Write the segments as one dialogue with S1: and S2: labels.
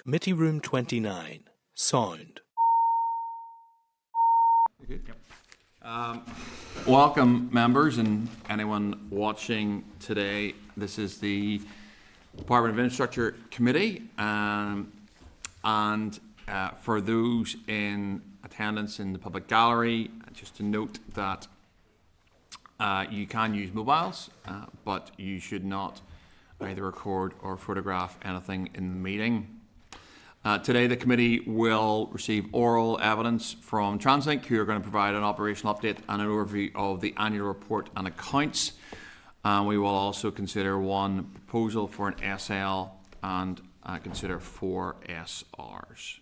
S1: Committee Room 29. Sound.
S2: Good. Yep. Welcome, members, and anyone watching today. This is the Department of Infrastructure Committee, and for those in attendance in the public gallery, just to note that you can use mobiles, but you should not either record or photograph anything in the meeting. Today, the committee will receive oral evidence from TransLink, who are going to provide an operational update and an overview of the annual report and accounts. We will also consider one proposal for an SL and consider 4 SRs.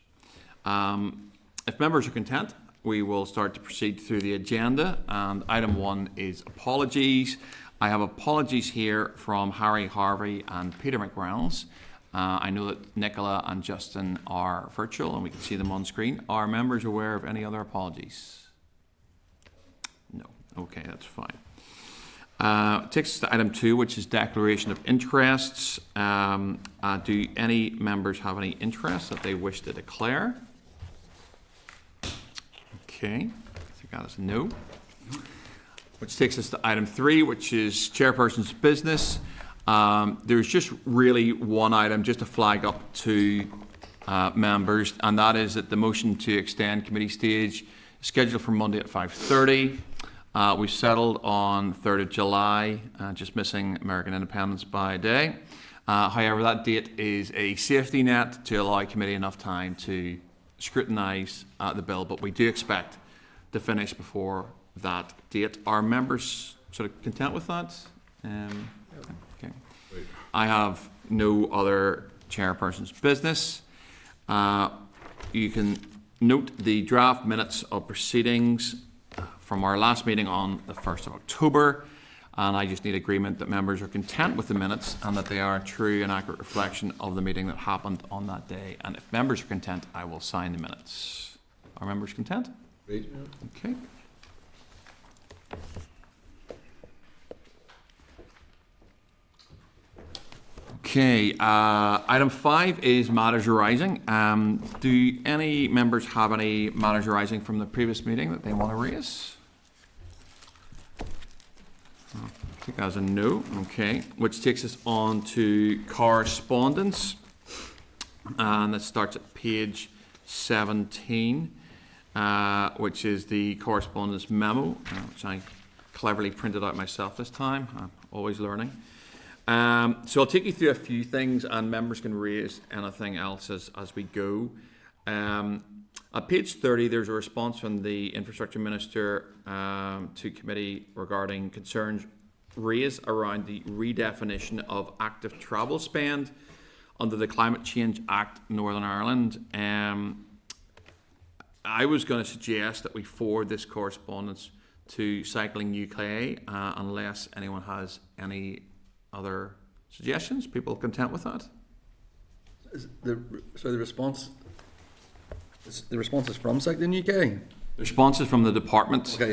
S2: If members are content, we will start to proceed through the agenda. And item 1 is apologies. I have apologies here from Harry Harvey and Peter McReynolds. I know that Nicola and Justin are virtual and we can see them on screen. Are members aware of any other apologies? No. Okay, that's fine. Takes us to item 2, which is declaration of interests. Do any members have any interests that they wish to declare? Okay, I think that is no. Which takes us to item 3, which is chairperson's business. There's just really one item just to flag up to members, and that is that the motion to extend committee stage is scheduled for Monday at 5:30. We settled on 3rd of July, just missing American independence by a day. However, that date is a safety net to allow committee enough time to scrutinise the bill, but we do expect to finish before that date. Are members sort of content with that? Okay. I have no other chairperson's business. You can note the draft minutes of proceedings from our last meeting on the 1st of October, and I just need agreement that members are content with the minutes and that they are a true and accurate reflection of the meeting that happened on that day. And if members are content, I will sign the minutes. Are members content?
S3: Great.
S2: Okay. Okay, item 5 is matters arising. Do any members have any matters arising from the previous meeting that they want to raise? I think that's a no. Okay, which takes us on to correspondence. And that starts at page 17, which is the correspondence memo, which I cleverly printed out myself this time. I'm always learning. So I'll take you through a few things, and members can raise anything else as we go. At page 30, there's a response from the Infrastructure Minister to committee regarding concerns raised around the redefinition of active travel spend under the Climate Change Act Northern Ireland. I was going to suggest that we forward this correspondence to Cycling UK, unless anyone has any other suggestions. People content with that?
S3: So the response is from Cycling UK?
S2: The response is from the department.
S3: Okay,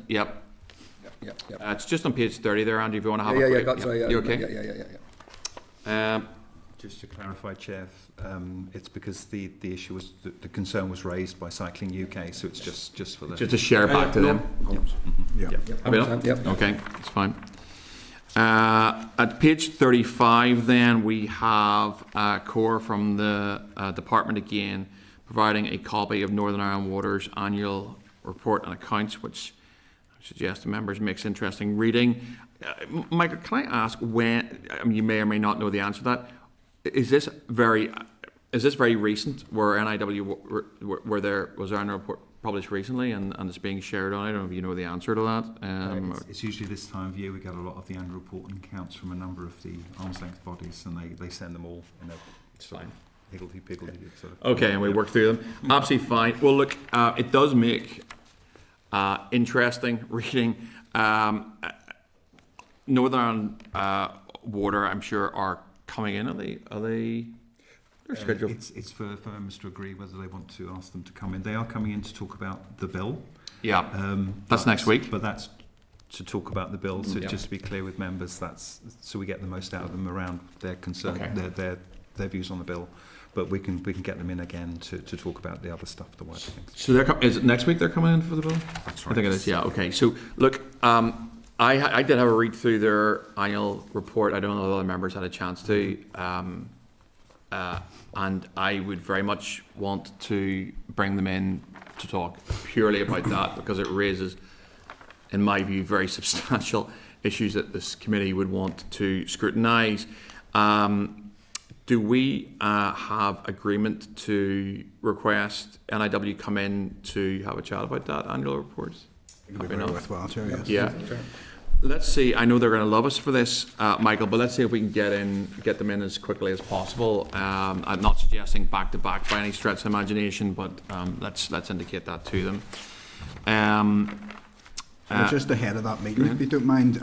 S2: Yep.
S3: Yep.
S2: It's just on page 30 there, Andy, if you want to have
S3: Yeah,
S2: a quick... You okay?
S3: Yeah.
S4: Just to clarify, Chair, it's because the issue was the concern was raised by Cycling UK, so it's just for the...
S2: Just to share back to them.
S3: Yep.
S2: Okay, that's fine. At page 35 then, we have Core from the department again, providing a copy of Northern Ireland Water's annual report and accounts, which I suggest to members makes interesting reading. Michael, can I ask when, you may or may not know the answer to that, is this very recent, where NIW, where there was an annual report published recently and it's being shared on? I don't know if you know the answer to that.
S4: It's usually this time of year we get a lot of the annual report and accounts from a number of the arm's length bodies, and they send them all in a sort of higgledy-piggledy sort of...
S2: Okay, and we work through them. Absolutely fine. Well, look, it does make interesting reading. Northern Ireland Water, I'm sure, are coming in. Are they scheduled?
S4: It's for members to agree whether they want to ask them to come in. They are coming in to talk about the bill.
S2: Yeah, that's next week.
S4: But that's to talk about the bill. So just to be clear with members, that's so we get the most out of them around their concern, their views on the bill. but we can get them in again to talk about the other stuff, the wider things.
S2: So is it next week they're coming in for the bill?
S4: That's
S2: I think it is, yeah, okay. So, look, I did have a read through their annual report. I don't know if other members had a chance to. And I would very much want to bring them in to talk purely about that, because it raises, in my view, very substantial issues that this committee would want to scrutinise. Do we have agreement to request NIW come in to have a chat about that annual report?
S5: It would be very worthwhile, Chair, yes.
S2: Yeah. Let's see. I know they're going to love us for this, Michael, but let's see if we can get them in as quickly as possible. I'm not suggesting back to back by any stretch of imagination, but let's indicate that to them.
S5: Just ahead of that meeting, if you don't mind,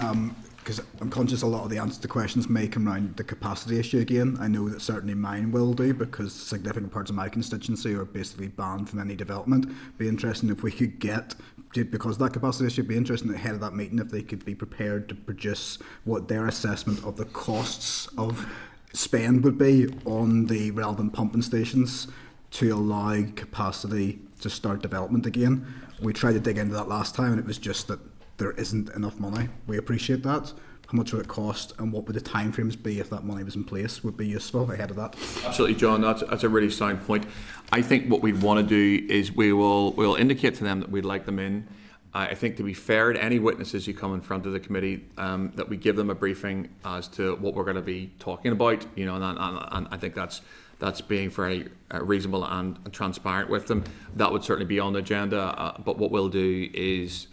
S5: because I'm conscious a lot of the answers to questions may come around the capacity issue again. I know that certainly mine will do, because significant parts of my constituency are basically banned from any development. Be interesting if we could get, because of that capacity issue, be interesting ahead of that meeting if they could be prepared to produce what their assessment of the costs of spend would be on the relevant pumping stations to allow capacity to start development again. We tried to dig into that last time and it was just that there isn't enough money. We appreciate that. How much would it cost and what would the timeframes be if that money was in place would be useful ahead of that.
S2: Absolutely, John. That's a really sound point. I think what we'd want to do is we'll indicate to them that we'd like them in. I think, to be fair to any witnesses who come in front of the committee, that we give them a briefing as to what we're going to be talking about. You know, and I think that's being very reasonable and transparent with them. That would certainly be on the agenda. But what we'll do is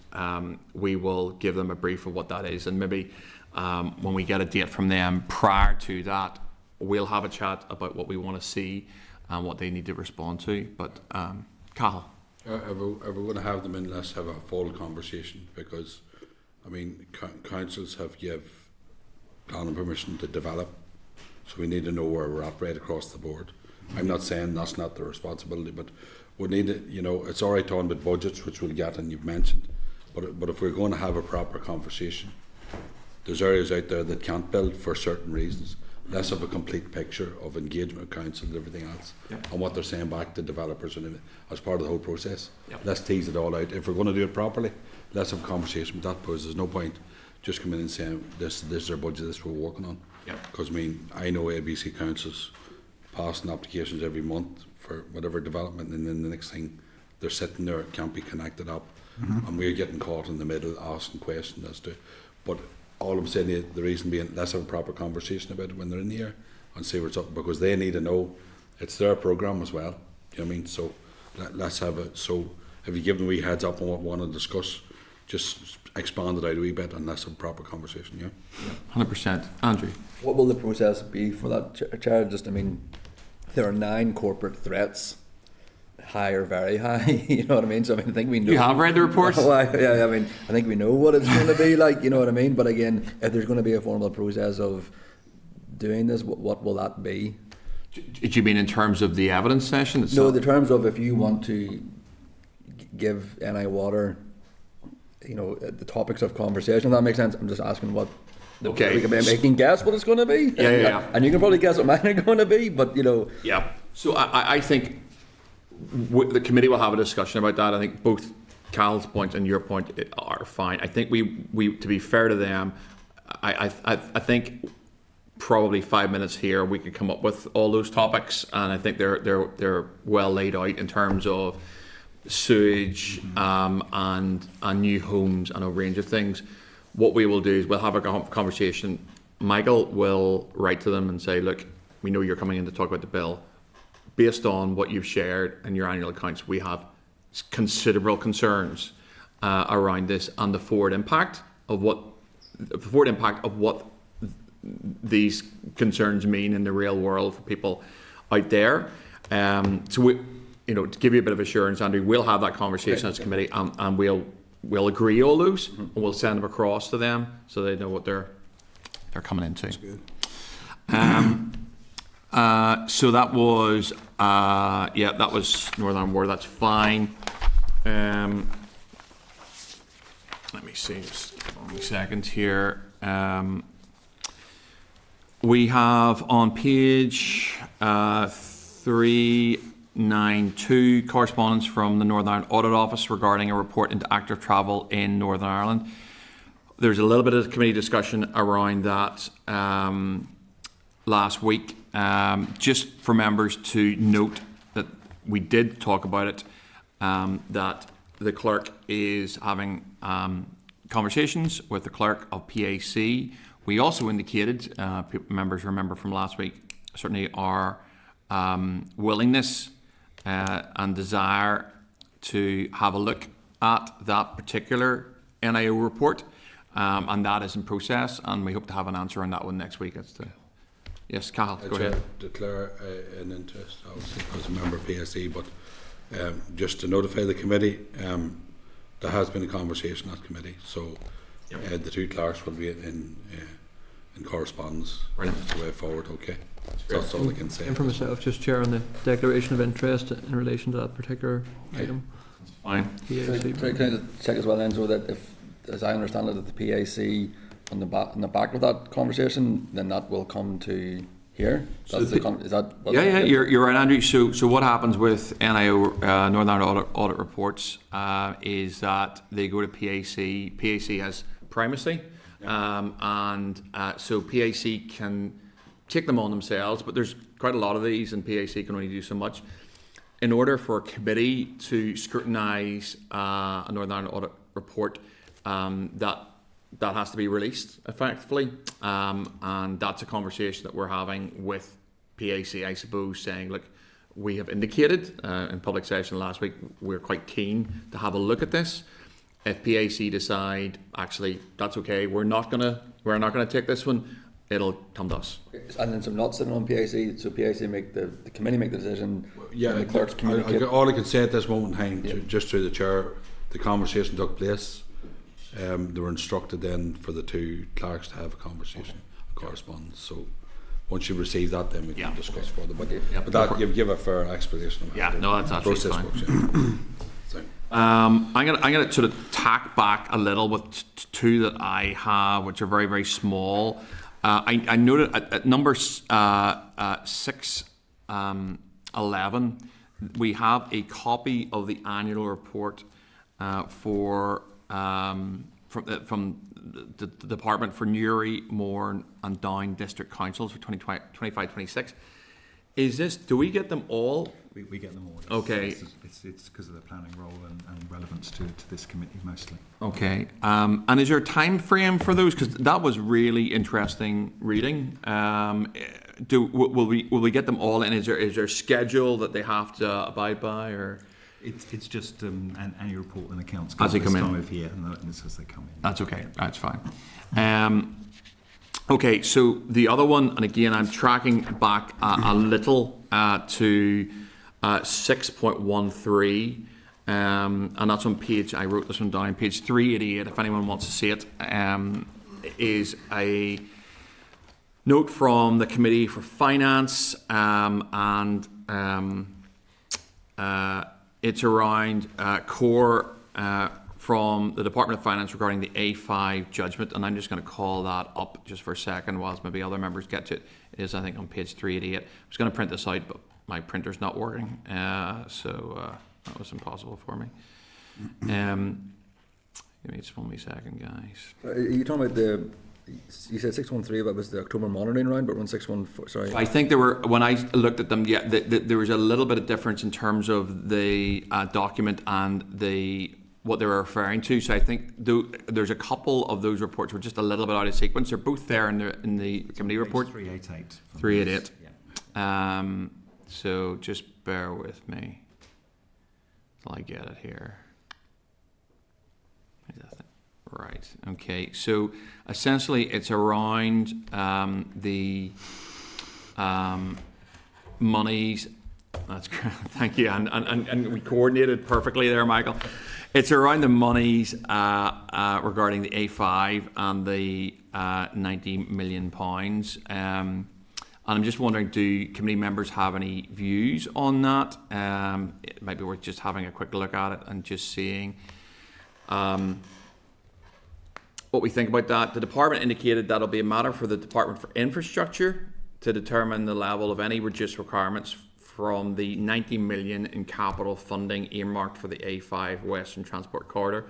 S2: we will give them a brief of what that is, and maybe when we get a date from them prior to that, we'll have a chat about what we want to see and what they need to respond to. But Cathal.
S6: If we're going to have them in, let's have a full conversation, because, I mean, councils have give planning permission to develop, so we need to know where we're at right across the board. I'm not saying that's not their responsibility, but we need to, you know, it's all right talking about budgets, which we'll get and you've mentioned, but if we're going to have a proper conversation, there's areas out there that can't build for certain reasons. Let's have a complete picture of engagement with council and everything else, and what they're saying back to developers and as part of the whole process. Let's tease it all out. If we're going to do it properly, let's have a conversation with that, because there's no point just coming in and saying this is our budget, this is what we're working on. Because I mean, I know ABC councils passing applications every month for whatever development, and then the next thing they're sitting there, it can't be connected up, and we're getting caught in the middle asking questions as to. But all I'm saying is, the reason being, let's have a proper conversation about it when they're in here and see what's up, because they need to know it's their programme as well. You know what I mean? So let's have it. So if you give them a wee heads up on what we want to discuss, just expand it out a wee bit and let's have a proper conversation. Yeah.
S2: 100%. Andrew.
S3: What will the process be for that, Chair? Just, I mean, there are 9 corporate threats, high or very high. You know what I mean? So I mean, I think we know.
S2: You have read the reports?
S3: Well, I mean, I think we know what it's going to be like. You know what I mean? But again, if there's going to be a formal process of doing this, what will that be?
S2: Do you mean in terms of the evidence session itself?
S3: No, the terms of if you want to give NI Water, you know, the topics of conversation. If that makes sense. I'm just asking what.
S2: Okay.
S3: We can maybe guess what it's going to be.
S2: Yeah.
S3: And you can probably guess what mine are going to be, but you know.
S2: Yeah. So I think the committee will have a discussion about that. I think both Cal's point and your point are fine. I think we to be fair to them, I think probably 5 minutes here we could come up with all those topics, and I think they're well laid out in terms of sewage and new homes and a range of things. What we will do is we'll have a conversation. Michael will write to them and say, look, we know you're coming in to talk about the bill. Based on what you've shared in your annual accounts, we have considerable concerns around this and the forward impact of what these concerns mean in the real world for people out there. So we, you know, to give you a bit of assurance, Andrew, we'll have that conversation as a committee, and we'll agree all those, and we'll send them across to them so they know what they're coming into.
S5: That's good.
S2: So that was that was Northern Ward. That's fine. Let me see, just one second here. We have on page 392, correspondence from the Northern Ireland Audit Office regarding a report into active travel in Northern Ireland. There's a little bit of committee discussion around that last week. Just for members to note that we did talk about it, that the clerk is having conversations with the clerk of PAC. We also indicated, members remember from last week, certainly our willingness and desire to have a look at that particular NIO report, and that is in process, and we hope to have an answer on that one next week. As to yes, Cathal, go ahead.
S6: Declare an interest, obviously, as a member of PSE, but just to notify the committee, there has been a conversation at committee, so the two clerks will be in correspondence. That's the way forward, okay? So that's all I can say.
S7: And for myself, just Chair, on the declaration of interest in relation to that particular item.
S2: Fine.
S3: Can I just check as well, Enzo, that if, as I understand it, that the PAC on the back of that conversation, then that will come to here. That's is that?
S2: Yeah, you're right, Andrew. So what happens with NIO Northern Ireland audit reports is that they go to PAC. PAC has primacy, so PAC can take them on themselves. But there's quite a lot of these, and PAC can only do so much. In order for a committee to scrutinise a Northern Ireland audit report, that has to be released effectively, and that's a conversation that we're having with PAC, I suppose, saying, look, we have indicated in public session last week we're quite keen to have a look at this. If PAC decide actually that's okay, we're not gonna take this one, it'll come to us.
S3: And then so not sitting on PAC, so PAC make the committee make the decision.
S6: Yeah,
S3: and the clerks communicate.
S6: all I can say at this moment in time, just through the chair, the conversation took place. They were instructed then for the two clerks to have a conversation, a correspondence. So once you receive that, then we can discuss further. But, but that give a fair explanation of how
S2: that's absolutely fine.
S6: works.
S2: I'm gonna sort of tack back a little with two that I have, which are very, very small. I noted at number 611, we have a copy of the annual report from the Department for Newry, Mourne and Down District Councils for 2025-26. Is this, do we get them all?
S4: We get them all. Yes.
S2: Okay.
S4: It's because of their planning role and relevance to this committee mostly.
S2: Okay. And is there a time frame for those? Because that was really interesting reading. Will we get them all in? Is there a schedule that they have to abide by, or?
S4: It's just an annual report and accounts
S2: as they come in.
S4: Time of year, and it's as they come in.
S2: That's okay. That's fine. Okay, so the other one, and again, I'm tracking back a little to 6.13, and that's on page, I wrote this one down, page 388, if anyone wants to see it, is a note from the Committee for Finance, and it's around core from the Department of Finance regarding the A5 judgment, and I'm just going to call that up just for a second whilst maybe other members get to it. It is, I think, on page 388. I was going to print this out, but my printer's not working, so that was impossible for me. Give me just 1 second, guys.
S3: Are you talking about you said 613, but was the October monitoring round, but 161, sorry.
S2: I think there were, when I looked at them, there was a little bit of difference in terms of the document and what they were referring to. So I think there's a couple of those reports were just a little bit out of sequence. They're both there in the committee report.
S4: 388.
S2: 388.
S4: Yeah.
S2: So just bear with me till I get it here. Right. Okay. So essentially, it's around the monies. That's great. Thank you. And we coordinated perfectly there, Michael. It's around the monies regarding the A5 and the £90 million. And I'm just wondering, do committee members have any views on that? It might be worth just having a quick look at it and just seeing what we think about that. The department indicated that'll be a matter for the Department for Infrastructure to determine the level of any reduced requirements from the 90 million in capital funding earmarked for the A5 Western Transport Corridor.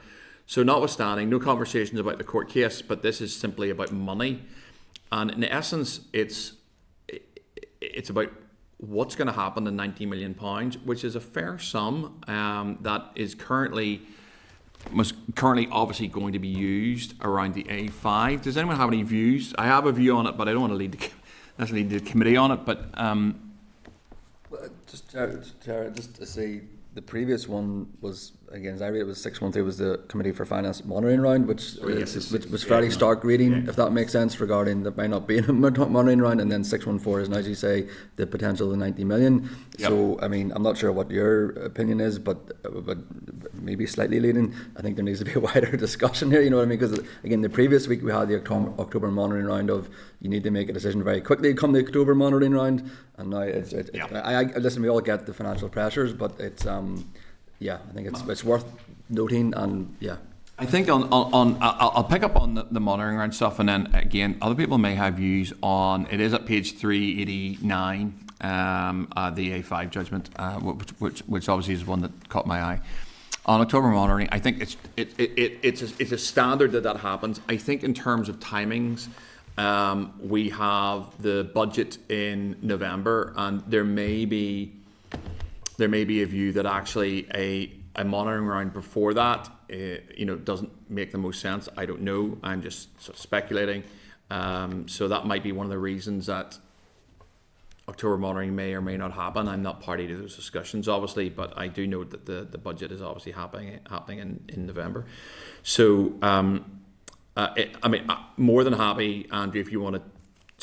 S2: So notwithstanding, no conversations about the court case, but this is simply about money. And in essence, it's about what's going to happen to £90 million, which is a fair sum that is currently obviously going to be used around the A5. Does anyone have any views? I have a view on it, but I don't want to lead the committee on it. But
S3: just to say, the previous one was, again, as I read it, was 613 was the Committee for Finance monitoring round, which was fairly stark reading, if that makes sense, regarding that might not be a monitoring round, and then 614 is, as you say, the potential of 90 million. Yep. So, I mean, I'm not sure what your opinion is, but maybe slightly leading. I think there needs to be a wider discussion here, you know what I mean? Because, again, the previous week we had the October monitoring round of you need to make a decision very quickly come the October monitoring round, and now I listen, we all get the financial pressures, but it's I think it's worth noting, and
S2: I think I'll pick up on the monitoring round stuff, and then again, other people may have views on it. Is at page 389, the A5 judgment, which obviously is one that caught my eye. On October monitoring, I think it's a standard that happens. I think in terms of timings, we have the budget in November, and there may be a view that actually a monitoring round before that, doesn't make the most sense. I don't know. I'm just sort of speculating. So that might be one of the reasons that October monitoring may or may not happen. I'm not party to those discussions, obviously, but I do know that the budget is obviously happening in November. So, more than happy, Andrew, if you want to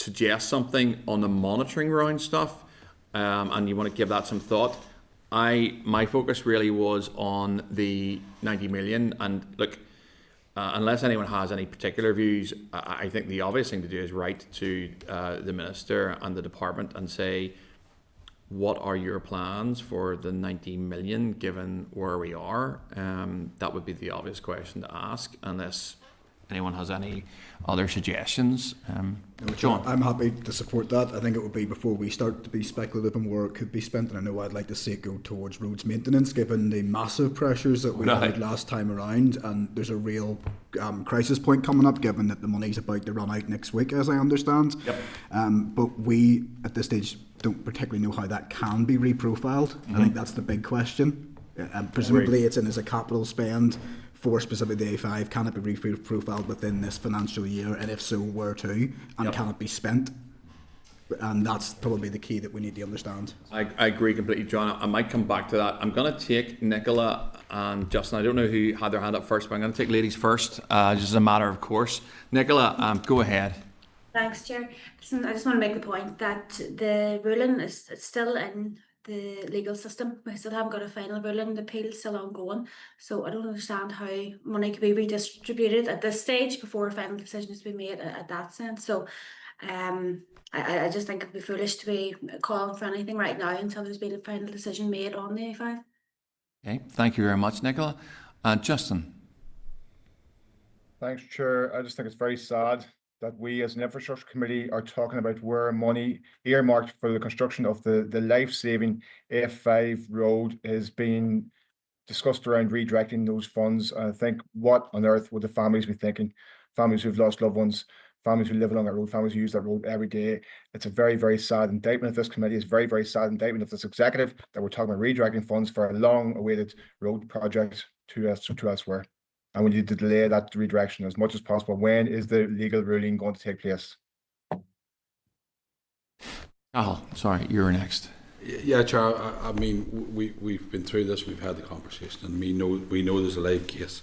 S2: suggest something on the monitoring round stuff, and you want to give that some thought. My focus really was on the 90 million, and look, unless anyone has any particular views, I think the obvious thing to do is write to the Minister and the Department and say, what are your plans for the 90 million given where we are? That would be the obvious question to ask, unless anyone has any other suggestions. John?
S5: I'm happy to support that. I think it would be before we start to be speculative on where it could be spent, and I know I'd like to see it go towards roads maintenance given the massive pressures that we had last time around, and there's a real crisis point coming up given that the money's about to run out next week, as I understand.
S2: Yep.
S5: But we at this stage don't particularly know how that can be reprofiled. I think that's the big question. Presumably it's in as a capital spend for specifically the A5. Can it be reprofiled within this financial year, and if so, where to, and can it be spent? And that's probably the key that we need to understand.
S2: I agree completely, John. I might come back to that. I'm going to take Nicola and Justin. I don't know who had their hand up first, but I'm going to take ladies first, just as a matter of course. Nicola, go ahead.
S8: Thanks, Chair. Listen, I just want to make the point that the ruling is still in the legal system. We still haven't got a final ruling. The appeal's still ongoing. So I don't understand how money could be redistributed at this stage before a final decision has been made at that sense. So I just think it'd be foolish to be calling for anything right now until there's been a final decision made on the A5.
S2: Okay, thank you very much, Nicola. Justin.
S9: Thanks, Chair. I just think it's very sad that we as an infrastructure committee are talking about where money earmarked for the construction of the life-saving A5 road is being discussed around redirecting those funds. I think, what on earth would the families be thinking? Families who've lost loved ones, families who live along that road, families who use that road every day. It's a very, very sad indictment of this committee. It's a very, very sad indictment of this executive that we're talking about redirecting funds for a long-awaited road project to elsewhere. And we need to delay that redirection as much as possible. When is the legal ruling going to take place?
S2: Oh, sorry, you're next.
S6: Yeah, Chair. I mean, we've been through this. We've had the conversation, and we know there's a live case,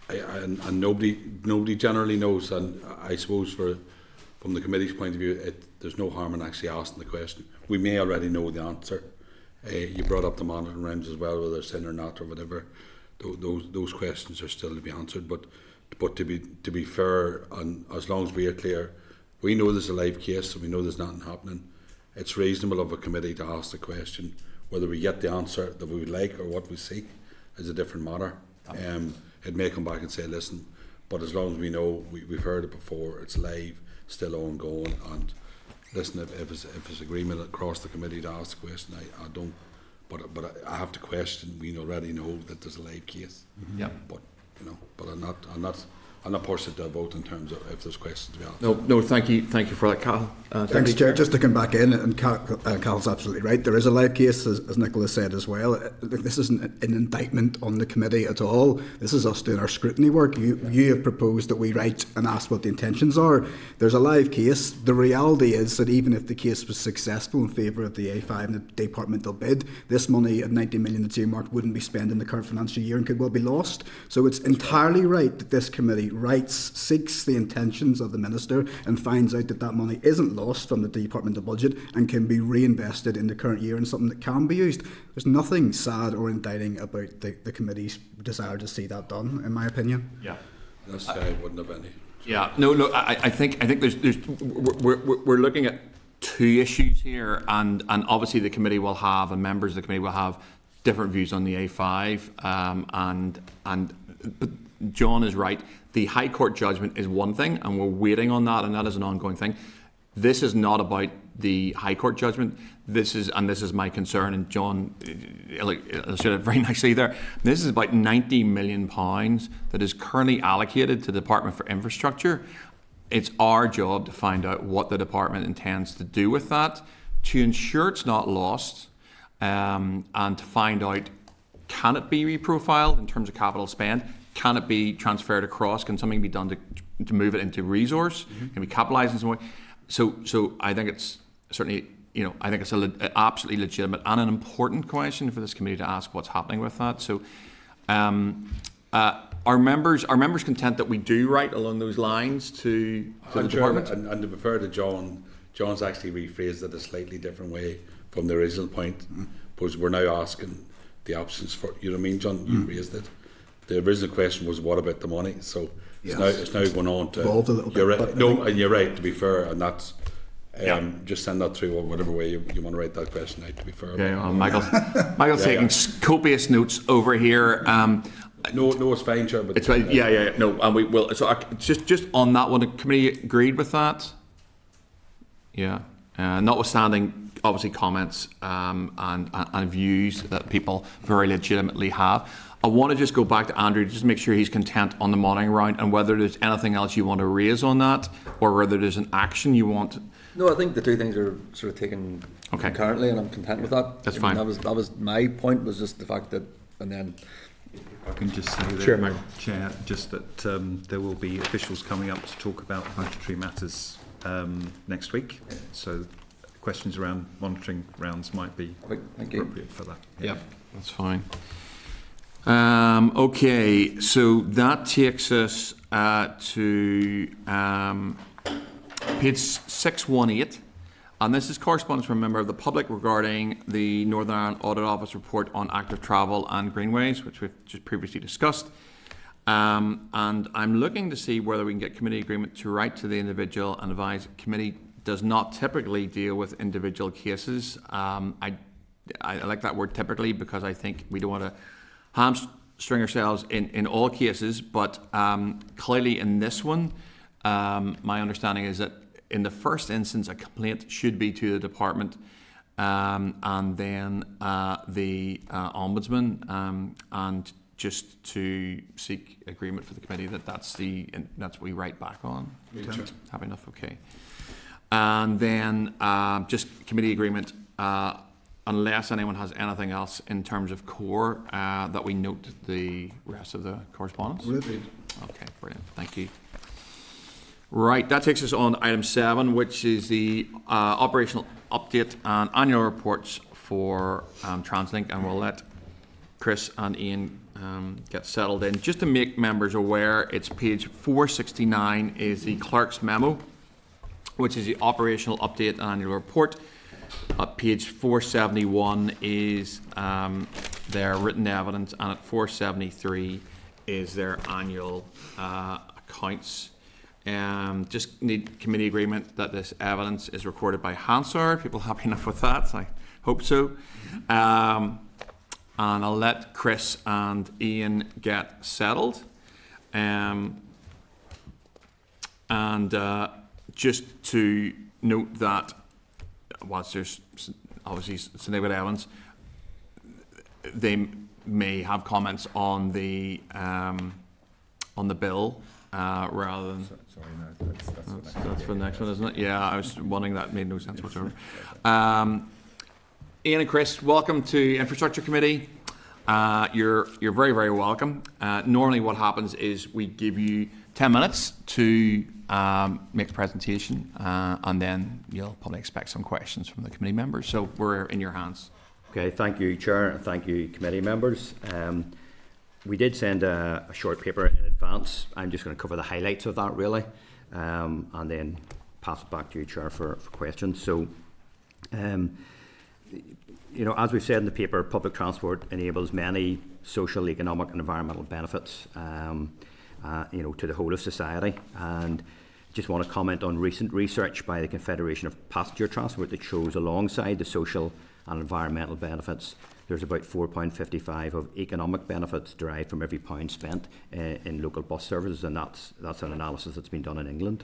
S6: and nobody generally knows. And I suppose from the committee's point of view, there's no harm in actually asking the question. We may already know the answer. You brought up the monitoring rounds as well, whether it's in or not or whatever. Those questions are still to be answered, but to be fair, and as long as we are clear, we know there's a live case, and we know there's nothing happening. It's reasonable of a committee to ask the question. Whether we get the answer that we would like or what we seek is a different matter. It may come back and say, listen, but as long as we know we've heard it before, it's live, still ongoing, and listen, if it's agreement across the committee to ask the question, I don't. But I have to question. We already know that there's a live case.
S2: Yeah.
S6: But but I'm not pushing to a vote in terms of if there's questions to be asked.
S2: No, thank you for that, Cal.
S5: Thanks, Chair. Just to come back in, and Cal's absolutely right. There is a live case, as Nicola said as well. This isn't an indictment on the committee at all. This is us doing our scrutiny work. You have proposed that we write and ask what the intentions are. There's a live case. The reality is that even if the case was successful in favour of the A5 and the departmental bid, this money of 90 million that's earmarked wouldn't be spent in the current financial year and could well be lost. So it's entirely right that this committee seeks the intentions of the Minister and finds out that money isn't lost from the departmental budget and can be reinvested in the current year in something that can be used. There's nothing sad or indicting about the committee's desire to see that done, in my opinion.
S2: Yeah.
S6: That's I wouldn't have any.
S2: Yeah. No. Look, I think we're looking at two issues here, and obviously the committee will have, and members of the committee will have different views on the A5, but John is right. The High Court judgment is one thing, and we're waiting on that, and that is an ongoing thing. This is not about the High Court judgment. This is my concern, and John illustrated it very nicely there. This is about £90 million that is currently allocated to the Department for Infrastructure. It's our job to find out what the department intends to do with that, to ensure it's not lost, and to find out, can it be reprofiled in terms of capital spend? Can it be transferred across? Can something be done to move it into resource? Can we capitalise in some way? So I think it's certainly, I think it's an absolutely legitimate and an important question for this committee to ask what's happening with that. So are members content that we do write along those lines to the department?
S6: And to be fair to John, John's actually rephrased it a slightly different way from the original point, because we're now asking the options for, you know what I mean, John? You raised it. The original question was, what about the money? So it's now going on to
S5: evolved a little bit.
S6: Right, and you're right, to be fair, and that's just send that through, or whatever way you want to write that question out, to be fair.
S2: Yeah, well, Michael's taking copious notes over here.
S6: No, it's fine, Chair. But
S2: it's fine. Yeah. No, and we will. So just on that one, the committee agreed with that. Yeah, notwithstanding obviously comments and views that people very legitimately have. I want to just go back to Andrew, just to make sure he's content on the monitoring round, and whether there's anything else you want to raise on that, or whether there's an action you want.
S3: No, I think the two things are sort of taken concurrently, and I'm content with that.
S2: That's fine.
S3: That was my point, was just the fact that, and then.
S4: I can just say that,
S2: Sure, Michael.
S4: Chair, just that there will be officials coming up to talk about budgetary matters next week. So questions around monitoring rounds might be appropriate for that.
S2: Yep, that's fine. Okay, so that takes us to page 618, and this is correspondence from a member of the public regarding the Northern Ireland Audit Office report on active travel and greenways, which we've just previously discussed. And I'm looking to see whether we can get committee agreement to write to the individual and advise. Committee does not typically deal with individual cases. I like that word typically, because I think we don't want to hamstring ourselves in all cases, but clearly in this one, my understanding is that in the first instance, a complaint should be to the department, and then the ombudsman, and just to seek agreement for the committee that's what we write back on. Happy enough, okay. And then just committee agreement. Unless anyone has anything else in terms of core, that we note the rest of the correspondence.
S5: Really?
S2: Okay, brilliant. Thank you. Right, that takes us on to item 7, which is the operational update and annual reports for TransLink, and we'll let Chris and Ian get settled in. Just to make members aware, it's page 469 is the clerk's memo, which is the operational update and annual report. Page 471 is their written evidence, and at 473 is their annual accounts. Just need committee agreement that this evidence is recorded by Hansard. People happy enough with that? I hope so. And I'll let Chris and Ian get settled. And just to note that whilst there's obviously significant evidence, they may have comments on the bill rather than.
S4: Sorry, no,
S2: That's for the next one, isn't it? Yeah, I was wondering, that made no sense whatsoever. Ian and Chris, welcome to Infrastructure Committee. You're very, very welcome. Normally what happens is we give you 10 minutes to make a presentation, and then you'll probably expect some questions from the committee members. So we're in your hands.
S10: Okay, thank you, Chair, and thank you, committee members. We did send a short paper in advance. I'm just going to cover the highlights of that, really, and then pass it back to you, Chair, for questions. So, you know, as we've said in the paper, public transport enables many social, economic and environmental benefits, you know, to the whole of society. And just want to comment on recent research by the Confederation of Passenger Transport that shows alongside the social and environmental benefits, there's about £4.55 of economic benefits derived from every pound spent in local bus services, and that's an analysis that's been done in England.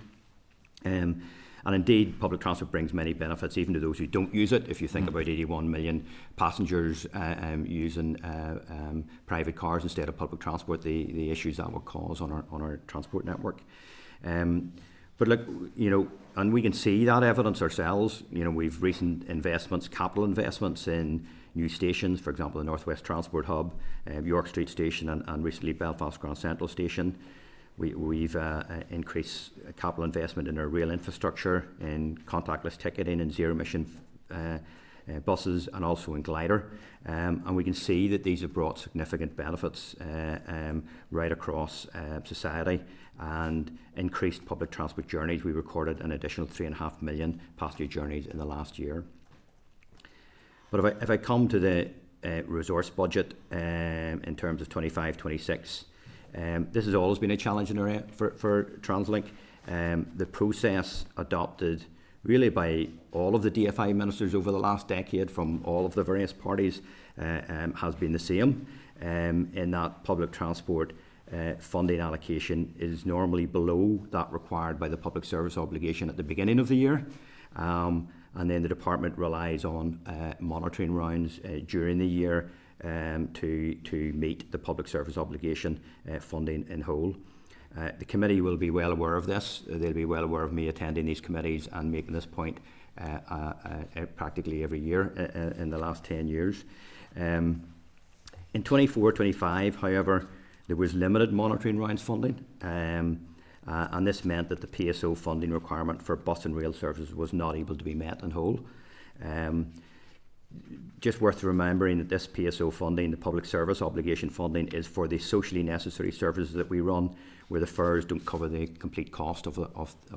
S10: And indeed, public transport brings many benefits, even to those who don't use it. If you think about 81 million passengers using private cars instead of public transport, the issues that would cause on our transport network. But look, you know, and we can see that evidence ourselves. You know, we've recent investments, capital investments in new stations, for example, the North West Transport Hub, York Street Station, and recently Belfast Grand Central Station. We've increased capital investment in our rail infrastructure, in contactless ticketing and zero-emission buses, and also in Glider. And we can see that these have brought significant benefits right across society and increased public transport journeys. We recorded an additional 3.5 million passenger journeys in the last year. But if I come to the resource budget in terms of 25-26, this has always been a challenging area for TransLink. The process adopted really by all of the DFI ministers over the last decade from all of the various parties has been the same, in that public transport funding allocation is normally below that required by the public service obligation at the beginning of the year. And then the department relies on monitoring rounds during the year to meet the public service obligation funding in whole. The committee will be well aware of this. They'll be well aware of me attending these committees and making this point practically every year in the last 10 years. In 24-25, however, there was limited monitoring rounds funding, and this meant that the PSO funding requirement for bus and rail services was not able to be met in whole. Just worth remembering that this PSO funding, the public service obligation funding, is for the socially necessary services that we run, where the fares don't cover the complete cost of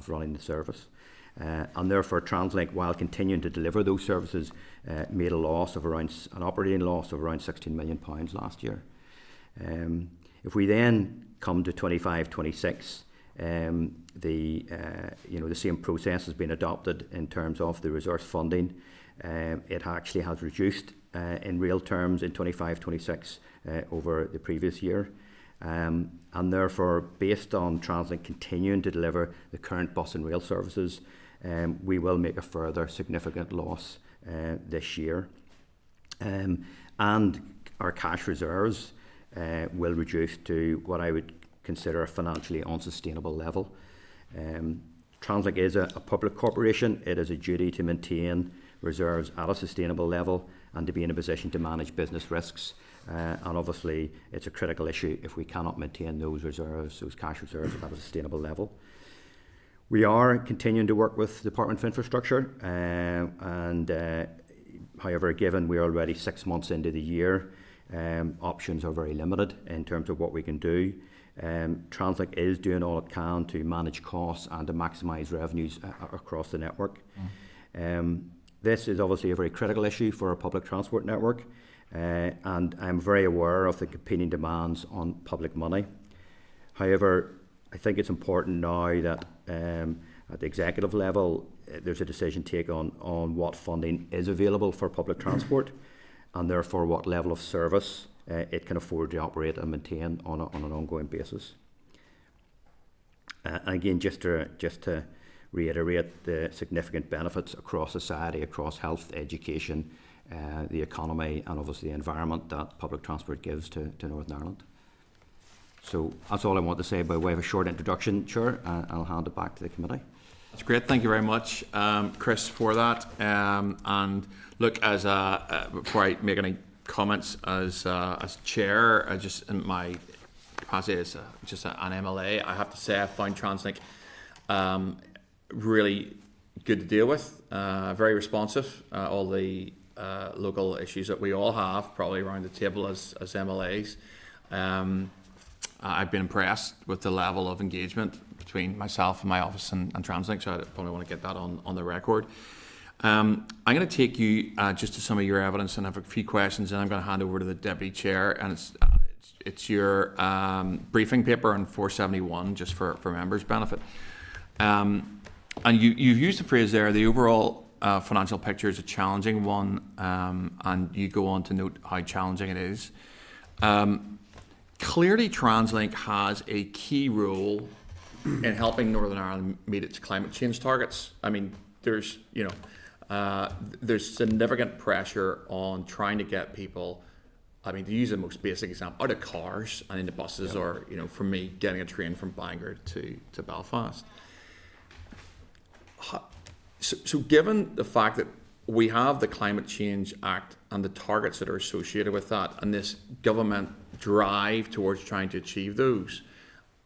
S10: running the service. And therefore, TransLink, while continuing to deliver those services, made an operating loss of around £16 million last year. If we then come to 25-26, the same process has been adopted in terms of the resource funding. It actually has reduced in real terms in 25-26 over the previous year. And therefore, based on TransLink continuing to deliver the current bus and rail services, we will make a further significant loss this year. And our cash reserves will reduce to what I would consider a financially unsustainable level. TransLink is a public corporation. It has a duty to maintain reserves at a sustainable level and to be in a position to manage business risks. And obviously, it's a critical issue if we cannot maintain those reserves, those cash reserves, at a sustainable level. We are continuing to work with the Department of Infrastructure, however, given we're already 6 months into the year, options are very limited in terms of what we can do. TransLink is doing all it can to manage costs and to maximise revenues across the network. This is obviously a very critical issue for our public transport network, and I'm very aware of the competing demands on public money. However, I think it's important now that at the executive level, there's a decision taken on what funding is available for public transport, and therefore what level of service it can afford to operate and maintain on an ongoing basis. Again, just to reiterate the significant benefits across society, across health, education, the economy, and obviously the environment that public transport gives to Northern Ireland. So that's all I want to say by way of a short introduction, Chair. I'll hand it back to the committee.
S2: That's great. Thank you very much, Chris, for that. And look, as before I make any comments, as chair, just in my capacity as just an MLA, I have to say I find TransLink really good to deal with. Very responsive. All the local issues that we all have, probably around the table as MLAs. I've been impressed with the level of engagement between myself and my office and TransLink, so I probably want to get that on the record. I'm going to take you just to some of your evidence and have a few questions, and I'm going to hand over to the Deputy Chair, and it's your briefing paper on 471, just for members' benefit. And you've used the phrase there, the overall financial picture is a challenging one, and you go on to note how challenging it is. Clearly, TransLink has a key role in helping Northern Ireland meet its climate change targets. I mean, there's significant pressure on trying to get people, I mean, to use the most basic example, out of cars and into buses, or, for me, getting a train from Bangor to Belfast. So given the fact that we have the Climate Change Act and the targets that are associated with that, and this government drive towards trying to achieve those,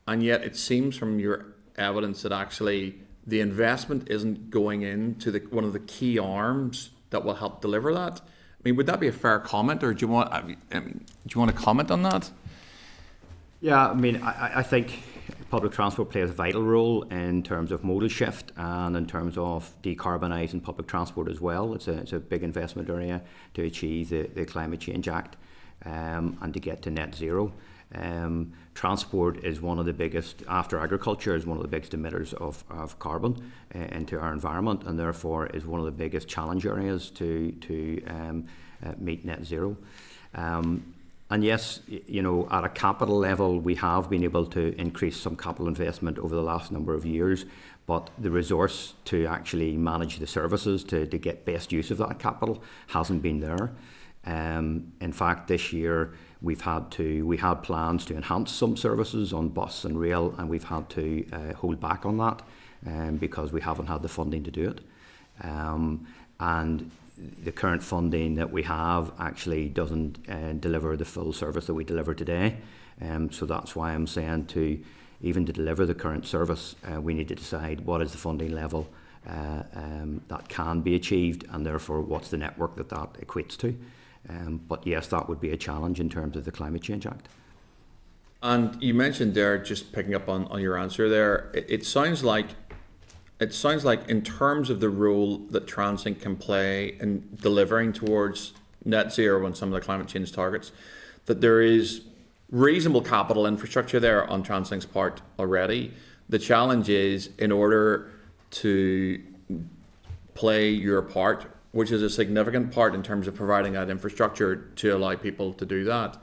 S2: and yet it seems from your evidence that actually the investment isn't going into one of the key arms that will help deliver that. I mean, would that be a fair comment, or do you want to comment on that?
S10: Yeah, I mean, I think public transport plays a vital role in terms of modal shift and in terms of decarbonising public transport as well. It's a big investment area to achieve the Climate Change Act and to get to net zero. Transport is one of the biggest, after agriculture, is one of the biggest emitters of carbon into our environment, and therefore is one of the biggest challenge areas to meet net zero. And yes, at a capital level, we have been able to increase some capital investment over the last number of years, but the resource to actually manage the services to get best use of that capital hasn't been there. In fact, this year we had plans to enhance some services on bus and rail, and we've had to hold back on that because we haven't had the funding to do it. And the current funding that we have actually doesn't deliver the full service that we deliver today. So that's why I'm saying to deliver the current service, we need to decide what is the funding level that can be achieved, and therefore what's the network that equates to. But yes, that would be a challenge in terms of the Climate Change Act.
S2: And you mentioned there, just picking up on your answer there, it sounds like in terms of the role that TransLink can play in delivering towards net zero and some of the climate change targets, that there is reasonable capital infrastructure there on TransLink's part already. The challenge is, in order to play your part, which is a significant part in terms of providing that infrastructure to allow people to do that,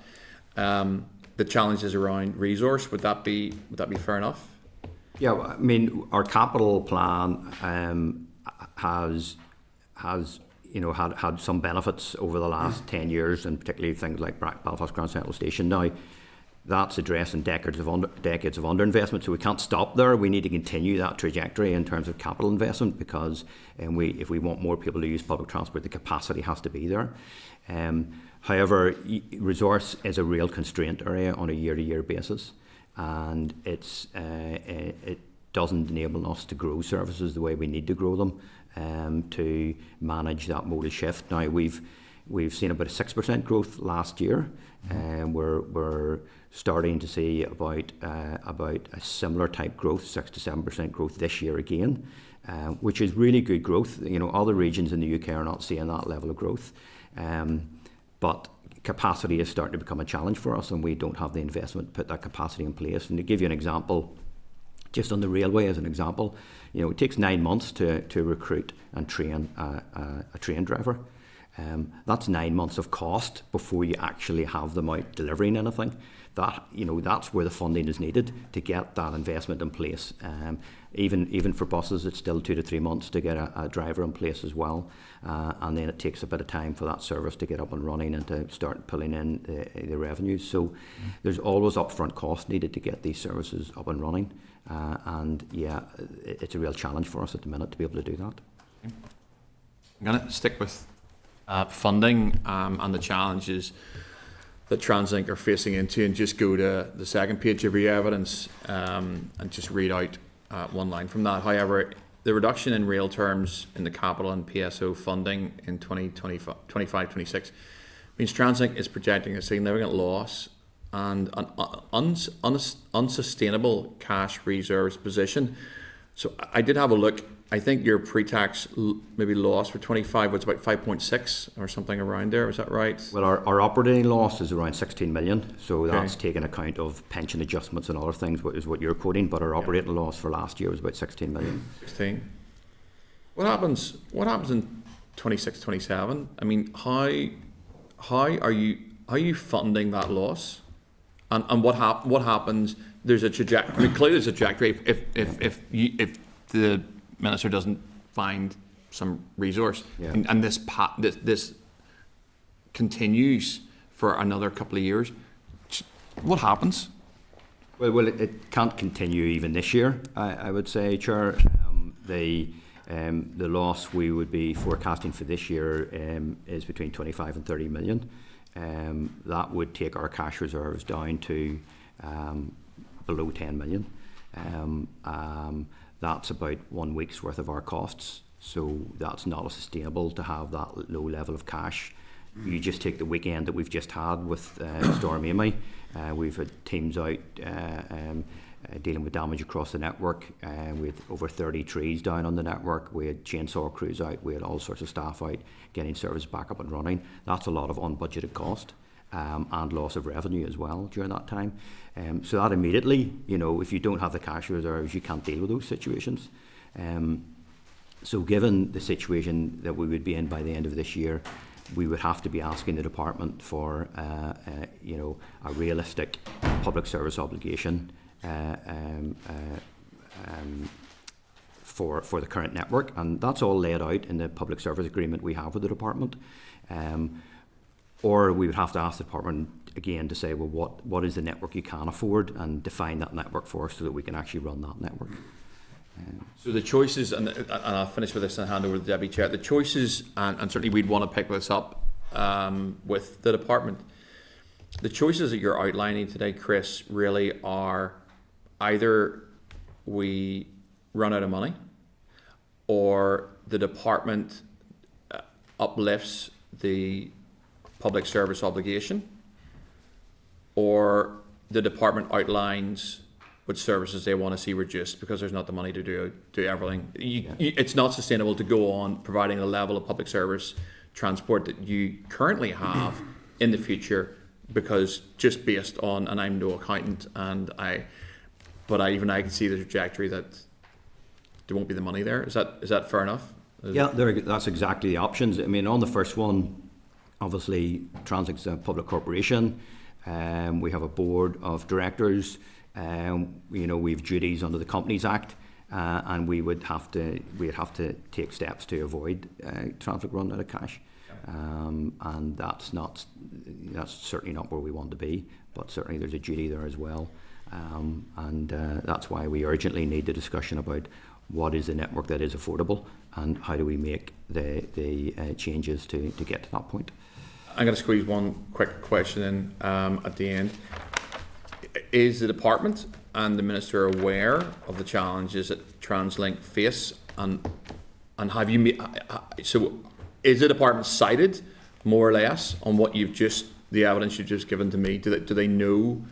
S2: the challenge is around resource. Would that be fair enough?
S10: Yeah, I mean, our capital plan has had some benefits over the last 10 years, and particularly things like Belfast Grand Central Station. Now, that's addressing decades of underinvestment, so we can't stop there. We need to continue that trajectory in terms of capital investment, because if we want more people to use public transport, the capacity has to be there. However, resource is a real constraint area on a year-to-year basis, and it doesn't enable us to grow services the way we need to grow them to manage that modal shift. Now, we've seen about a 6% growth last year, and we're starting to see about a similar type growth, 6 to 7% growth this year again, which is really good growth. Other regions in the UK are not seeing that level of growth, but capacity is starting to become a challenge for us, and we don't have the investment to put that capacity in place. And to give you an example, just on the railway as an example, it takes 9 months to recruit and train a train driver. That's 9 months of cost before you actually have them out delivering anything. That's where the funding is needed to get that investment in place. even for buses, it's still 2 to 3 months to get a driver in place as well, and then it takes a bit of time for that service to get up and running and to start pulling in the revenues. So there's always upfront cost needed to get these services up and running, and yeah, it's a real challenge for us at the minute to be able to do that.
S2: I'm going to stick with funding and the challenges that TransLink are facing into, and just go to the second page of your evidence and just read out one line from that. However, the reduction in real terms in the capital and PSO funding in 2025-26 means TransLink is projecting a significant loss and an unsustainable cash reserves position. So I did have a look. I think your pre-tax maybe loss for 25 was about 5.6 or something around there. Is that right?
S10: Well, our operating loss is around 16 million. So that's taking account of pension adjustments and other things, is what you're quoting. But our operating loss for last year was about 16 million.
S2: 16. What happens in 26, 27? I mean, how are you funding that loss? And what happens? There's a trajectory. I mean, clearly there's a trajectory. If the Minister doesn't find some resource, and this continues for another couple of years, what happens?
S10: Well, it can't continue even this year, I would say, Chair. The loss we would be forecasting for this year is between 25 and 30 million. That would take our cash reserves down to below 10 million. That's about 1 week's worth of our costs. So that's not sustainable to have that low level of cash. You just take the weekend that we've just had with Storm Amy. We've had teams out dealing with damage across the network. We had over 30 trees down on the network. We had chainsaw crews out. We had all sorts of staff out getting service back up and running. That's a lot of unbudgeted cost and loss of revenue as well during that time. So that immediately, if you don't have the cash reserves, you can't deal with those situations. So given the situation that we would be in by the end of this year, we would have to be asking the department for a realistic public service obligation for the current network, and that's all laid out in the public service agreement we have with the department. Or we would have to ask the department again to say, well, what is the network you can afford, and define that network for us so that we can actually run that network.
S2: So the choices, and I'll finish with this and hand over to the Deputy Chair, the choices, and certainly we'd want to pick this up with the department. The choices that you're outlining today, Chris, really are either we run out of money, or the department uplifts the public service obligation, or the department outlines what services they want to see reduced because there's not the money to do everything. It's not sustainable to go on providing a level of public service transport that you currently have in the future, because just based on, and I'm no accountant, but I can see the trajectory that there won't be the money there. Is that fair enough?
S10: That's exactly the options. I mean, on the first one, obviously, TransLink's a public corporation. We have a board of directors. We have duties under the Companies Act, and we'd have to take steps to avoid TransLink running out of cash. And that's certainly not where we want to be, but certainly there's a duty there as well. And that's why we urgently need the discussion about what is the network that is affordable, and how do we make the changes to get to that point.
S2: I'm going to squeeze one quick question in at the end. Is the department and the Minister aware of the challenges that TransLink face, and have you so is the department cited more or less on what the evidence you've just given to me? Do they know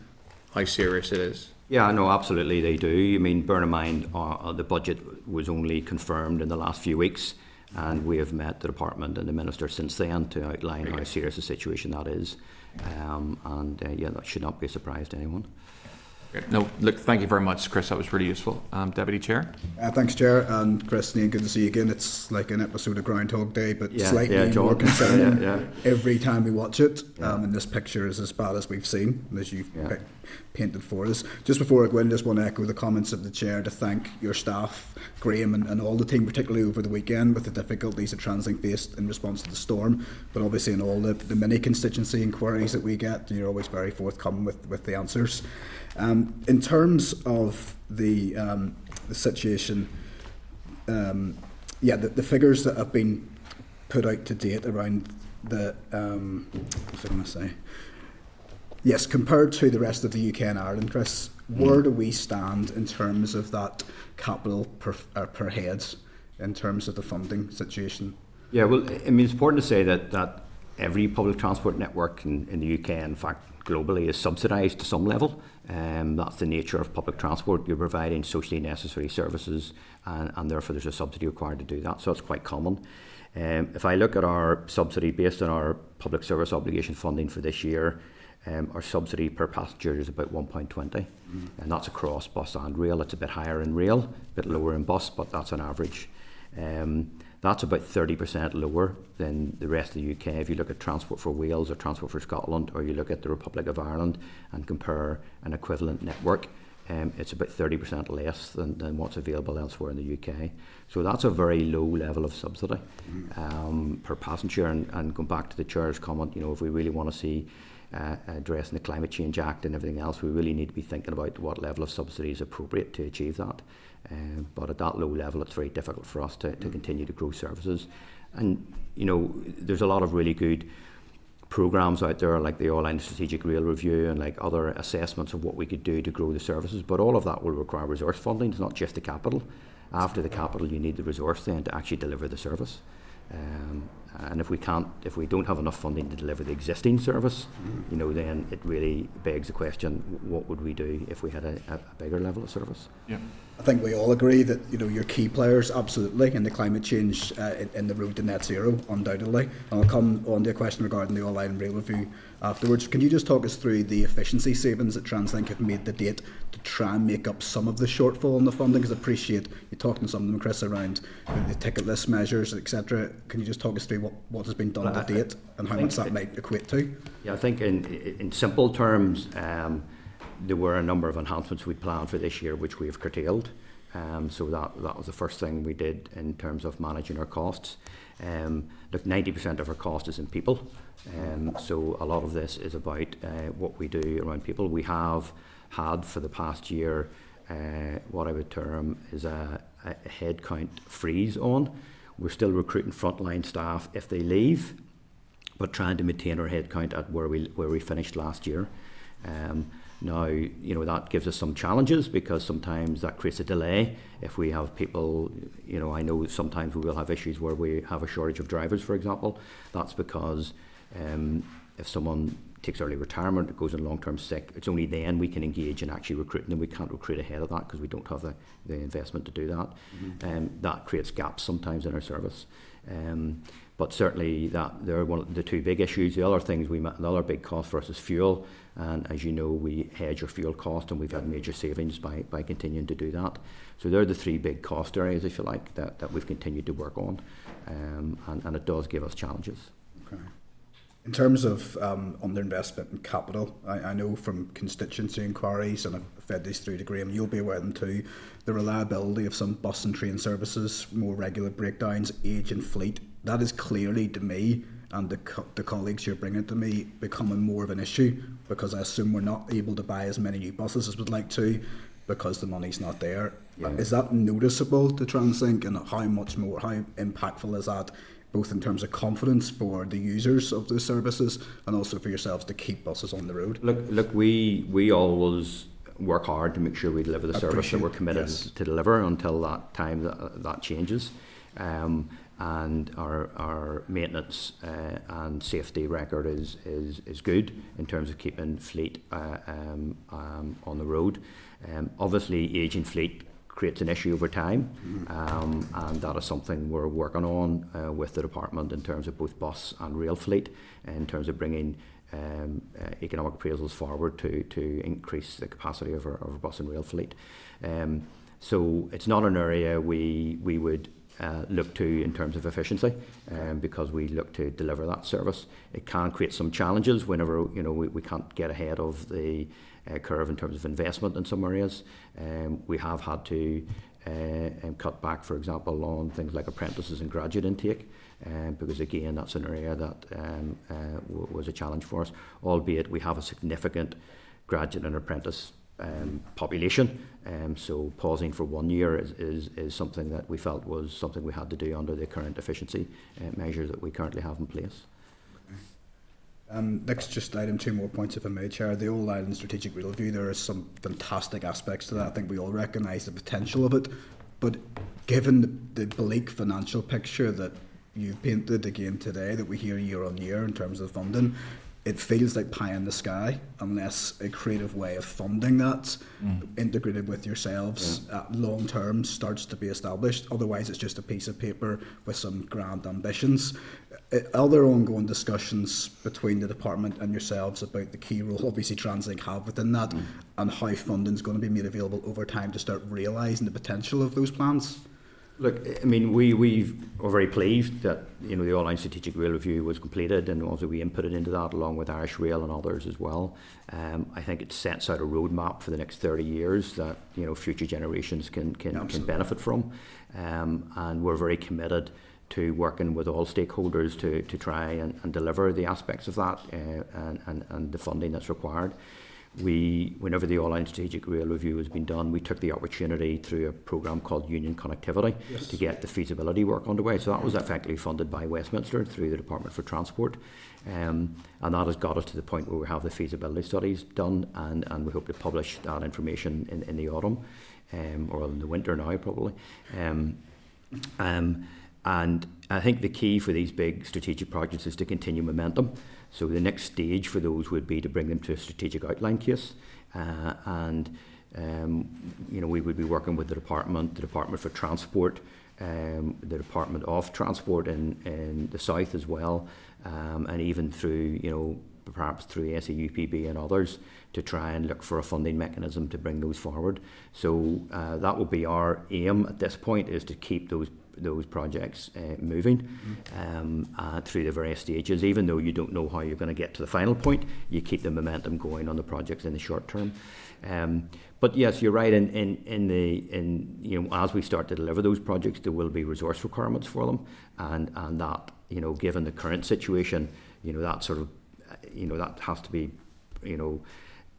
S2: how serious it is?
S10: Yeah, no, absolutely they do. I mean, bear in mind, the budget was only confirmed in the last few weeks, and we have met the department and the Minister since then to outline how serious a situation that is. That should not be a surprise to anyone.
S2: Great. No, look, thank you very much, Chris. That was really useful. Deputy Chair.
S5: Thanks, Chair, and Chris, Ian, good to see you again. It's like an episode of Groundhog Day, but slightly
S10: John.
S5: more concerning every time we watch it. And this picture is as bad as we've seen, as you've painted for us. Just before I go in, I just want to echo the comments of the Chair to thank your staff, Graham, and all the team, particularly over the weekend with the difficulties that TransLink faced in response to the storm, but obviously in all the many constituency inquiries that we get, you're always very forthcoming with the answers. In terms of the situation, the figures that have been put out to date around the what's I going to say? Yes, compared to the rest of the UK and Ireland, Chris, where do we stand in terms of that capital per head, in terms of the funding situation?
S10: Yeah, well, I mean, it's important to say that every public transport network in the UK, in fact, globally, is subsidised to some level. That's the nature of public transport. You're providing socially necessary services, and therefore there's a subsidy required to do that. So it's quite common. If I look at our subsidy based on our public service obligation funding for this year, our subsidy per passenger is about 1.20, and that's across bus and rail. It's a bit higher in rail, a bit lower in bus, but that's an average. That's about 30% lower than the rest of the UK. If you look at Transport for Wales or Transport for Scotland, or you look at the Republic of Ireland and compare an equivalent network, it's about 30% less than what's available elsewhere in the UK. So that's a very low level of subsidy per passenger. And going back to the Chair's comment, if we really want to see addressing the Climate Change Act and everything else, we really need to be thinking about what level of subsidy is appropriate to achieve that. But at that low level, it's very difficult for us to continue to grow services. And, there's a lot of really good programmes out there, like the All Ireland Strategic Rail Review and like other assessments of what we could do to grow the services. But all of that will require resource funding. It's not just the capital. After the capital, you need the resource then to actually deliver the service. And if we don't have enough funding to deliver the existing service, then it really begs the question: what would we do if we had a bigger level of service?
S2: Yeah,
S5: I think we all agree that your key players absolutely in the climate change in the road to net zero, undoubtedly. And I'll come on to a question regarding the All Ireland Rail Review afterwards. Can you just talk us through the efficiency savings that TransLink have made to date to try and make up some of the shortfall in the funding? Because I appreciate you talking to some of them, Chris, around the ticket list measures, etc. Can you just talk us through what has been done to date and how much that might equate to?
S10: Yeah, I think in simple terms, there were a number of enhancements we'd planned for this year which we have curtailed. So that was the first thing we did in terms of managing our costs. Look, 90% of our cost is in people. So a lot of this is about what we do around people. We have had for the past year what I would term is a headcount freeze on. We're still recruiting frontline staff if they leave, but trying to maintain our headcount at where we finished last year. Now, that gives us some challenges because sometimes that creates a delay. If we have people, I know sometimes we will have issues where we have a shortage of drivers, for example. That's because if someone takes early retirement, it goes on long-term sick, it's only then we can engage in actually recruiting them. We can't recruit ahead of that because we don't have the investment to do that. That creates gaps sometimes in our service. But certainly they're one of the two big issues. The other big cost for us is fuel. And as you know, we hedge our fuel cost, and we've had major savings by continuing to do that. So they're the three big cost areas, if you like, that we've continued to work on. And it does give us challenges.
S5: Okay. In terms of underinvestment in capital, I know from constituency inquiries, and I've fed these through to Graham, you'll be aware of them too, the reliability of some bus and train services, more regular breakdowns, age in fleet, that is clearly to me and the colleagues you're bringing to me becoming more of an issue, because I assume we're not able to buy as many new buses as we'd like to because the money's not there. Yeah. Is that noticeable to TransLink, and how impactful is that, both in terms of confidence for the users of the services and also for yourselves to keep buses on the road? Look,
S10: we always work hard to make sure we deliver the service that we're committed to deliver until that time that changes. And our maintenance and safety record is good in terms of keeping fleet on the road. Obviously, ageing fleet creates an issue over time, and that is something we're working on with the department in terms of both bus and rail fleet, in terms of bringing economic appraisals forward to increase the capacity of our bus and rail fleet. So it's not an area we would look to in terms of efficiency, because we look to deliver that service. It can create some challenges whenever we can't get ahead of the curve in terms of investment in some areas. We have had to cut back, for example, on things like apprentices and graduate intake, because again that's an area that was a challenge for us, albeit we have a significant graduate and apprentice population, so pausing for 1 year is something that we felt was something we had to do under the current efficiency measures that we currently have in place.
S5: Next, just item 2 more points, if I may, Chair. The All Ireland Strategic Rail Review, there are some fantastic aspects to that. I think we all recognise the potential of it, but given the bleak financial picture that you've painted again today, that we hear year on year in terms of funding, it feels like pie in the sky unless a creative way of funding that, integrated with yourselves long term, starts to be established. Otherwise, it's just a piece of paper with some grand ambitions. Are there ongoing discussions between the department and yourselves about the key role obviously Translink have within that, and how funding is going to be made available over time to start realising the potential of those plans?
S10: Look, I mean, we were very pleased that the All Ireland Strategic Rail Review was completed, and also we inputted into that along with Irish Rail and others as well. I think it sets out a roadmap for the next 30 years that future generations can benefit from, and we're very committed to working with all stakeholders to try and deliver the aspects of that and the funding that's required. Whenever the All Ireland Strategic Rail Review has been done, we took the opportunity through a programme called Union Connectivity to get the feasibility work underway. So that was effectively funded by Westminster through the Department for Transport. And that has got us to the point where we have the feasibility studies done, and we hope to publish that information in the autumn, or in the winter now probably. And I think the key for these big strategic projects is to continue momentum. So the next stage for those would be to bring them to a strategic outline case, we would be working with the Department for Transport, the Department of Transport in the south as well, and even through perhaps through SAUPB and others to try and look for a funding mechanism to bring those forward. So that will be our aim at this point, is to keep those projects moving through the various stages. Even though you don't know how you're going to get to the final point, you keep the momentum going on the projects in the short term. But yes, you're right. As we start to deliver those projects, there will be resource requirements for them, and that given the current situation, that sort of that has to be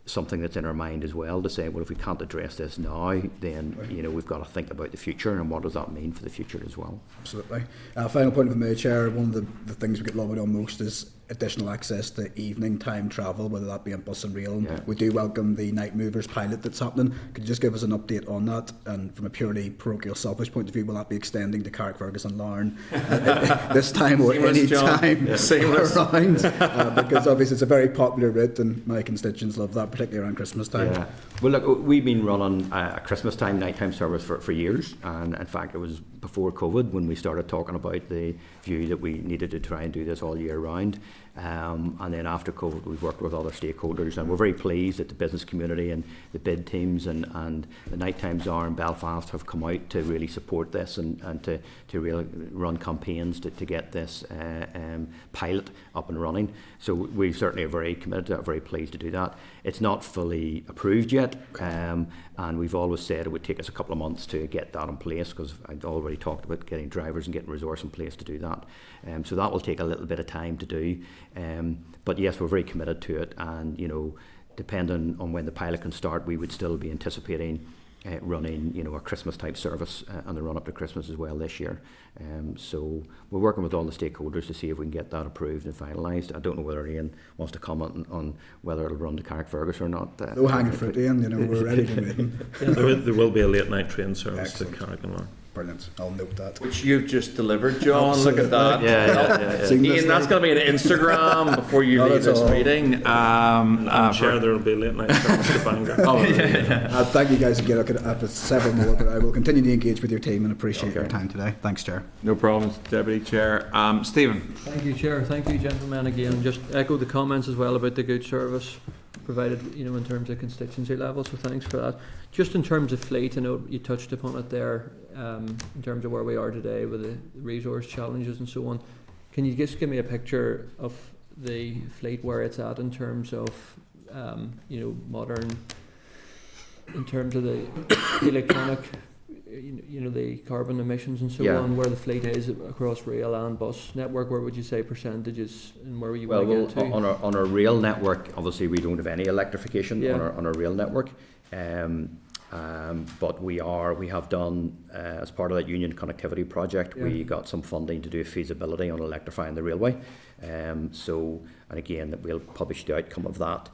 S10: something that's in our mind as well, to say, well, if we can't address this now, then we've got to think about the future and what does that mean for the future as well.
S5: Absolutely. Final point of the Chair, one of the things we get lobbied on most is additional access to evening time travel, whether that be on bus and rail.
S10: Yeah.
S5: We do welcome the Night Movers pilot that's happening. Could you just give us an update on that? And from a purely parochial, selfish point of view, will that be extending to Carrickfergus and Larne this time or any time around? Because obviously it's a very popular route, and my constituents love that, particularly around Christmas time.
S10: Yeah. Well, look, we've been running a Christmas time nighttime service for years, and in fact it was before COVID when we started talking about the view that we needed to try and do this all year round. And then after COVID, we've worked with other stakeholders, and we're very pleased that the business community and the bid teams and the Nighttime Czar in Belfast have come out to really support this and to really run campaigns to get this pilot up and running. So we certainly are very committed to that, very pleased to do that. It's not fully approved yet, and we've always said it would take us a couple of months to get that in place, because I'd already talked about getting drivers and getting resource in place to do that. So that will take a little bit of time to do. But yes, we're very committed to it, and depending on when the pilot can start, we would still be anticipating running a Christmas type service and the run up to Christmas as well this year. So we're working with all the stakeholders to see if we can get that approved and finalised. I don't know whether Ian wants to comment on whether it'll run to Carrickfergus or not.
S5: No hanging fruit, Ian. We're ready to wait.
S1: There will be a late night train service to Carrick and Larne.
S5: Brilliant. I'll note that.
S2: Which you've just delivered, John. Look at that.
S10: Yeah.
S2: Ian, that's going to be an Instagram before you leave this meeting.
S11: I'm sure there will be late night service to Bangor.
S5: Thank you guys again. I could have several more, but I will continue to engage with your team and appreciate your time today. Thanks, Chair.
S2: No problems, Deputy Chair. Stephen.
S7: Thank you, Chair. Thank you, gentlemen, again. Just echo the comments as well about the good service provided, in terms of constituency level, so thanks for that. Just in terms of fleet, I know you touched upon it there, in terms of where we are today with the resource challenges and so on. Can you just give me a picture of the fleet, where it's at in terms of, modern, in terms of the electronic, the carbon emissions and so on, where the fleet is across rail and bus network? Where would you say percentages, and where you want to get to?
S10: On our rail network, obviously we don't have any electrification on our rail network, but we have done as part of that Union Connectivity project, we got some funding to do feasibility on electrifying the railway. And again, that we'll publish the outcome of that.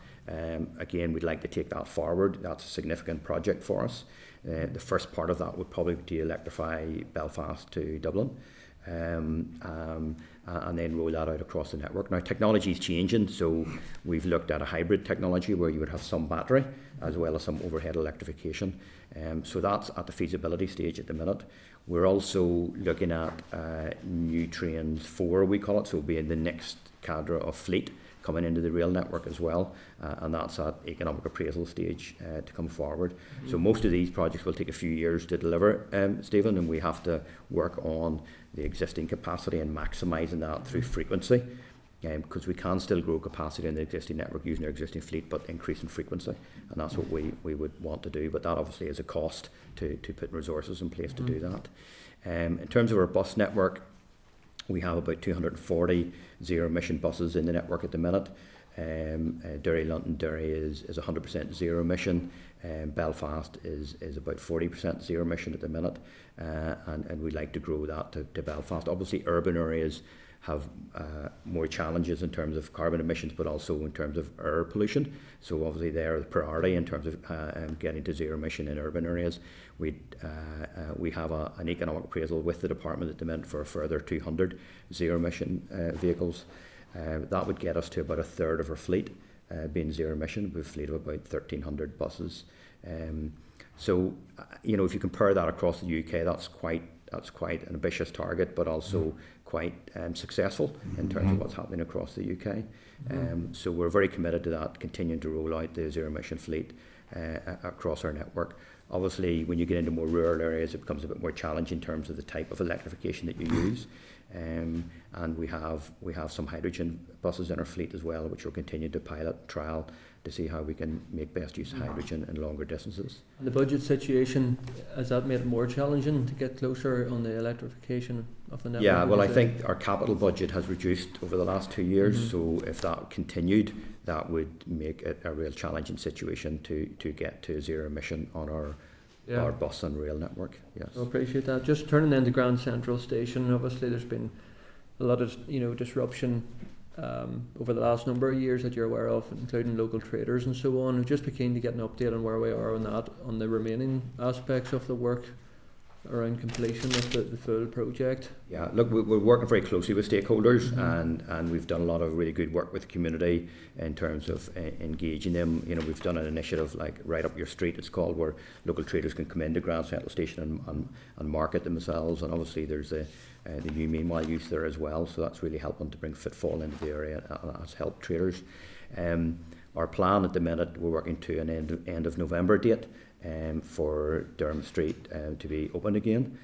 S10: Again, we'd like to take that forward. That's a significant project for us. The first part of that would probably be to electrify Belfast to Dublin, and then roll that out across the network. Now, technology is changing, so we've looked at a hybrid technology where you would have some battery as well as some overhead electrification. So that's at the feasibility stage at the minute. We're also looking at new trains 4, we call it, so it'll be in the next cadre of fleet coming into the rail network as well, and that's at economic appraisal stage to come forward. So most of these projects will take a few years to deliver, Stephen, and we have to work on the existing capacity and maximising that through frequency, because we can still grow capacity in the existing network using our existing fleet, but increasing frequency, and that's what we would want to do. But that obviously is a cost to put resources in place to do that. In terms of our bus network, we have about 240 zero-emission buses in the network at the minute. Derry, London, Derry is 100% zero-emission. Belfast is about 40% zero-emission at the minute, and we'd like to grow that to Belfast. Obviously, urban areas have more challenges in terms of carbon emissions, but also in terms of air pollution. So obviously they're the priority in terms of getting to zero emission in urban areas. We have an economic appraisal with the department at the minute for a further 200 zero emission vehicles. That would get us to about a third of our fleet being zero emission. We have a fleet of about 1,300 buses. So if you compare that across the UK, that's quite an ambitious target, but also quite successful in terms of what's happening across the UK. So we're very committed to that, continuing to roll out the zero emission fleet across our network. Obviously, when you get into more rural areas, it becomes a bit more challenging in terms of the type of electrification that you use. And we have some hydrogen buses in our fleet as well, which we'll continue to pilot trial to see how we can make best use of hydrogen in longer distances.
S7: The budget situation, has that made it more challenging to get closer on the electrification of the network?
S10: Yeah, well, I think our capital budget has reduced over the last 2 years, so if that continued, that would make it a real challenging situation to get to zero emission on our bus and rail network. Yes,
S7: I appreciate that. Just turning then to Grand Central Station, obviously there's been a lot of disruption over the last number of years that you're aware of, including local traders and so on. I'd just be keen to get an update on where we are on that, on the remaining aspects of the work around completion of the full project.
S10: Yeah, look, we're working very closely with stakeholders, and we've done a lot of really good work with the community in terms of engaging them. We've done an initiative like Right Up Your Street, it's called, where local traders can come into Grand Central Station and market themselves, and obviously there's the new meanwhile use there as well, so that's really helping to bring footfall into the area, and that's helped traders. Our plan at the minute, we're working to an end of November for Durham Street to be open again,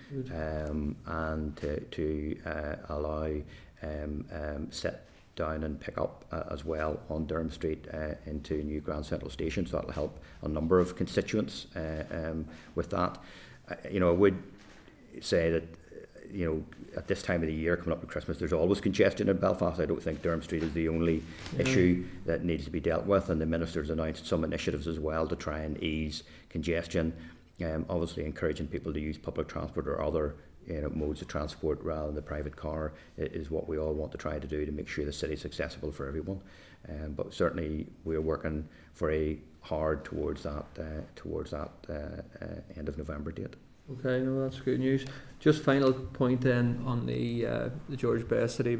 S10: and to allow sit down and pick up as well on Durham Street into new Grand Central Station, so that'll help a number of constituents with that. I would say that at this time of the year, coming up to Christmas, there's always congestion in Belfast. I don't think Durham Street is the only issue that needs to be dealt with, and the Minister's announced some initiatives as well to try and ease congestion, obviously encouraging people to use public transport or other modes of transport rather than the private car is what we all want to try to do to make sure the city is accessible for everyone. But certainly we're working very hard towards that end of November date.
S7: Okay, no, that's good news. Just final point then on the George Best City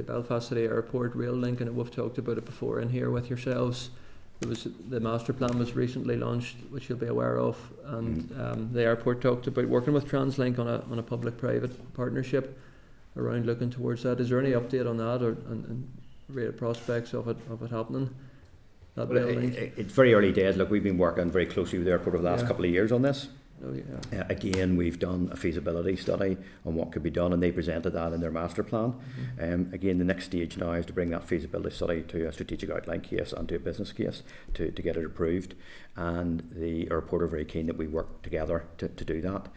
S7: Belfast City Airport rail link, and we've talked about it before in here with yourselves. The master plan was recently launched, which you'll be aware of, and the airport talked about working with TransLink on a public-private partnership around looking towards that. Is there any update on that, or and rate of prospects of it happening? That rail link?
S10: It's very early days. Look, we've been working very closely with the airport over the last couple of years on this.
S7: Oh, yeah.
S10: Again, we've done a feasibility study on what could be done, and they presented that in their master plan. Again, the next stage now is to bring that feasibility study to a strategic outline case and to a business case to get it approved. And the airport are very keen that we work together to do that.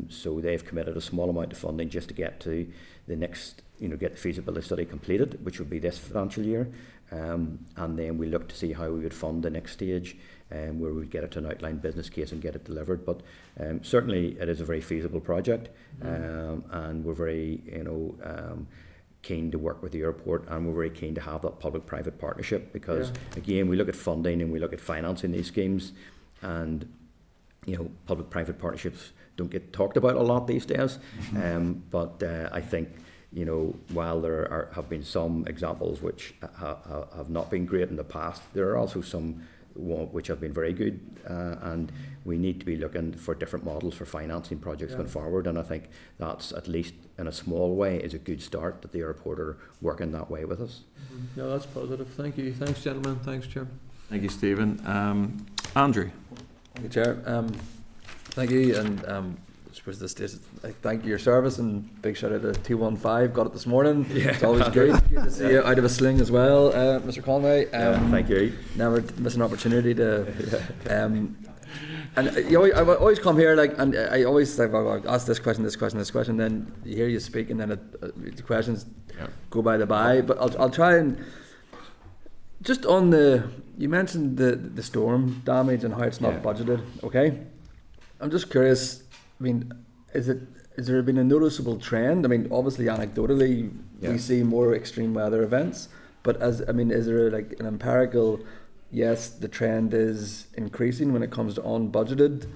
S10: So they've committed a small amount of funding just to get to the next, get the feasibility study completed, which will be this financial year. And then we look to see how we would fund the next stage, where we'd get it to an outline business case and get it delivered. But certainly it is a very feasible project, and we're very keen to work with the airport, and we're very keen to have that public-private partnership, because again, we look at funding and we look at financing these schemes, and public-private partnerships don't get talked about a lot these days. But I think while there have been some examples which have not been great in the past, there are also some which have been very good, and we need to be looking for different models for financing projects going forward. And I think that's, at least in a small way, is a good start that the airport are working that way with us.
S7: Yeah, that's positive. Thank you. Thanks, gentlemen. Thanks, Chair.
S2: Thank you, Stephen. Andrew.
S3: Thank you, Chair. Thank you, and I suppose this stage, thank you your service, and big shout out to 215. Got it this morning. Yeah. It's always good to see you out of a sling as well, Mr. Conway.
S10: Thank you.
S3: Never miss an opportunity to. And I always come here and I always say, well, I'll ask this question, then you hear you speak, and then the questions go by the by. But I'll try and just on you mentioned the storm damage and how it's not budgeted. Okay, I'm just curious. I mean, has there been a noticeable trend? I mean, obviously, anecdotally, we see more extreme weather events. But is there an empirical? Yes, the trend is increasing when it comes to unbudgeted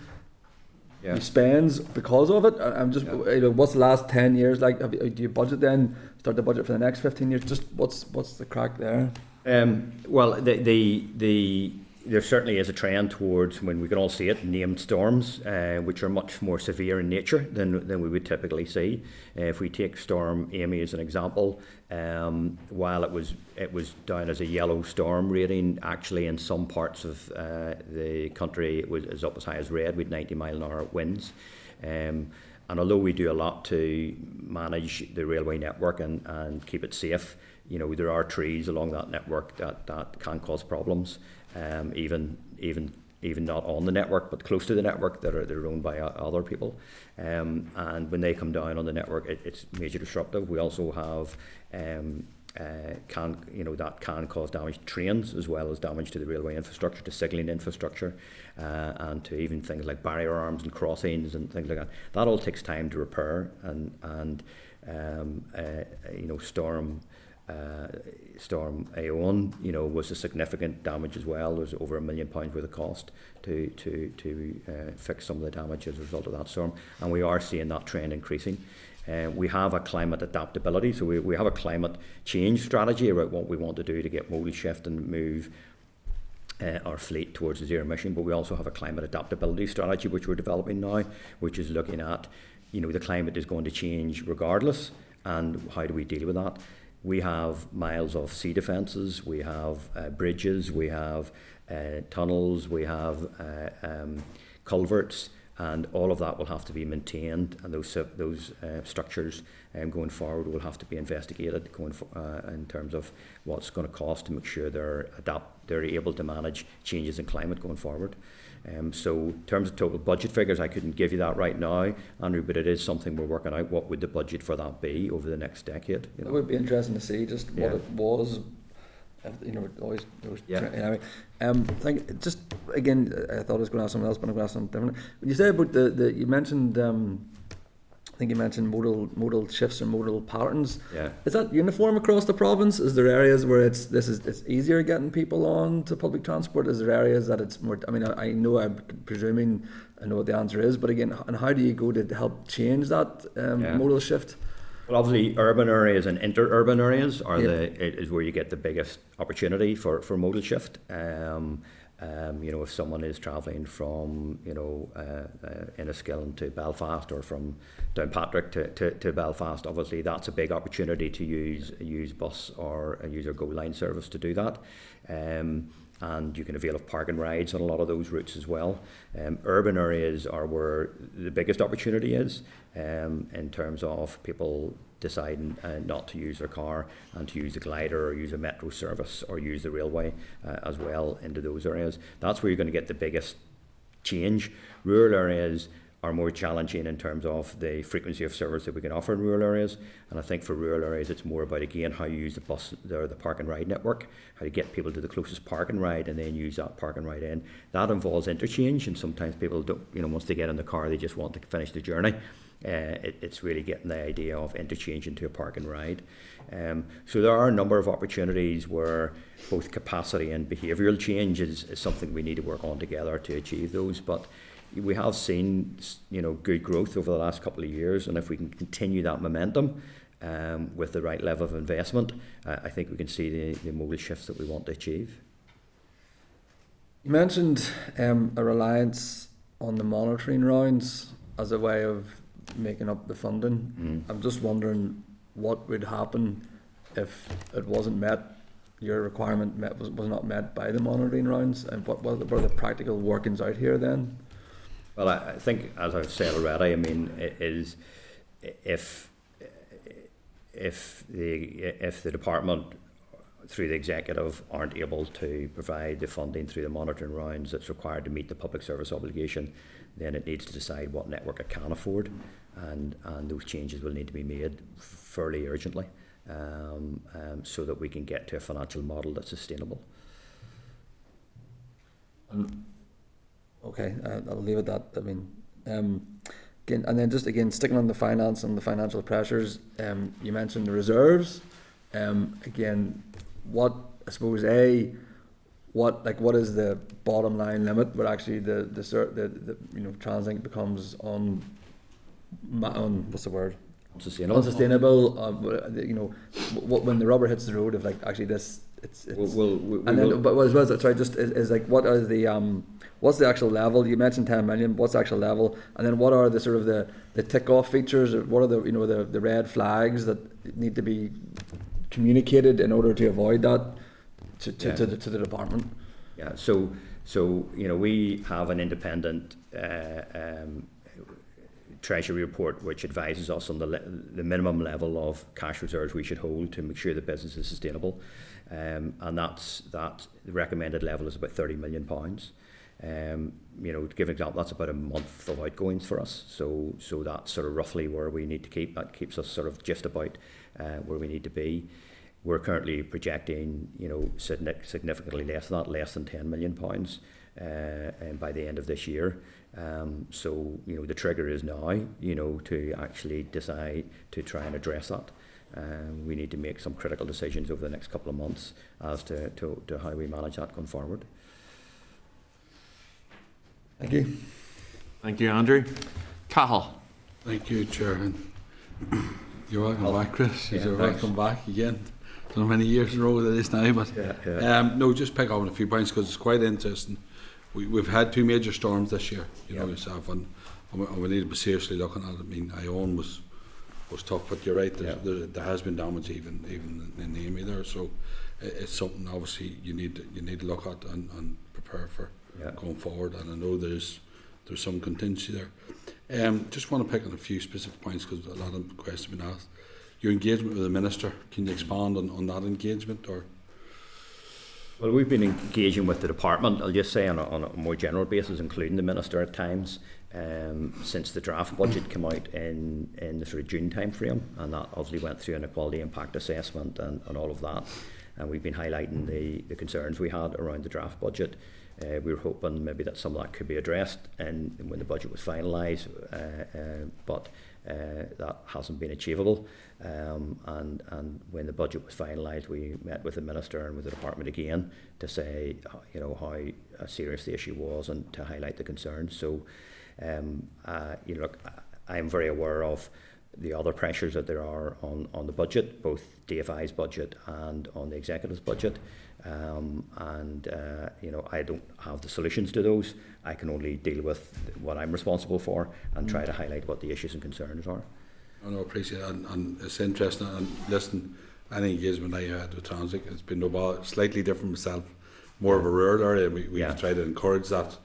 S3: spends because of it. I'm just, what's the last 10 years like? Do you budget then? Start the budget for the next 15 years? Just what's the crack there?
S10: Well, there certainly is a trend towards, when we can all see it, named storms, which are much more severe in nature than we would typically see. If we take Storm Amy as an example, while it was down as a yellow storm rating, actually in some parts of the country it was up as high as red with 90-mile-an-hour winds. And although we do a lot to manage the railway network and keep it safe, there are trees along that network that can cause problems. Even not on the network, but close to the network, that are owned by other people, and when they come down on the network, it's major disruptive. We also have that can cause damage to trains, as well as damage to the railway infrastructure, to signalling infrastructure, and to even things like barrier arms and crossings and things like that. That all takes time to repair, and Storm Aon, was a significant damage as well. There was over £1 million worth of cost to fix some of the damage as a result of that storm, and we are seeing that trend increasing. We have a climate adaptability, so we have a climate change strategy about what we want to do to get modal shift and move our fleet towards zero emission. But we also have a climate adaptability strategy which we're developing now, which is looking at, the climate is going to change regardless, and how do we deal with that. We have miles of sea defences, we have bridges, we have tunnels, we have culverts, and all of that will have to be maintained, and those structures going forward will have to be investigated in terms of what's going to cost to make sure they're able to manage changes in climate going forward. So in terms of total budget figures, I couldn't give you that right now, Andrew, but it is something we're working out. What would the budget for that be over the next decade?
S3: It would be interesting to see just what it was. Always. Anyway, just again, I thought I was going to ask someone else, but I'm going to ask something different. When you say about you mentioned I think you mentioned modal shifts or modal patterns.
S10: Yeah.
S3: Is that uniform across the province? Is there areas where it's easier getting people on to public transport? Is there areas that it's more? I mean, I know, I'm presuming I know what the answer is, but again, and how do you go to help change that modal shift?
S10: Well, obviously, urban areas and inter-urban areas is where you get the biggest opportunity for modal shift. If someone is travelling from, Enniskillen to Belfast, or from Downpatrick to Belfast, obviously that's a big opportunity to use bus or use our Go Line service to do that. And you can avail of park and rides on a lot of those routes as well. Urban areas are where the biggest opportunity is, in terms of people deciding not to use their car and to use a glider or use a metro service or use the railway as well into those areas. That's where you're going to get the biggest change. Rural areas are more challenging in terms of the frequency of service that we can offer in rural areas, and I think for rural areas it's more about, again, how you use the bus or the park and ride network, how to get people to the closest park and ride and then use that park and ride in. That involves interchange, and sometimes people don't, once they get in the car they just want to finish the journey. It's really getting the idea of interchange into a park and ride. So there are a number of opportunities where both capacity and behavioural change is something we need to work on together to achieve those. But we have seen, good growth over the last couple of years, and if we can continue that momentum with the right level of investment, I think we can see the modal shifts that we want to achieve.
S3: You mentioned a reliance on the monitoring rounds as a way of making up the funding. I'm just wondering what would happen if it wasn't met, your requirement was not met by the monitoring rounds, and what were the practical workings out here then?
S10: Well, I think, as I've said already, I mean, it is if the department through the executive aren't able to provide the funding through the monitoring rounds that's required to meet the public service obligation, then it needs to decide what network it can afford, and those changes will need to be made fairly urgently, so that we can get to a financial model that's sustainable.
S3: Okay, I'll leave it at that. I mean, again, and then just again sticking on the finance and the financial pressures, you mentioned the reserves. Again, what I suppose what is the bottom line limit where actually the TransLink becomes on what's the word? Unsustainable. When the rubber hits the road of like actually this. What are the what's the actual level? You mentioned 10 million. What's the actual level? And then what are the sort of the tick off features? What are the red flags that need to be communicated in order to avoid that to the department?
S10: Yeah. So we have an independent Treasury report which advises us on the minimum level of cash reserves we should hold to make sure the business is sustainable. And the recommended level is about £30 million. To give an example, that's about a month of outgoings for us. So that's sort of roughly where we need to keep. That keeps us sort of just about where we need to be. We're currently projecting, significantly less than that, less than £10 million, by the end of this year. So the trigger is now, to actually decide to try and address that. We need to make some critical decisions over the next couple of months as to how we manage that going forward.
S3: Thank you.
S2: Thank you, Andrew. Cathal.
S6: Thank you, Chair. You're welcome back, Chris. You're welcome back again. I don't know how many years in a row that is now, but no, just pick up on a few points because it's quite interesting. We've had two major storms this year, yourself, and we need to be seriously looking at it. I mean, Ione was tough, but you're right. There has been damage even in the Amy there, so it's something obviously you need to look at and prepare for going forward. And I know there's some contingency there. Just want to pick on a few specific points because a lot of questions have been asked. Your engagement with the Minister, can you expand on that engagement? Or?
S10: Well, we've been engaging with the department, I'll just say on a more general basis, including the Minister at times, since the draft budget came out in the sort of June time frame, and that obviously went through an equality impact assessment and all of that. And we've been highlighting the concerns we had around the draft budget. We were hoping maybe that some of that could be addressed when the budget was finalised, but that hasn't been achievable. And when the budget was finalised, we met with the Minister and with the Department again to say, you know, how serious the issue was and to highlight the concerns. So, you know, look, I am very aware of the other pressures that there are on the budget, both DFI's budget and on the Executive's budget. You know, I don't have the solutions to those. I can only deal with what I'm responsible for and try to highlight what the issues and concerns are.
S6: I know, appreciate it, and it's interesting. And listen, any engagement I had with Transit, it's been slightly different myself, more of a rural area. We've tried to encourage that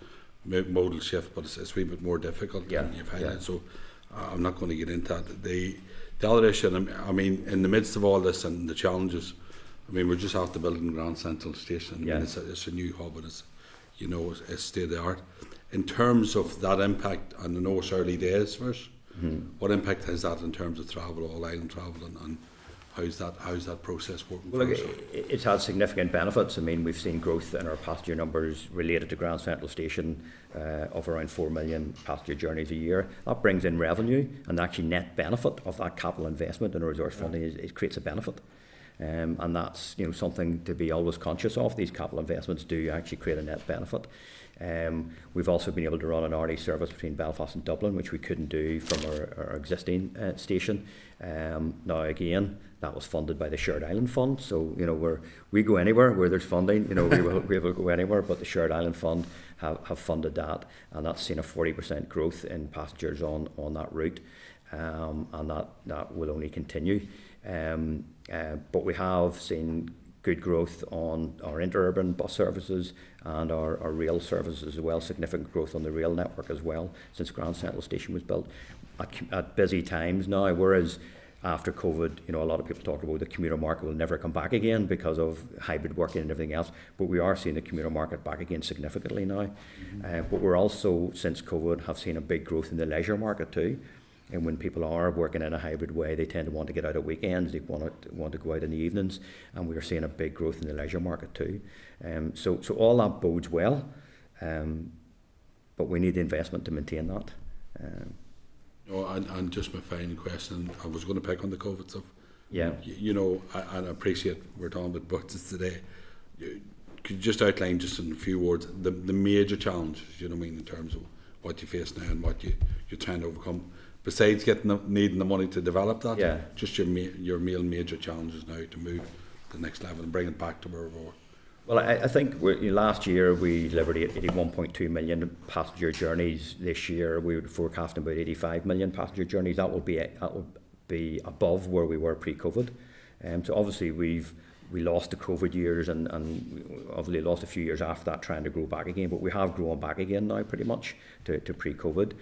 S6: modal shift, but it's a wee bit more difficult than you've highlighted. So I'm not going to get into that. The other issue, I mean, in the midst of all this and the challenges, I mean, we're just after building Grand Central Station. I mean, it's a new hub, and it's, you know, it's state of the art. In terms of that impact, and I know it's early days first, what impact has that in terms of travel, all island travel, and how's that process working?
S10: Well, look, it's had significant benefits. I mean, we've seen growth in our passenger numbers related to Grand Central Station of around 4 million passenger journeys a year. That brings in revenue, and the actually net benefit of that capital investment in resource funding is it creates a benefit. And that's, you know, something to be always conscious of. These capital investments do actually create a net benefit. We've also been able to run an RD service between Belfast and Dublin, which we couldn't do from our existing station. Now again, that was funded by the Shared Island Fund. So, you know, we go anywhere where there's funding. You know, we will go anywhere. But the Shared Island Fund have funded that, and that's seen a 40% growth in passengers on that route, and that will only continue. But we have seen good growth on our interurban bus services and our rail services as well, significant growth on the rail network as well since Grand Central Station was built at busy times now, whereas after COVID, you know, a lot of people talk about the commuter market will never come back again because of hybrid working and everything else, but we are seeing the commuter market back again significantly now. But we're also, since COVID, have seen a big growth in the leisure market too. And when people are working in a hybrid way, they tend to want to get out at weekends, they want to go out in the evenings, and we're seeing a big growth in the leisure market too. So all that bodes well, but we need the investment to maintain that.
S6: No, and just my final question, I was going to pick on the COVID stuff.
S10: Yeah.
S6: You know, and I appreciate we're talking about budgets today. Could you just outline just in a few words the major challenges, you know what I mean, in terms of what you face now and what you're trying to overcome? Besides needing the money to develop that, just your real major challenges now to move to the next level and bring it back to where we were.
S10: Well, I think last year we delivered 81.2 million passenger journeys. This year we were forecasting about 85 million passenger journeys. That will be above where we were pre-COVID. So obviously we lost the COVID years and obviously lost a few years after that trying to grow back again. But we have grown back again now pretty much to pre-COVID.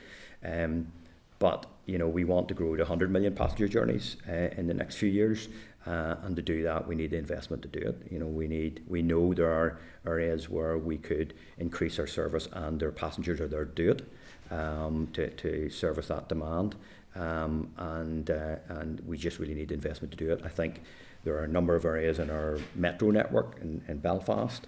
S10: But, you know, we want to grow to 100 million passenger journeys in the next few years. And to do that, we need the investment to do it. You know, we know there are areas where we could increase our service and their passengers are there to do it, to service that demand. And we just really need the investment to do it. I think there are a number of areas in our metro network in Belfast.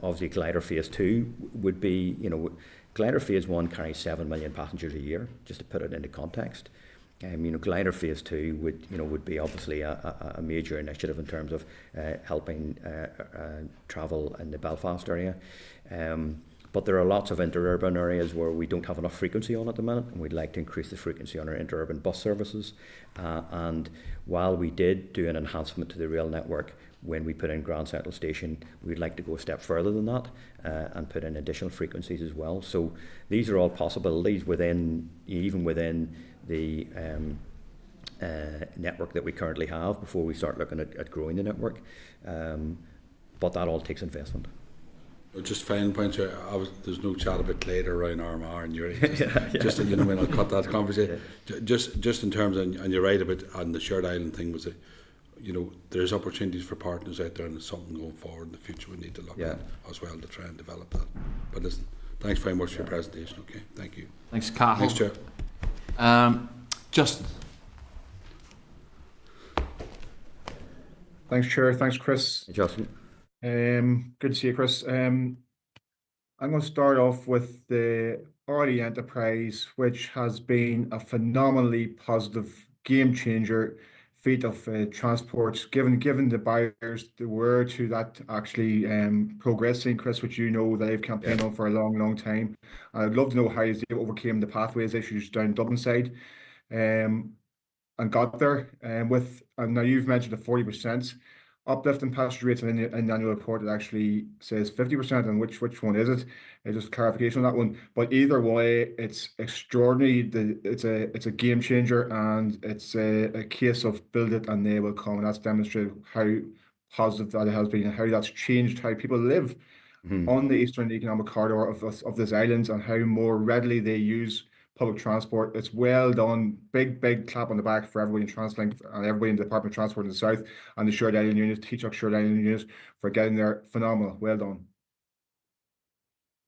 S10: Obviously, Glider Phase 2 would be, you know, Glider Phase 1 carries 7 million passengers a year, just to put it into context. You know, Glider Phase 2 would be obviously a major initiative in terms of helping travel in the Belfast area. But there are lots of interurban areas where we don't have enough frequency on at the minute, and we'd like to increase the frequency on our interurban bus services. And while we did do an enhancement to the rail network when we put in Grand Central Station, we'd like to go a step further than that and put in additional frequencies as well. So these are all possibilities even within the network that we currently have before we start looking at growing the network. But that all takes investment.
S6: Just final point here, there's no chat about Clader around Armagh and you're just you know, when I'll cut that conversation. Just in terms of, and you're right about on the Shared Island thing, was it, you know, there's opportunities for partners out there and there's something going forward in the future we need to look at as well to try and develop that. But listen, thanks very much for your presentation. Okay, thank you.
S2: Thanks, Cathal.
S6: Thanks, Chair.
S2: Justin.
S9: Thanks, Chair. Thanks, Chris.
S10: Hey, Justin.
S9: Good to see you, Chris. I'm going to start off with the Early Enterprise, which has been a phenomenally positive game changer feat of transport, given the barriers there were to that actually progressing, Chris, which you know that I've campaigned on for a long time. I'd love to know how you overcame the pathways issues down Dublin side, and got there. And now you've mentioned the 40% uplift in passenger rates in the annual report. It actually says 50%, and which one is it? Just clarification on that one. But either way, it's extraordinary. It's a game changer, and it's a case of build it and they will come. And that's demonstrated how positive that it has been and how that's changed how people live on the Eastern Economic Corridor of this island, and how more readily they use public transport. It's well done. Big clap on the back for everybody in TransLink and everybody in the Department of Transport in the South and the Shared Island Unit, Taoiseach Shared Island Unit, for getting there. Phenomenal. Well done.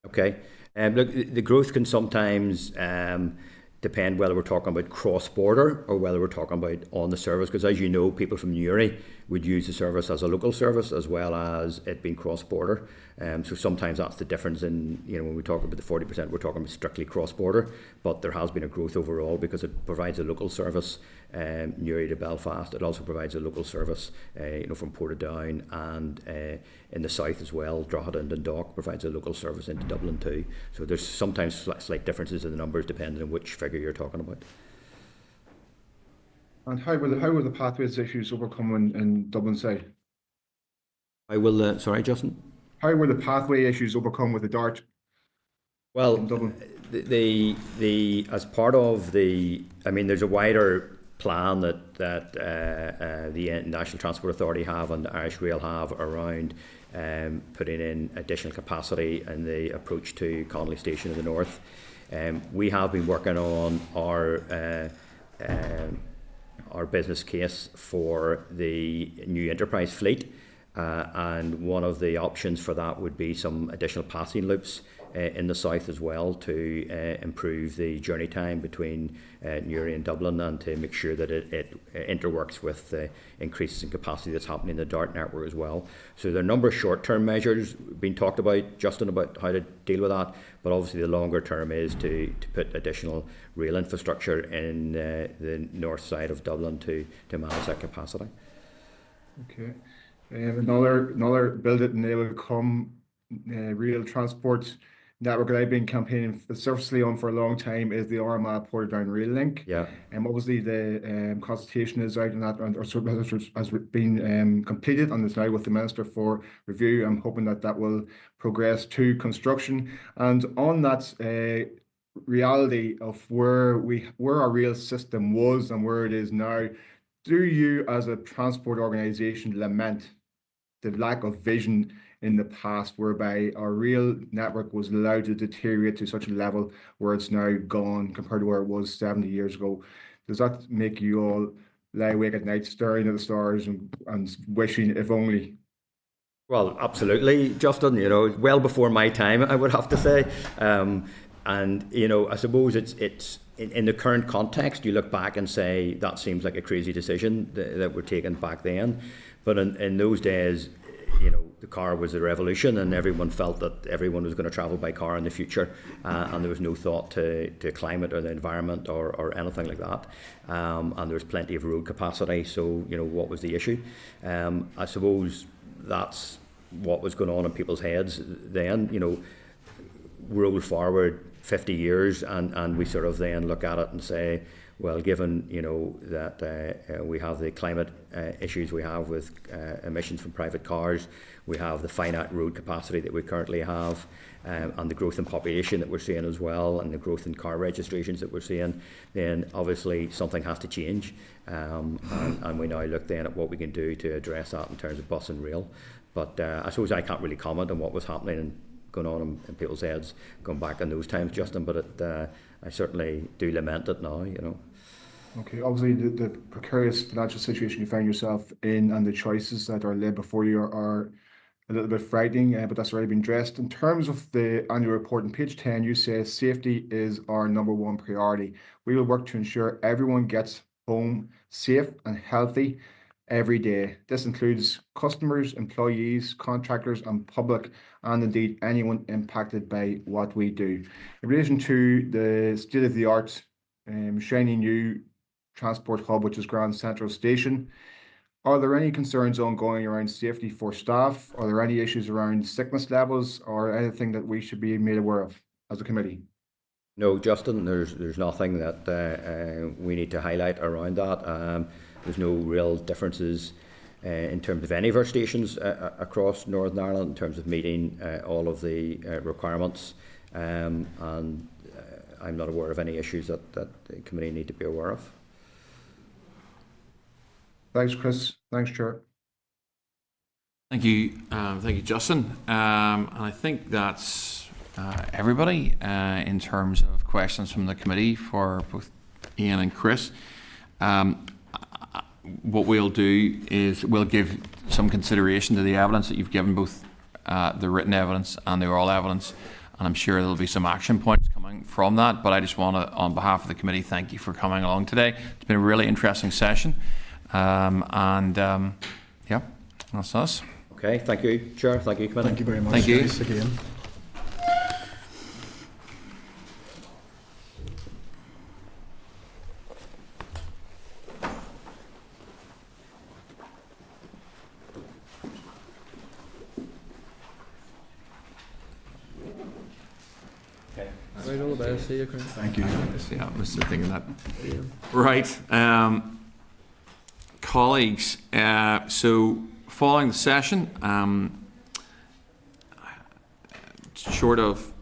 S10: Okay. Look, the growth can sometimes depend whether we're talking about cross-border or whether we're talking about on the service, because as you know, people from Newry would use the service as a local service as well as it being cross-border. So sometimes that's the difference in, when we talk about the 40%, we're talking about strictly cross-border, but there has been a growth overall because it provides a local service, Newry to Belfast. It also provides a local service, from Portadown, and in the south as well, Drogheda and Dundalk provides a local service into Dublin too. So there's sometimes slight differences in the numbers depending on which figure you're talking about.
S9: And how were the pathways issues overcome in Dublin side?
S10: Sorry, Justin?
S9: How were the pathway issues overcome with the DART?
S10: Well,
S9: in Dublin?
S10: the as part of there's a wider plan that the National Transport Authority have and the Irish Rail have around putting in additional capacity and the approach to Connolly Station in the north. We have been working on our business case for the new enterprise fleet, and one of the options for that would be some additional passing loops in the south as well to improve the journey time between Newry and Dublin, and to make sure that it interworks with the increases in capacity that's happening in the DART network as well. So there are a number of short-term measures being talked about, Justin, about how to deal with that, but obviously the longer term is to put additional rail infrastructure in the north side of Dublin to manage that capacity.
S9: Okay. Another build it and they will come rail transport network that I've been campaigning successfully on for a long time is the Armagh Portadown Rail Link.
S10: Yeah.
S9: Obviously the consultation is out on that, or has been completed, and is now with the Minister for review. I'm hoping that will progress to construction. And on that reality of where our rail system was and where it is now, do you as a transport organisation lament the lack of vision in the past, whereby our rail network was allowed to deteriorate to such a level where it's now gone compared to where it was 70 years ago? Does that make you all lie awake at night staring at the stars and wishing if only?
S10: Well, absolutely, Justin. Well before my time, I would have to say. And I suppose it's in the current context, you look back and say that seems like a crazy decision that were taken back then. But in those days, the car was a revolution, and everyone felt that everyone was going to travel by car in the future, and there was no thought to climate or the environment or anything like that. And there was plenty of road capacity, so what was the issue? I suppose that's what was going on in people's heads then. Roll forward 50 years and we sort of then look at it and say, well, given that we have the climate issues we have with emissions from private cars, we have the finite road capacity that we currently have, and the growth in population that we're seeing as well, and the growth in car registrations that we're seeing, then obviously something has to change, and we now look then at what we can do to address that in terms of bus and rail. But I suppose I can't really comment on what was happening and going on in people's heads going back in those times, Justin, but I certainly do lament it now,
S9: Okay, obviously the precarious financial situation you find yourself in and the choices that are laid before you are a little bit frightening, but that's already been addressed. In terms of the annual report on page 10, you say safety is our #1 priority. We will work to ensure everyone gets home safe and healthy. every day. This includes customers, employees, contractors, and public, and indeed anyone impacted by what we do. In relation to the state-of-the-art, shiny new transport hub, which is Grand Central Station, are there any concerns ongoing around safety for staff? Are there any issues around sickness levels or anything that we should be made aware of as a committee?
S10: No, Justin, there's nothing that we need to highlight around that. There's no real differences in terms of any of our stations across Northern Ireland in terms of meeting all of the requirements, and I'm not aware of any issues that the committee need to be aware of.
S9: Thanks, Chris. Thanks, Chair.
S2: Thank you, Justin. And I think that's everybody in terms of questions from the committee for both Ian and Chris. What we'll do is we'll give some consideration to the evidence that you've given, both the written evidence and the oral evidence, and I'm sure there'll be some action points coming from that. But I just want to, on behalf of the committee, thank you for coming along today. It's been a really interesting session. Yeah, that's us.
S10: Okay, thank you, Chair. Thank you, Committee.
S5: Thank you very much.
S2: Thank you.
S5: Guys, again.
S7: Right, all the best. See you, Chris.
S5: Thank you.
S2: Yeah, I was thinking that. Right. Colleagues, so following the session, short of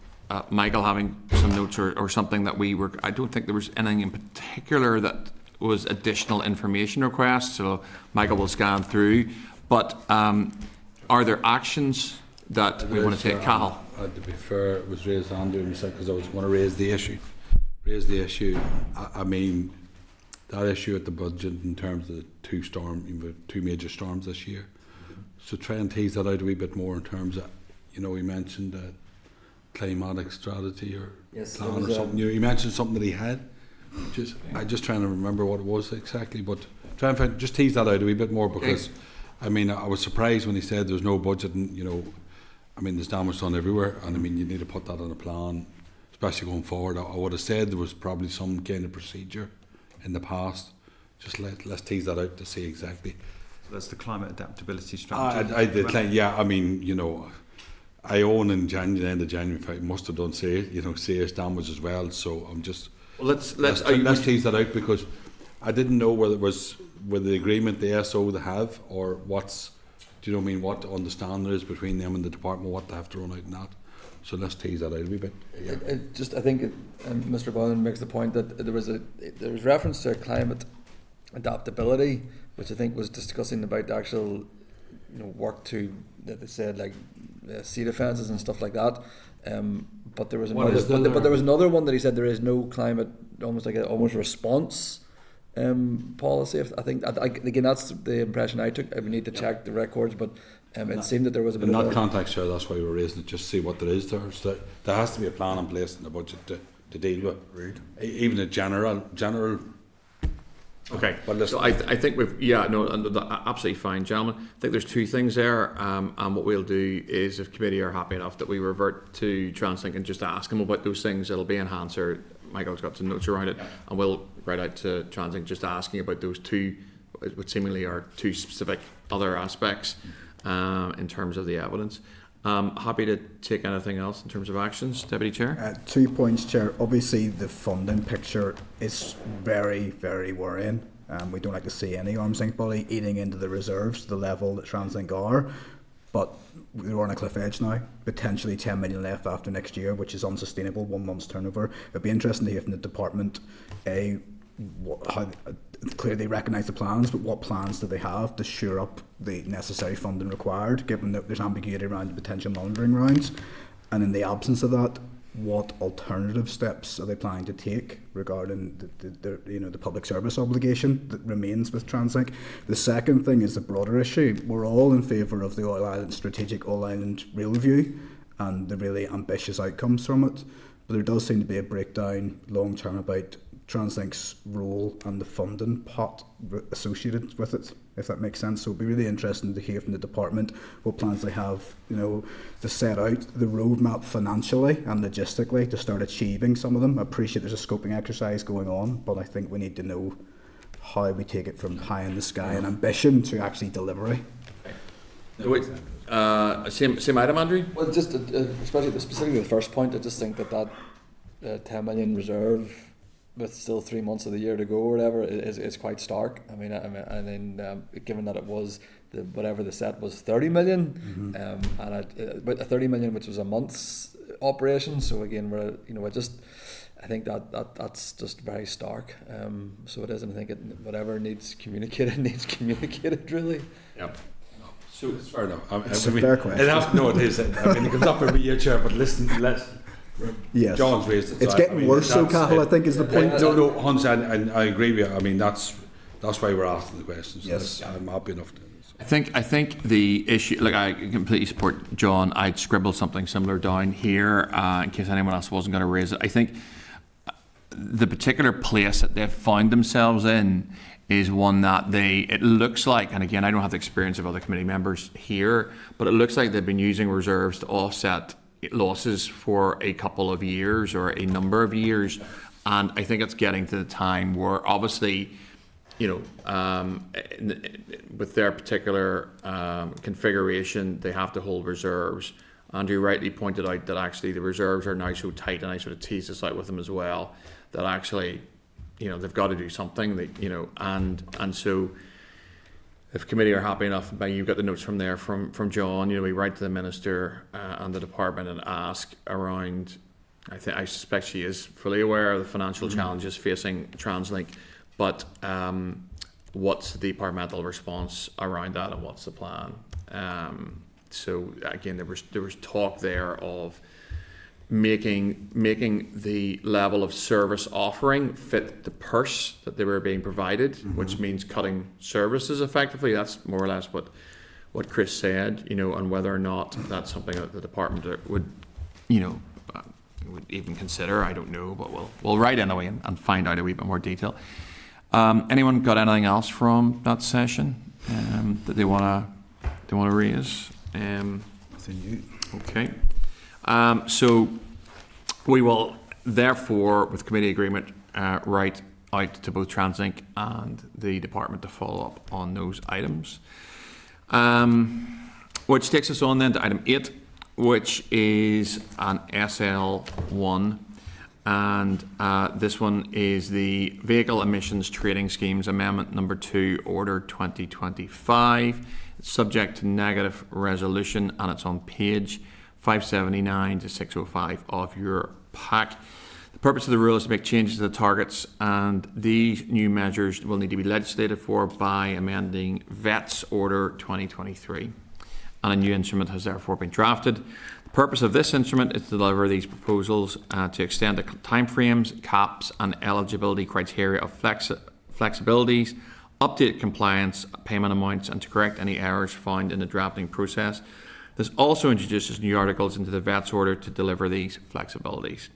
S2: Michael having some notes or something that I don't think there was anything in particular that was additional information requests, so Michael will scan through. But are there actions that we want to take? Cathal?
S6: To be fair, it was raised Andrew himself because I was going to raise the issue. I mean, that issue at the budget in terms of the two major storms this year. So try and tease that out a wee bit more in terms of, he mentioned climatic strategy or plan or something. He mentioned something that he had. I'm just trying to remember what it was exactly, but try and just tease that out a wee bit more because, I mean, I was surprised when he said there was no budget and, I mean, there's damage done everywhere, and I mean, you need to put that on a plan, especially going forward. I would have said there was probably some kind of procedure in the past. Just let's tease that out to see exactly.
S4: So that's the climate adaptability strategy.
S6: I mean, I own in January, end of January, I must have done serious damage as well. So I'm just let's tease that out because I didn't know whether it was with the agreement the SO they have or what's. Do you know what I mean? What understanding there is between them and the department, what they have to run out and that. So let's tease that out a wee bit. Yeah.
S3: I think Mr. Boylan makes the point that there was reference to climate adaptability, which I think was discussing about the actual work that they said like sea defences and stuff like that. But there was another one that he said there is no climate, almost like almost response policy. I think again that's the impression I took. I would need to check the records, but it seemed that there was a bit
S6: in
S3: of
S6: that context, sure, that's why we were raising it, just to see what there is there. So there has to be a plan in place in the budget to deal with. Right. Even a general.
S2: Okay, so I think absolutely fine, gentlemen. I think there's two things there, and what we'll do is, if committee are happy enough, that we revert to TransLink and just ask them about those things. It'll be enhanced, or Michael's got some notes around it, and we'll write out to TransLink just asking about those two, what seemingly are two specific other aspects in terms of the evidence. Happy to take anything else in terms of actions, Deputy Chair?
S5: 2 points, Chair. Obviously, the funding picture is very, very worrying. We don't like to see any arms length body eating into the reserves to the level that TransLink are. But we're on a cliff edge now, potentially 10 million left after next year, which is unsustainable, 1 month's turnover. It'd be interesting to hear from the department, how clearly they recognise the plans, but what plans do they have to shore up the necessary funding required, given that there's ambiguity around the potential monitoring rounds? And in the absence of that, what alternative steps are they planning to take regarding the public service obligation that remains with TransLink? The second thing is the broader issue. We're all in favour of the All Ireland Strategic All Ireland Rail Review and the really ambitious outcomes from it, but there does seem to be a breakdown long term about TransLink's role and the funding pot associated with it, if that makes sense. So it'd be really interesting to hear from the department what plans they have, to set out the roadmap financially and logistically to start achieving some of them. I appreciate there's a scoping exercise going on, but I think we need to know how we take it from high in the sky and ambition to actually delivery.
S2: Same item, Andrew?
S3: Well, just especially specifically the first point, I just think that 10 million reserve with still 3 months of the year to go or whatever is quite stark. I mean, and then given that it was whatever the set was 30 million, but 30 million, which was a month's operation. So again, I think that's just very stark. So it is, and I think whatever needs communicated really.
S2: Yeah.
S6: So it's fair enough.
S5: It's a fair question.
S6: It is. I mean, it comes up every year, Chair. But listen,
S5: yes.
S6: John's raised it.
S5: It's getting worse, so Cathal, I think is the point.
S6: No, Hans, and I agree with you. I mean, that's why we're asking the questions.
S5: Yes,
S6: I'm happy enough to.
S2: I think the issue, I completely support John. I'd scribbled something similar down here in case anyone else wasn't going to raise it. I think the particular place that they've found themselves in is one that it looks like, and again, I don't have the experience of other committee members here, but it looks like they've been using reserves to offset losses for a couple of years or a number of years. And I think it's getting to the time where obviously, with their particular configuration, they have to hold reserves. Andrew rightly pointed out that actually the reserves are now so tight, and I sort of teased this out with them as well, that actually, they've got to do something. And so if committee are happy enough, you've got the notes from there from John. We write to the minister and the department and ask around. I suspect she is fully aware of the financial challenges facing TransLink, but what's the departmental response around that, and what's the plan? So again, there was talk there of making the level of service offering fit the purse that they were being provided, which means cutting services effectively. That's more or less what Chris said, and whether or not that's something that the department would even consider, I don't know, but we'll write anyway and find out a wee bit more detail. Anyone got anything else from that session that they want to raise? Okay. So we will therefore, with committee agreement, write out to both TransLink and the department to follow up on those items. Which takes us on then to item 8, which is an SL1. And this one is the Vehicle Emissions Trading Schemes Amendment number 2, Order 2025. It's subject to negative resolution, and it's on page 579 to 605 of your pack. The purpose of the rule is to make changes to the targets, and these new measures will need to be legislated for by amending VETS Order 2023. And a new instrument has therefore been drafted. The purpose of this instrument is to deliver these proposals to extend the timeframes, caps and eligibility criteria of flexibilities, update compliance, payment amounts, and to correct any errors found in the drafting process. This also introduces new articles into the VETS order to deliver these flexibilities.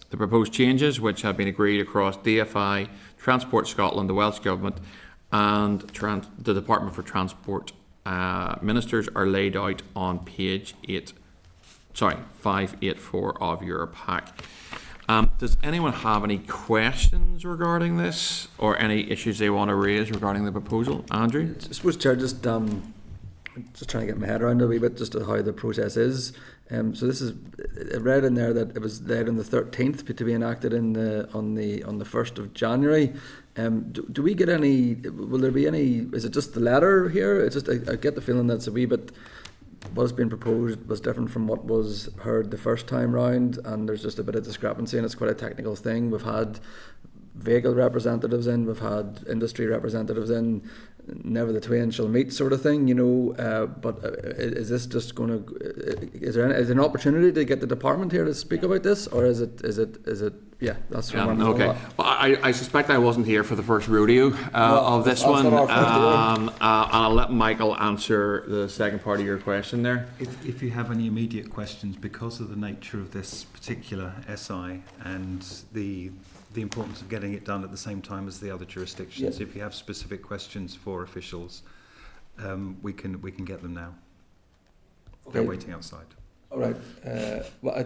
S2: The proposed changes, which have been agreed across DFI, Transport Scotland, the Welsh Government, and the Department for Transport ministers, are laid out on page 584 of your pack. Does anyone have any questions regarding this, or any issues they want to raise regarding the proposal? Andrew?
S3: I suppose, Chair, just trying to get my head around it a wee bit, just how the process is. So this is, I read in there that it was laid on the 13th to be enacted on the 1st of January. Do we get any? Will there be any? Is it just the letter here? It's just I get the feeling that it's a wee bit. What has been proposed was different from what was heard the first time round, and there's just a bit of discrepancy, and it's quite a technical thing. We've had vehicle representatives in, we've had industry representatives in, never the twain shall meet sort of thing, but is this just going to, is there an opportunity to get the department here to speak about this, or is it Yeah, that's
S2: Yeah,
S3: where I'm
S2: okay.
S3: going.
S2: Well, I suspect I wasn't here for the first rodeo of this
S3: that's
S2: one,
S3: not our first rodeo.
S2: and I'll let Michael answer the second part of your question there.
S4: If you have any immediate questions, because of the nature of this particular SI and the importance of getting it done at the same time as the other jurisdictions, if you have specific questions for officials, we can get them now. They're waiting outside.
S3: All right. Well,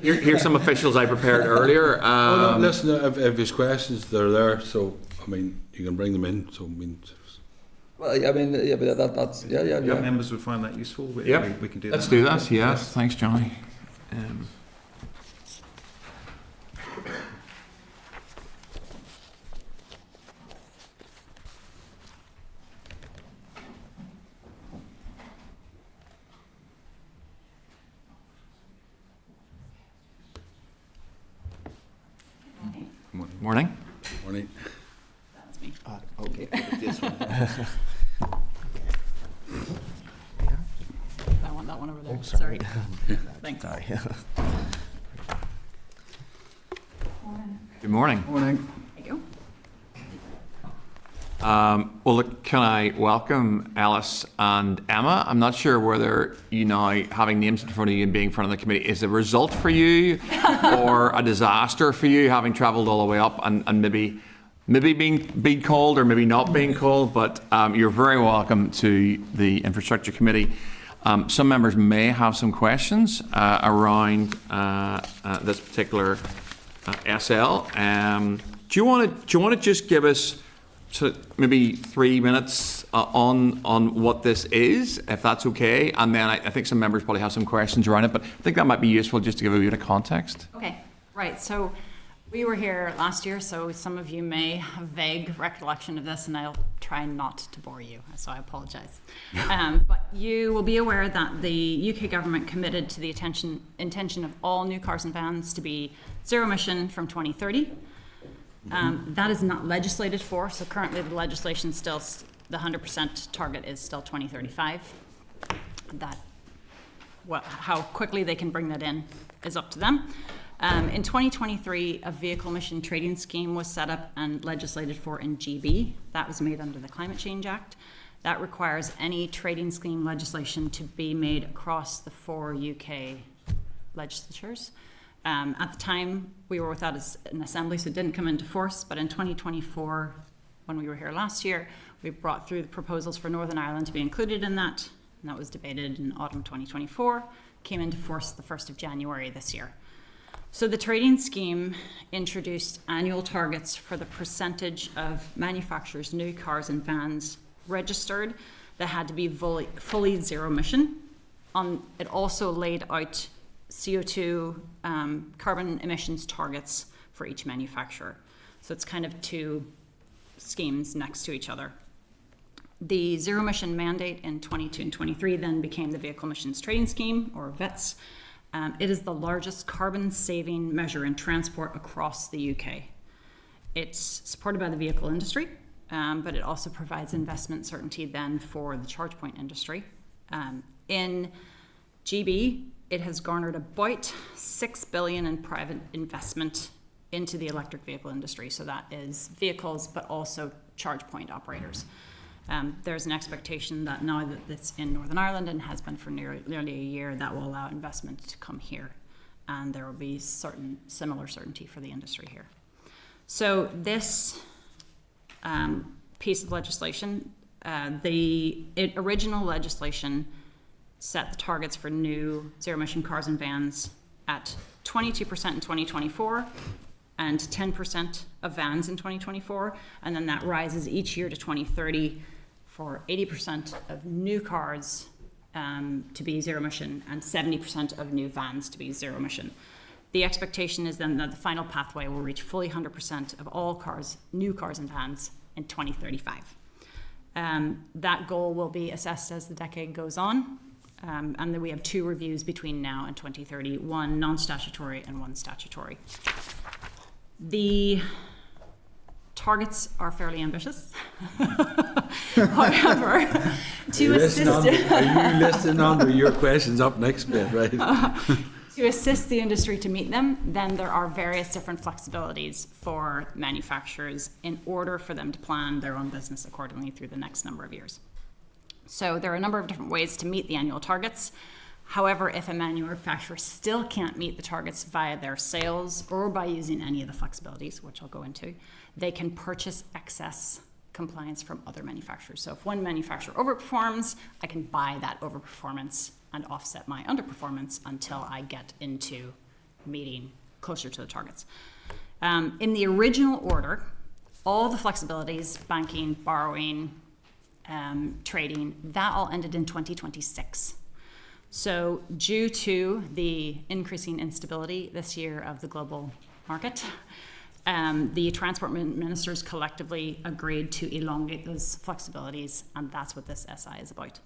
S2: Here's some officials I prepared earlier.
S6: Well, no, listen, if there's questions, they're there. So, I mean, you can bring them in. So, I mean,
S3: well, I mean, yeah, but that's yeah.
S4: Members would find that useful. We can do that.
S2: Let's do that. Yes, thanks, Johnny. Morning.
S6: morning.
S12: That's me.
S3: Okay. This one.
S12: I want that one over there. Sorry. Thanks.
S2: Good morning.
S3: Morning.
S12: There you go.
S2: Well, look, can I welcome Alice and Emma? I'm not sure whether you now having names in front of you and being in front of the committee is a result for you or a disaster for you, having travelled all the way up and maybe being called or maybe not being called. But you're very welcome to the Infrastructure Committee. Some members may have some questions around this particular SL. Do you want to just give us maybe 3 minutes on what this is, if that's okay? And then I think some members probably have some questions around it, but I think that might be useful just to give a bit of context.
S12: Okay, right. So we were here last year, so some of you may have vague recollection of this, and I'll try not to bore you, so I apologise. But you will be aware that the UK government committed to the intention of all new cars and vans to be zero emission from 2030. That is not legislated for, so currently the legislation still, the 100% target is still 2035. How quickly they can bring that in is up to them. In 2023, a vehicle emission trading scheme was set up and legislated for in GB. That was made under the Climate Change Act. That requires any trading scheme legislation to be made across the 4 UK legislatures. At the time, we were without an assembly, so it didn't come into force. But in 2024, when we were here last year, we brought through the proposals for Northern Ireland to be included in that. And that was debated in autumn 2024, came into force the 1st of January this year. So the trading scheme introduced annual targets for the percentage of manufacturers' new cars and vans registered that had to be fully zero emission. It also laid out CO2 carbon emissions targets for each manufacturer. So it's kind of two schemes next to each other. The zero emission mandate in 22 and 23 then became the Vehicle Emissions Trading Scheme, or VETS. It is the largest carbon saving measure in transport across the UK. It's supported by the vehicle industry, but it also provides investment certainty then for the charge point industry. In GB, it has garnered about $6 billion in private investment into the electric vehicle industry. So that is vehicles, but also charge point operators. There's an expectation that now that it's in Northern Ireland and has been for nearly a year, that will allow investment to come here. And there will be similar certainty for the industry here. So this piece of legislation, the original legislation set the targets for new zero-emission cars and vans at 22% in 2024 and 10% of vans in 2024, and then that rises each year to 2030 for 80% of new cars to be zero emission and 70% of new vans to be zero emission. The expectation is then that the final pathway will reach fully 100% of all cars, new cars and vans in 2035. That goal will be assessed as the decade goes on. And then we have 2 reviews between now and 2030, one non-statutory and one statutory. The targets are fairly ambitious. However, to assist...
S6: Are you listening on to your questions up next bit, right?
S12: To assist the industry to meet them, then there are various different flexibilities for manufacturers in order for them to plan their own business accordingly through the next number of years. So there are a number of different ways to meet the annual targets. However, if a manufacturer still can't meet the targets via their sales or by using any of the flexibilities, which I'll go into, they can purchase excess compliance from other manufacturers. So if one manufacturer overperforms, I can buy that overperformance and offset my underperformance until I get into meeting closer to the targets. In the original order, all the flexibilities, banking, borrowing, trading, that all ended in 2026. So due to the increasing instability this year of the global market, the transport ministers collectively agreed to elongate those flexibilities, and that's what this SI is about.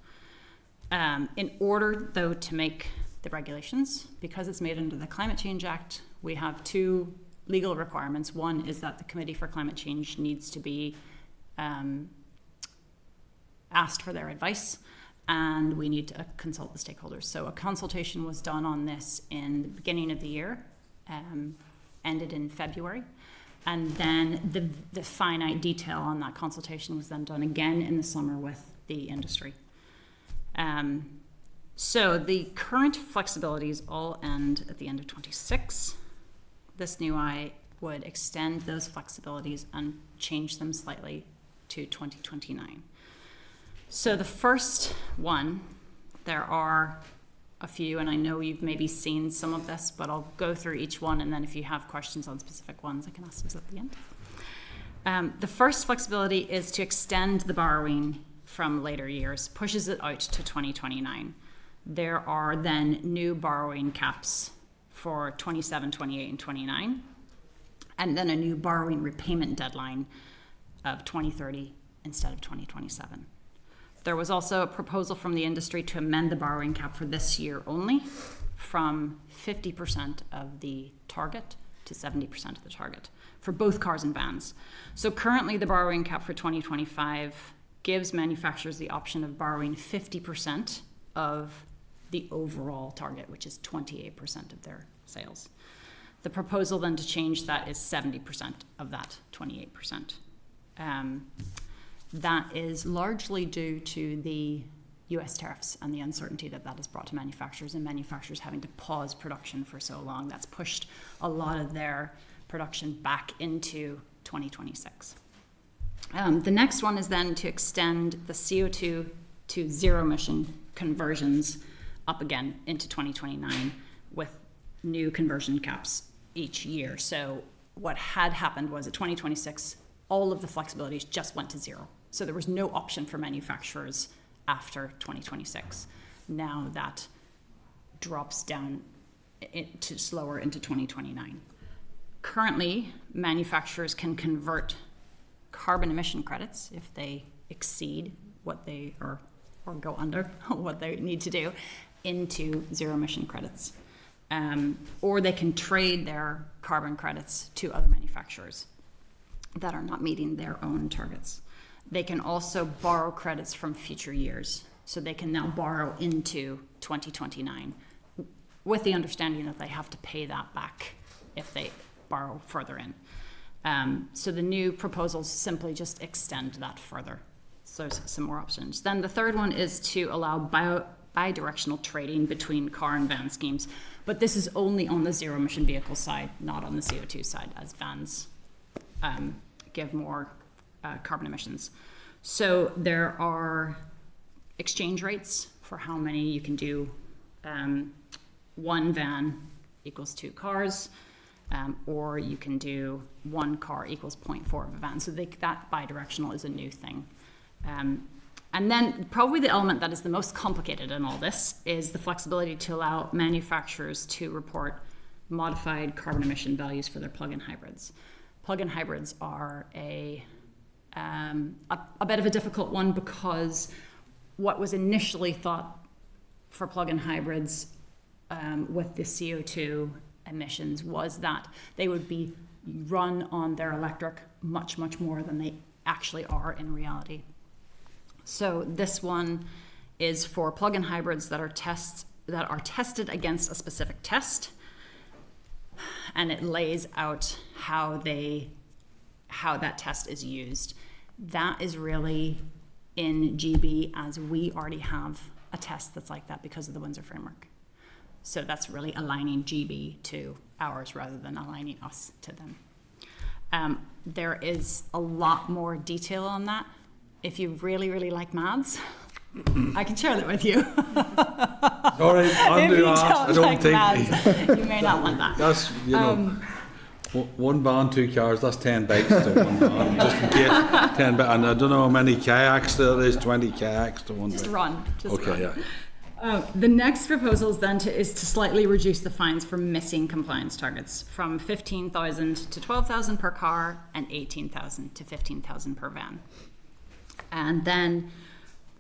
S12: In order, though, to make the regulations, because it's made under the Climate Change Act, we have two legal requirements. One is that the Committee for Climate Change needs to be asked for their advice, and we need to consult the stakeholders. So a consultation was done on this in the beginning of the year, ended in February, and then the finite detail on that consultation was then done again in the summer with the industry. So the current flexibilities all end at the end of 26. This new I would extend those flexibilities and change them slightly to 2029. So the first one, there are a few, and I know you've maybe seen some of this, but I'll go through each one, and then if you have questions on specific ones, I can ask those at the end. The first flexibility is to extend the borrowing from later years, pushes it out to 2029. There are then new borrowing caps for 27, 28, and 29, and then a new borrowing repayment deadline of 2030 instead of 2027. There was also a proposal from the industry to amend the borrowing cap for this year only from 50% of the target to 70% of the target for both cars and vans. So currently the borrowing cap for 2025 gives manufacturers the option of borrowing 50% of the overall target, which is 28% of their sales. The proposal then to change that is 70% of that 28%. That is largely due to the US tariffs and the uncertainty that that has brought to manufacturers, and manufacturers having to pause production for so long. That's pushed a lot of their production back into 2026. The next one is then to extend the CO2 to zero emission conversions up again into 2029 with new conversion caps each year. So what had happened was at 2026, all of the flexibilities just went to zero. So there was no option for manufacturers after 2026. Now that drops down to slower into 2029. Currently, manufacturers can convert carbon emission credits if they exceed what they or go under what they need to do into zero emission credits. Or they can trade their carbon credits to other manufacturers that are not meeting their own targets. They can also borrow credits from future years. So they can now borrow into 2029 with the understanding that they have to pay that back if they borrow further in. So the new proposals simply just extend that further. So there's some more options. Then the third one is to allow bidirectional trading between car and van schemes. But this is only on the zero emission vehicle side, not on the CO2 side, as vans give more carbon emissions. So there are exchange rates for how many you can do. One van equals 2 cars, or you can do 1 car equals 0.4 of a van. So that bidirectional is a new thing. And then probably the element that is the most complicated in all this is the flexibility to allow manufacturers to report modified carbon emission values for their plug-in hybrids. Plug-in hybrids are a bit of a difficult one because what was initially thought for plug-in hybrids with the CO2 emissions was that they would be run on their electric much, much more than they actually are in reality. So this one is for plug-in hybrids that are that are tested against a specific test, and it lays out how that test is used. That is really in GB, as we already have a test that's like that because of the Windsor framework. So that's really aligning GB to ours rather than aligning us to them. There is a lot more detail on that. If you really, really like maths, I can share that with you.
S6: All right,
S12: If you
S6: I don't
S12: like
S6: think
S12: maths, you may not want that.
S6: that's, you know, one van, 2 cars, that's 10 bikes to one van, just in case, 10 bikes, and I don't know how many kayaks there is, 20 kayaks to one
S12: Just
S6: bike.
S12: run.
S6: Okay, yeah.
S12: The next proposal is then is to slightly reduce the fines for missing compliance targets from 15,000 to 12,000 per car and 18,000 to 15,000 per van. And then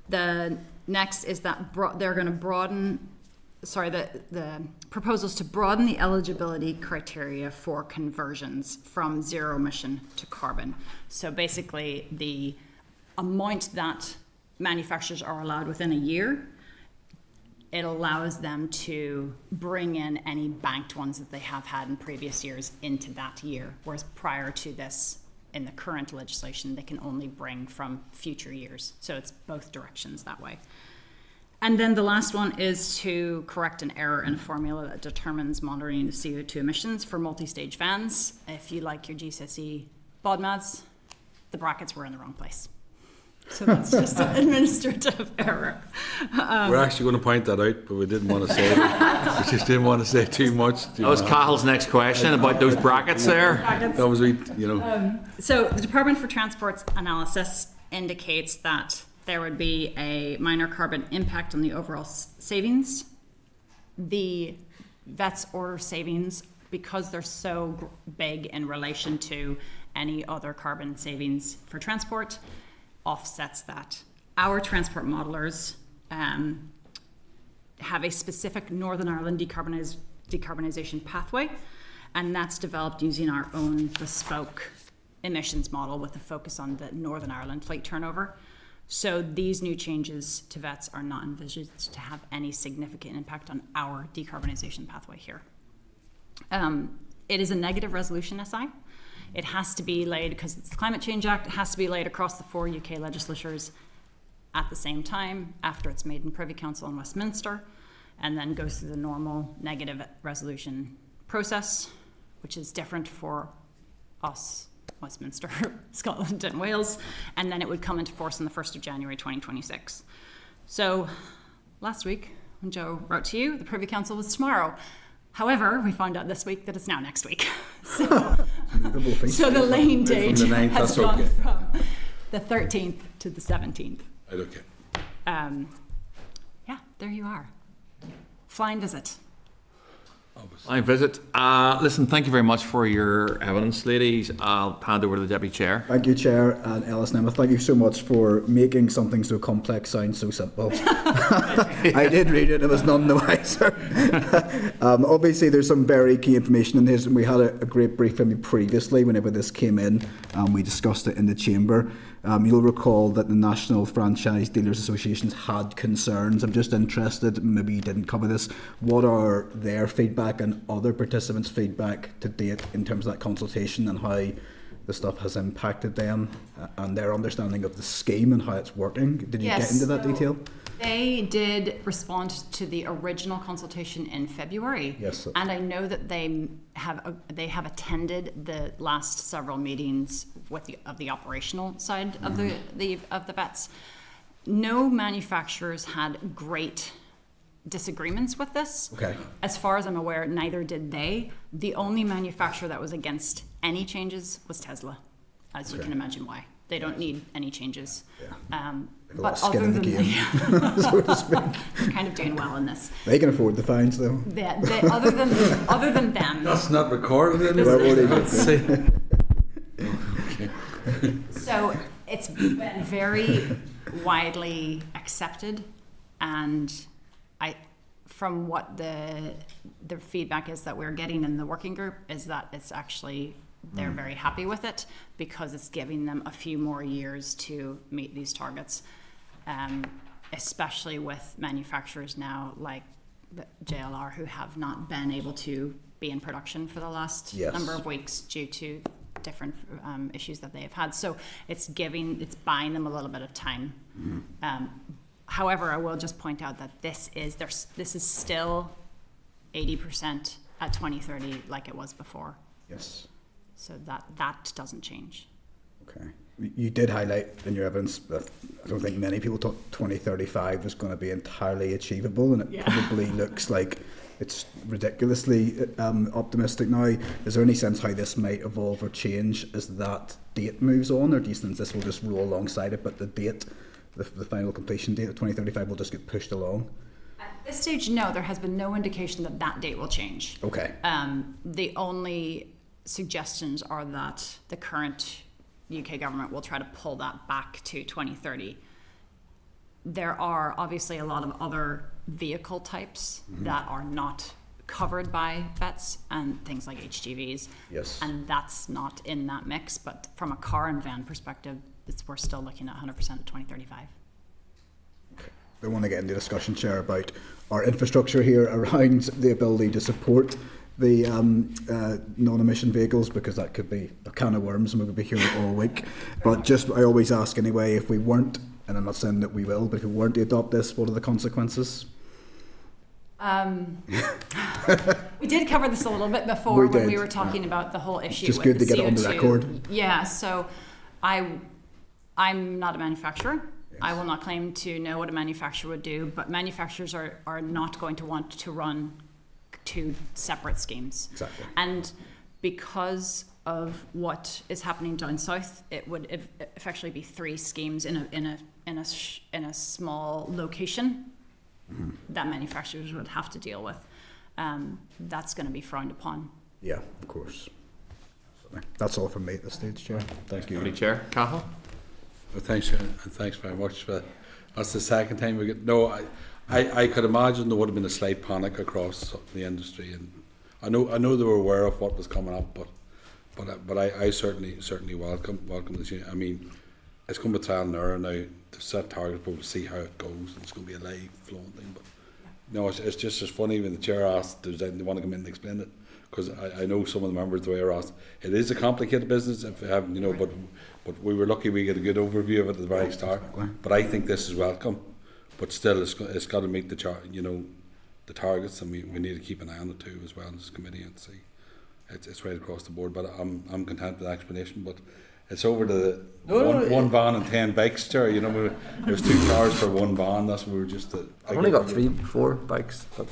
S12: the next is that they're going to broaden, the proposals to broaden the eligibility criteria for conversions from zero emission to carbon. So basically the amount that manufacturers are allowed within a year, it allows them to bring in any banked ones that they have had in previous years into that year, whereas prior to this, in the current legislation, they can only bring from future years. So it's both directions that way. And then the last one is to correct an error in a formula that determines monitoring of CO2 emissions for multi-stage vans. If you like your GCSE BODMAS, the brackets were in the wrong place. So that's just an administrative error.
S6: We're actually going to point that out, but we didn't want to say it. We just didn't want to say too much.
S2: That was Cahill's next question about those brackets there.
S6: That was, you know.
S12: So the Department for Transport's analysis indicates that there would be a minor carbon impact on the overall savings. The VETS order savings, because they're so big in relation to any other carbon savings for transport, offsets that. Our transport modelers have a specific Northern Ireland decarbonisation pathway, and that's developed using our own bespoke emissions model with a focus on the Northern Ireland fleet turnover. So these new changes to VETS are not envisaged to have any significant impact on our decarbonisation pathway here. It is a negative resolution SI. It has to be laid, because it's the Climate Change Act, it has to be laid across the 4 UK legislatures at the same time after it's made in Privy Council in Westminster, and then goes through the normal negative resolution process, which is different for us, Westminster, Scotland and Wales, and then it would come into force on the 1st of January 2026. So last week, when Joe wrote to you, the Privy Council was tomorrow. However, we found out this week that it's now next week. So the lane date has gone from the 13th to the 17th.
S6: Right, okay.
S12: Yeah, there you are. Flying visit.
S2: Flying visit. Listen, thank you very much for your evidence, ladies. I'll hand over to the Deputy Chair.
S5: Thank you, Chair, and Ellis Nemeth. Thank you so much for making something so complex sound so simple. I did read it, it was none the wiser. Obviously, there's some very key information in this, and we had a great briefing previously whenever this came in. We discussed it in the Chamber. You'll recall that the National Franchise Dealers Associations had concerns. I'm just interested, maybe you didn't cover this, what are their feedback and other participants' feedback to date in terms of that consultation and how the stuff has impacted them and their understanding of the scheme and how it's working? Did you get into that detail?
S12: They did respond to the original consultation in February.
S5: Yes.
S12: And I know that they have attended the last several meetings of the operational side of the VETS. No manufacturers had great disagreements with this.
S5: Okay.
S12: As far as I'm aware, neither did they. The only manufacturer that was against any changes was Tesla, as you can imagine why. They don't need any changes.
S5: Yeah.
S12: But
S5: skin
S12: other
S5: in the
S12: than
S5: game, so to speak.
S12: they're kind of doing well in this.
S5: They can afford the fines, though.
S12: Other than them.
S6: That's not recorded
S5: anyway.
S12: So it's been very widely accepted, and from what the feedback is that we're getting in the working group is that it's actually they're very happy with it because it's giving them a few more years to meet these targets, especially with manufacturers now like the JLR who have not been able to be in production for the last
S5: Yes.
S12: number of weeks due to different issues that they have had. So it's buying them a little bit of time. However, I will just point out that this is still 80% at 2030 like it was before.
S5: Yes.
S12: So that doesn't change.
S5: Okay. You did highlight in your evidence that I don't think many people thought 2035 was going to be entirely achievable, and it probably looks like it's ridiculously optimistic now. Is there any sense how this might evolve or change as that date moves on, or do you think this will just roll alongside it, but the date, the final completion date of 2035 will just get pushed along?
S12: At this stage, no, there has been no indication that that date will change.
S5: Okay.
S12: The only suggestions are that the current UK government will try to pull that back to 2030. There are obviously a lot of other vehicle types that are not covered by VETS and things like HGVs.
S5: Yes.
S12: And that's not in that mix, but from a car and van perspective, we're still looking at 100% at 2035.
S5: I want to get into discussion, Chair, about our infrastructure here around the ability to support the non-emission vehicles, because that could be a can of worms and we would be here all week. But just, I always ask anyway, if we weren't, and I'm not saying that we will, but if we weren't to adopt this, what are the consequences?
S12: We did cover this a little bit before when we were talking about the whole issue
S5: just
S12: with
S5: good
S12: the
S5: to get it on the
S12: CO2.
S5: record.
S12: Yeah, so I'm not a manufacturer. Yes. I will not claim to know what a manufacturer would do, but manufacturers are not going to want to run two separate schemes.
S5: Exactly.
S12: And because of what is happening down south, it would effectively be three schemes in a small location that manufacturers would have to deal with. That's going to be frowned upon.
S5: Yeah, of course. That's all from me at this stage, Chair. Thank you.
S2: Chair. Cathal?
S6: Well, thanks, Chair, and thanks very much. That's the second time we get. No, I could imagine there would have been a slight panic across the industry, and I know they were aware of what was coming up, but I certainly welcome this. I mean, it's going to be trial and error now. To set targets, but we'll see how it goes. And it's going to be a live flowing thing. But no, it's just as funny when the chair asked, "Does they want to come in and explain it?" Because I know some of the members the way are asked. It is a complicated business, if you haven't, but we were lucky we get a good overview of it at the very start. But I think this is welcome. But still, it's got to meet the the targets, and we need to keep an eye on it too as well as committee and see. It's right across the board. But I'm content with the explanation. But it's over to one van and 10 bikes, Chair. There's 2 cars for one van. That's what we were just.
S3: I've only got 4 bikes. But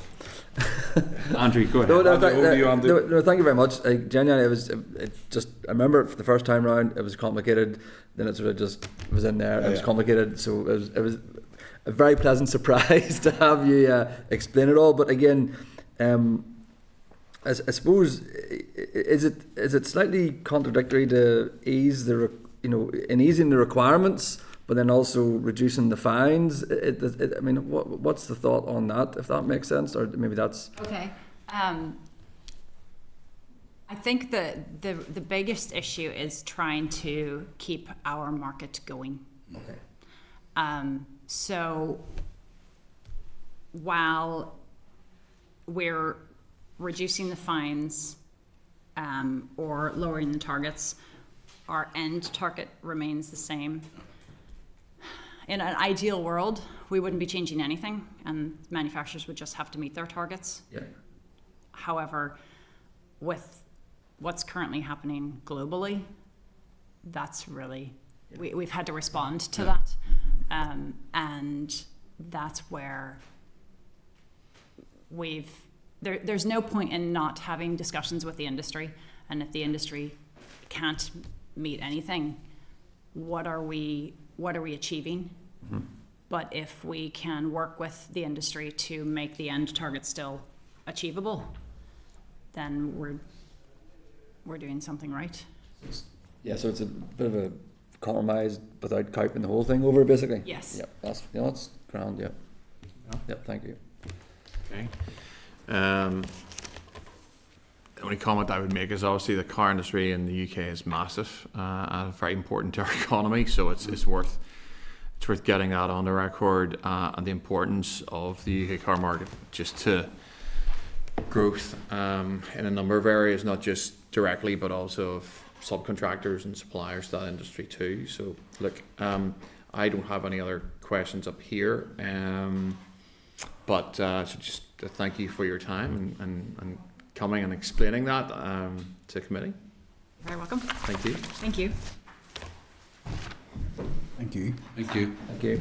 S2: Andrew, go ahead.
S3: No, thank you very much. Genuinely, I remember for the first time round, it was complicated. Then it sort of just was in there. It was complicated. So it was a very pleasant surprise to have you explain it all. But again, I suppose, is it slightly contradictory to ease in easing the requirements, but then also reducing the fines? I mean, what's the thought on that? If that makes sense, or maybe that's
S12: okay. I think the biggest issue is trying to keep our market going.
S3: okay.
S12: So while we're reducing the fines or lowering the targets, our end target remains the same. In an ideal world, we wouldn't be changing anything and manufacturers would just have to meet their targets.
S3: Yeah.
S12: However, with what's currently happening globally, that's really, we've had to respond to that. And that's where there's no point in not having discussions with the industry. And if the industry can't meet anything, what are we achieving? Mm-hmm. But if we can work with the industry to make the end target still achievable, then we're doing something right.
S3: Yeah, so it's a bit of a compromise without coping the whole thing over, basically.
S12: Yes.
S3: Yep, that's grand. Yep. Yep. Thank you.
S2: Okay. The only comment I would make is obviously the car industry in the UK is massive and very important to our economy, so it's worth it's worth getting that on the record, and the importance of the UK car market just to growth in a number of areas, not just directly, but also of subcontractors and suppliers to that industry too. So look, I don't have any other questions up here, but so just thank you for your time and coming and explaining that to committee.
S12: You're very welcome.
S2: Thank you.
S12: Thank you.
S5: Thank you.
S6: Thank you.
S7: Thank you.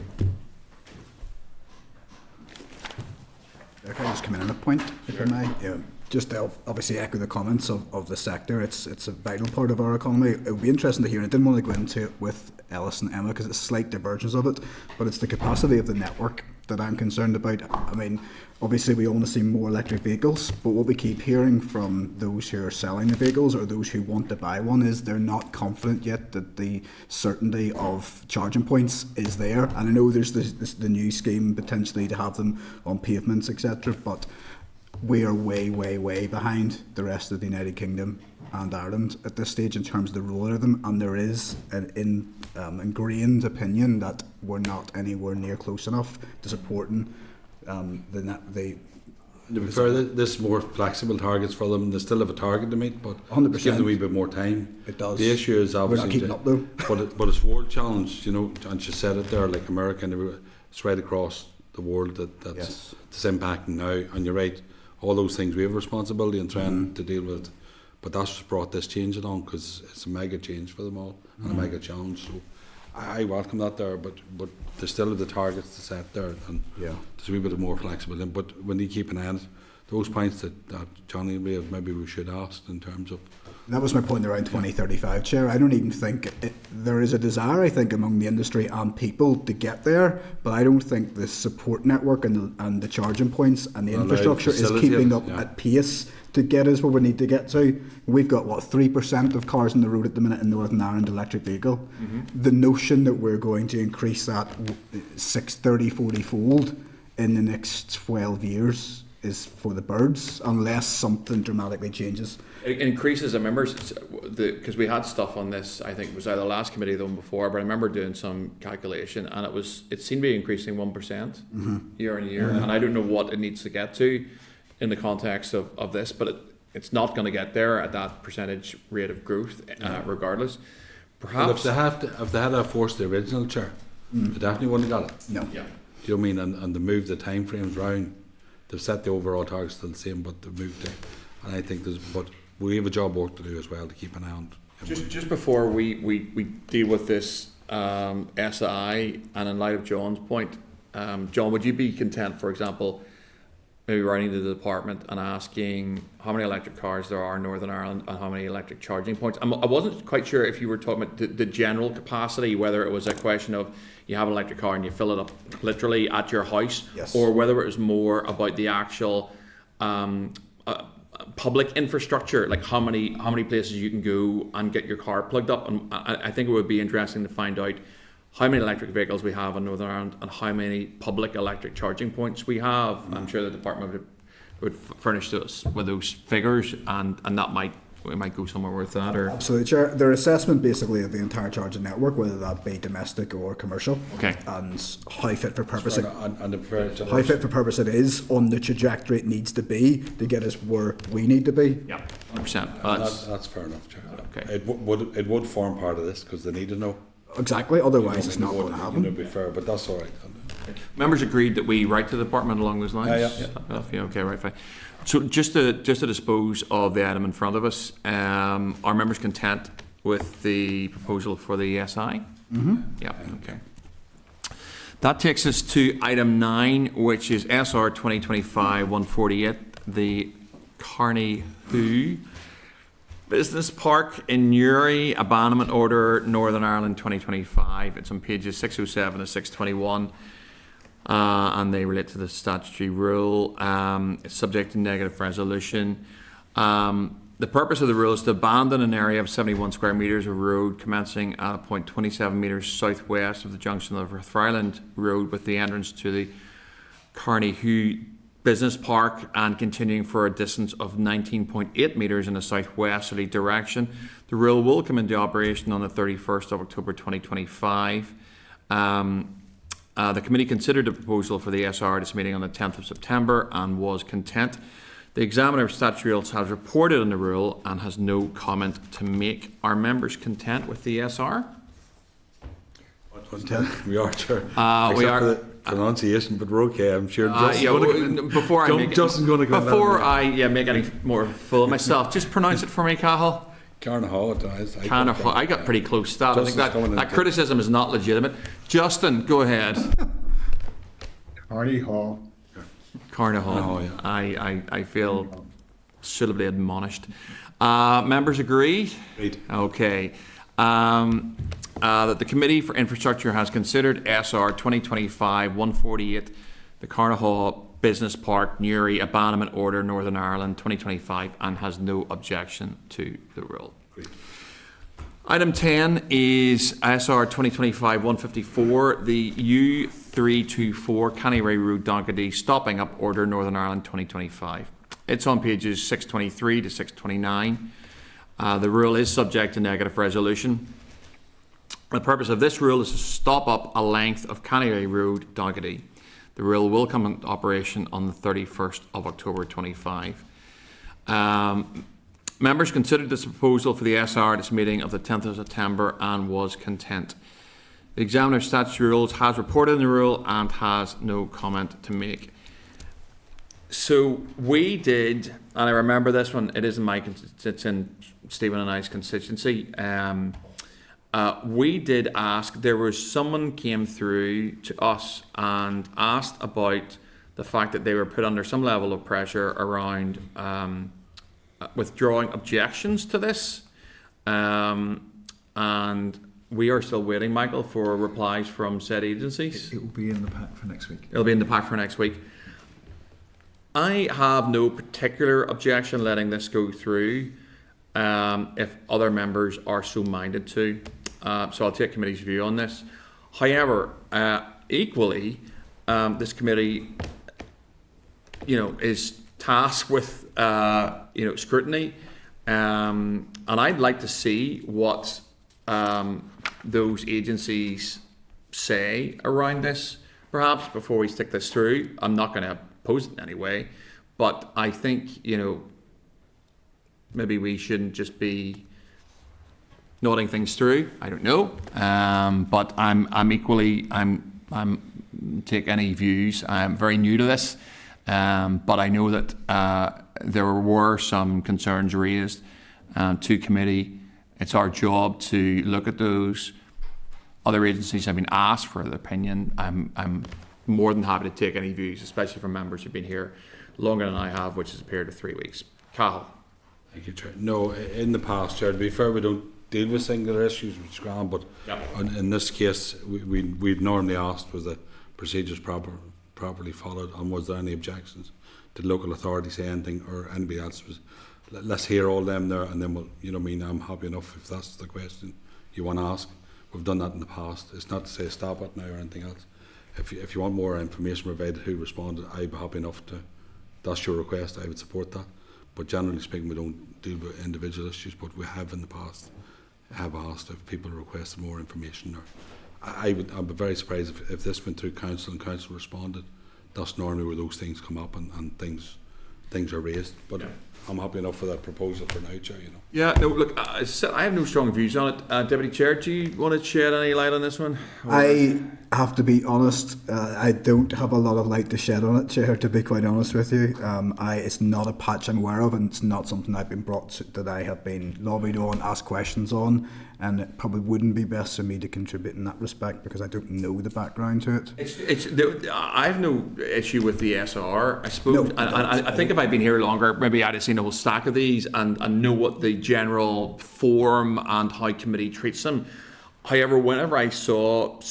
S5: Can I just come in on a point, if I may? Yeah. Just to obviously echo the comments of the sector. It's a vital part of our economy. It would be interesting to hear, and I didn't want to go into it with Ellis and Emma because it's slight divergence of it, but it's the capacity of the network that I'm concerned about. I mean, obviously we all want to see more electric vehicles, but what we keep hearing from those who are selling the vehicles or those who want to buy one is they're not confident yet that the certainty of charging points is there. And I know there's the new scheme potentially to have them on pavements, etc., but we are way, way, way behind the rest of the United Kingdom and Ireland at this stage in terms of the rollout of them, and there is an ingrained opinion that we're not anywhere near close enough to supporting the
S6: To be fair, this is more flexible targets for them. They still have a target to meet, but
S5: 100%.
S6: give them a wee bit more time.
S5: It does.
S6: The issue is obviously
S5: we're not keeping up though.
S6: but it's world challenge, you know. And she said it there, like America and everywhere. It's right across the world that's impacting now. And you're right, all those things we have a responsibility in trying to deal with. But that's what's brought this change along, because it's a mega change for them all and a mega challenge. So I welcome that there, but they still have the targets to set there, and there's a wee bit of more flexibility. But when you keep an eye on it, those points that Johnny raised, maybe we should ask in terms of.
S5: That was my point around 2035, Chair. I don't even think there is a desire, I think, among the industry and people to get there, but I don't think the support network and the charging points and the infrastructure is keeping up at pace to get us where we need to get to. We've got, 3% of cars on the road at the minute in Northern Ireland electric vehicle. The notion that we're going to increase that 40-fold in the next 12 years is for the birds, unless something dramatically changes.
S2: It increases, I remember, because we had stuff on this, I think it was either last committee or the one before, but I remember doing some calculation, and it seemed to be increasing 1% year on year, and I don't know what it needs to get to in the context of this, but it's not going to get there at that percentage rate of growth, regardless. Perhaps
S6: But if they had forced the original, Chair, they definitely wouldn't have got it.
S5: No.
S2: Yeah.
S6: Do you know what I mean? And they moved the time frames round. They've set the overall targets still the same, but they've moved it. And I think but we have a job work to do as well to keep an eye on it.
S2: Just before we deal with this SI, and in light of John's point, John, would you be content, for example, maybe writing to the department and asking how many electric cars there are in Northern Ireland and how many electric charging points? I wasn't quite sure if you were talking about the general capacity, whether it was a question of you have an electric car and you fill it up literally at your house, or whether it was more about the actual public infrastructure, like how many places you can go and get your car plugged up. And I think it would be interesting to find out how many electric vehicles we have in Northern Ireland and how many public electric charging points we have. I'm sure the department would furnish to us with those figures, and that we might go somewhere with that. Or
S5: absolutely, Chair. Their assessment basically of the entire charging network, whether that be domestic or commercial, and how fit for purpose how fit for purpose it is on the trajectory it needs to be to get us where we need to be.
S2: Yeah, 100%.
S6: That's fair enough, Chair.
S2: Okay.
S6: It would form part of this because they need to know.
S5: Exactly, otherwise it's not going to happen.
S6: To be fair, but that's all right.
S2: Members agreed that we write to the department along those lines? Yeah. Okay, right, fine. So just to dispose of the item in front of us, are members content with the proposal for the SI? Yeah, okay. That takes us to item 9, which is SR 2025-148, the Carney Who Business Park in Newry, Abandonment Order, Northern Ireland 2025. It's on pages 607 to 621, and they relate to the statutory rule. It's subject to negative resolution. The purpose of the rule is to abandon an area of 71 square metres of road commencing at a point 27 metres southwest of the junction of Rathfriland Road with the entrance to the Carney Who Business Park and continuing for a distance of 19.8 metres in a southwesterly direction. The rule will come into operation on the 31st of October 2025. The committee considered the proposal for the SR at its meeting on the 10th of September and was content. The examiner of statutory rules has reported on the rule and has no comment to make. Are members content with the SR?
S6: We are, Chair.
S2: We are.
S6: For the pronunciation, but we're okay. I'm sure.
S2: Before I make any more full myself, just pronounce it for me, Cahill.
S6: Carnahaw.
S2: I got pretty close to that. I think that criticism is not legitimate. Justin, go ahead.
S9: Carnahaw.
S2: Carnahaw. I feel suitably admonished. Members agree?
S6: Agreed.
S2: Okay. That the Committee for Infrastructure has considered SR 2025-148, the Carnahaw Business Park Newry Abandonment Order, Northern Ireland 2025, and has no objection to the rule.
S6: Agreed.
S2: Item 10 is SR 2025-154, the U324 Cannyray Road Donkady Stopping Up Order, Northern Ireland 2025. It's on pages 623 to 629. The rule is subject to negative resolution. The purpose of this rule is to stop up a length of Cannyray Road Donkady. The rule will come into operation on the 31st of October 25. Members considered this proposal for the SR at its meeting of the 10th of September and was content. The examiner of statutory rules has reported on the rule and has no comment to make. So we did, and I remember this one, it is in my, it's in Stephen and I's constituency. We did ask, there was someone came through to us and asked about the fact that they were put under some level of pressure around withdrawing objections to this. And we are still waiting, Michael, for replies from said agencies.
S4: It will be in the pack for next week.
S2: It'll be in the pack for next week. I have no particular objection letting this go through if other members are so minded to. So I'll take committee's view on this. However, equally, this committee, is tasked with, scrutiny, and I'd like to see what those agencies say around this, perhaps before we stick this through. I'm not going to oppose it in any way, but I think maybe we shouldn't just be nodding things through. I don't know, but I'm equally take any views. I'm very new to this, but I know that there were some concerns raised to committee. It's our job to look at those. Other agencies have been asked for their opinion. I'm more than happy to take any views, especially from members who've been here longer than I have, which is a period of 3 weeks. Cahill.
S6: Thank you, Chair. No, in the past, Chair, to be fair, we don't deal with singular issues, which is grand, but in this case, we'd normally asked was the procedures properly followed, and was there any objections? Did local authority say anything, or anybody else? Let's hear all them there, and then we'll, I'm happy enough if that's the question you want to ask. We've done that in the past. It's not to say stop it now or anything else. If you want more information provided who responded, I'd be happy enough to. That's your request. I would support that. But generally speaking, we don't deal with individual issues, but we have in the past have asked if people requested more information. Or I'd be very surprised if this went through council and council responded. That's normally where those things come up and things are raised. But I'm happy enough for that proposal for now, Chair.
S2: Yeah, no, look, I have no strong views on it. Deputy Chair, do you want to shed any light on this one?
S5: I have to be honest, I don't have a lot of light to shed on it, Chair, to be quite honest with you. It's not a patch I'm aware of, and it's not something I've been brought to, that I have been lobbied on, asked questions on, and it probably wouldn't be best for me to contribute in that respect because I don't know the background to it.
S2: I have no issue with the SR, I suppose. No, I think if I'd been here longer, maybe I'd have seen a whole stack of these and know what the general form and how committee treats them. However, whenever I saw,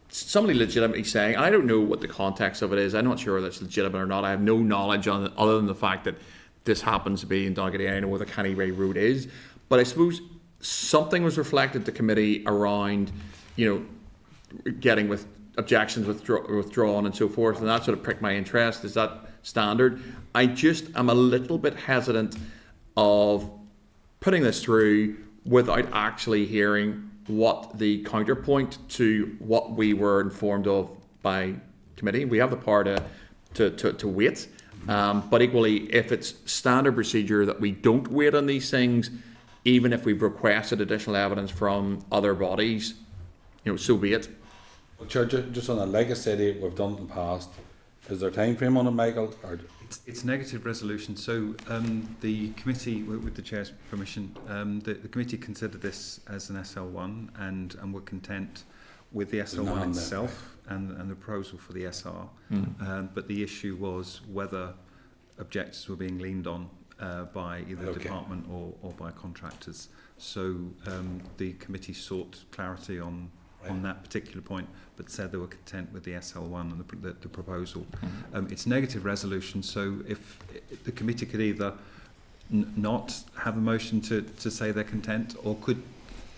S2: somebody legitimately saying, and I don't know what the context of it is, I'm not sure whether it's legitimate or not, I have no knowledge on it other than the fact that this happens to be in Donkady. I know where the Cannyray Road is, but I suppose something was reflected to committee around, getting with objections withdrawn and so forth, and that sort of pricked my interest. Is that standard? I just am a little bit hesitant of putting this through without actually hearing what the counterpoint to what we were informed of by committee. We have the power to wait. But equally, if it's standard procedure that we don't wait on these things, even if we've requested additional evidence from other bodies, so be it.
S6: Well, Chair, just on that, like I said, we've done it in the past. Is there a time frame on it, Michael? Or
S4: It's negative resolution. So the committee, with the chair's permission, the committee considered this as an SL1 and were content with the SL1 itself and the proposal for the SR. But the issue was whether objectives were being leaned on by either the department or by contractors. So the committee sought clarity on that particular point, but said they were content with the SL1 and the proposal. It's negative resolution, so if the committee could either not have a motion to say they're content, or could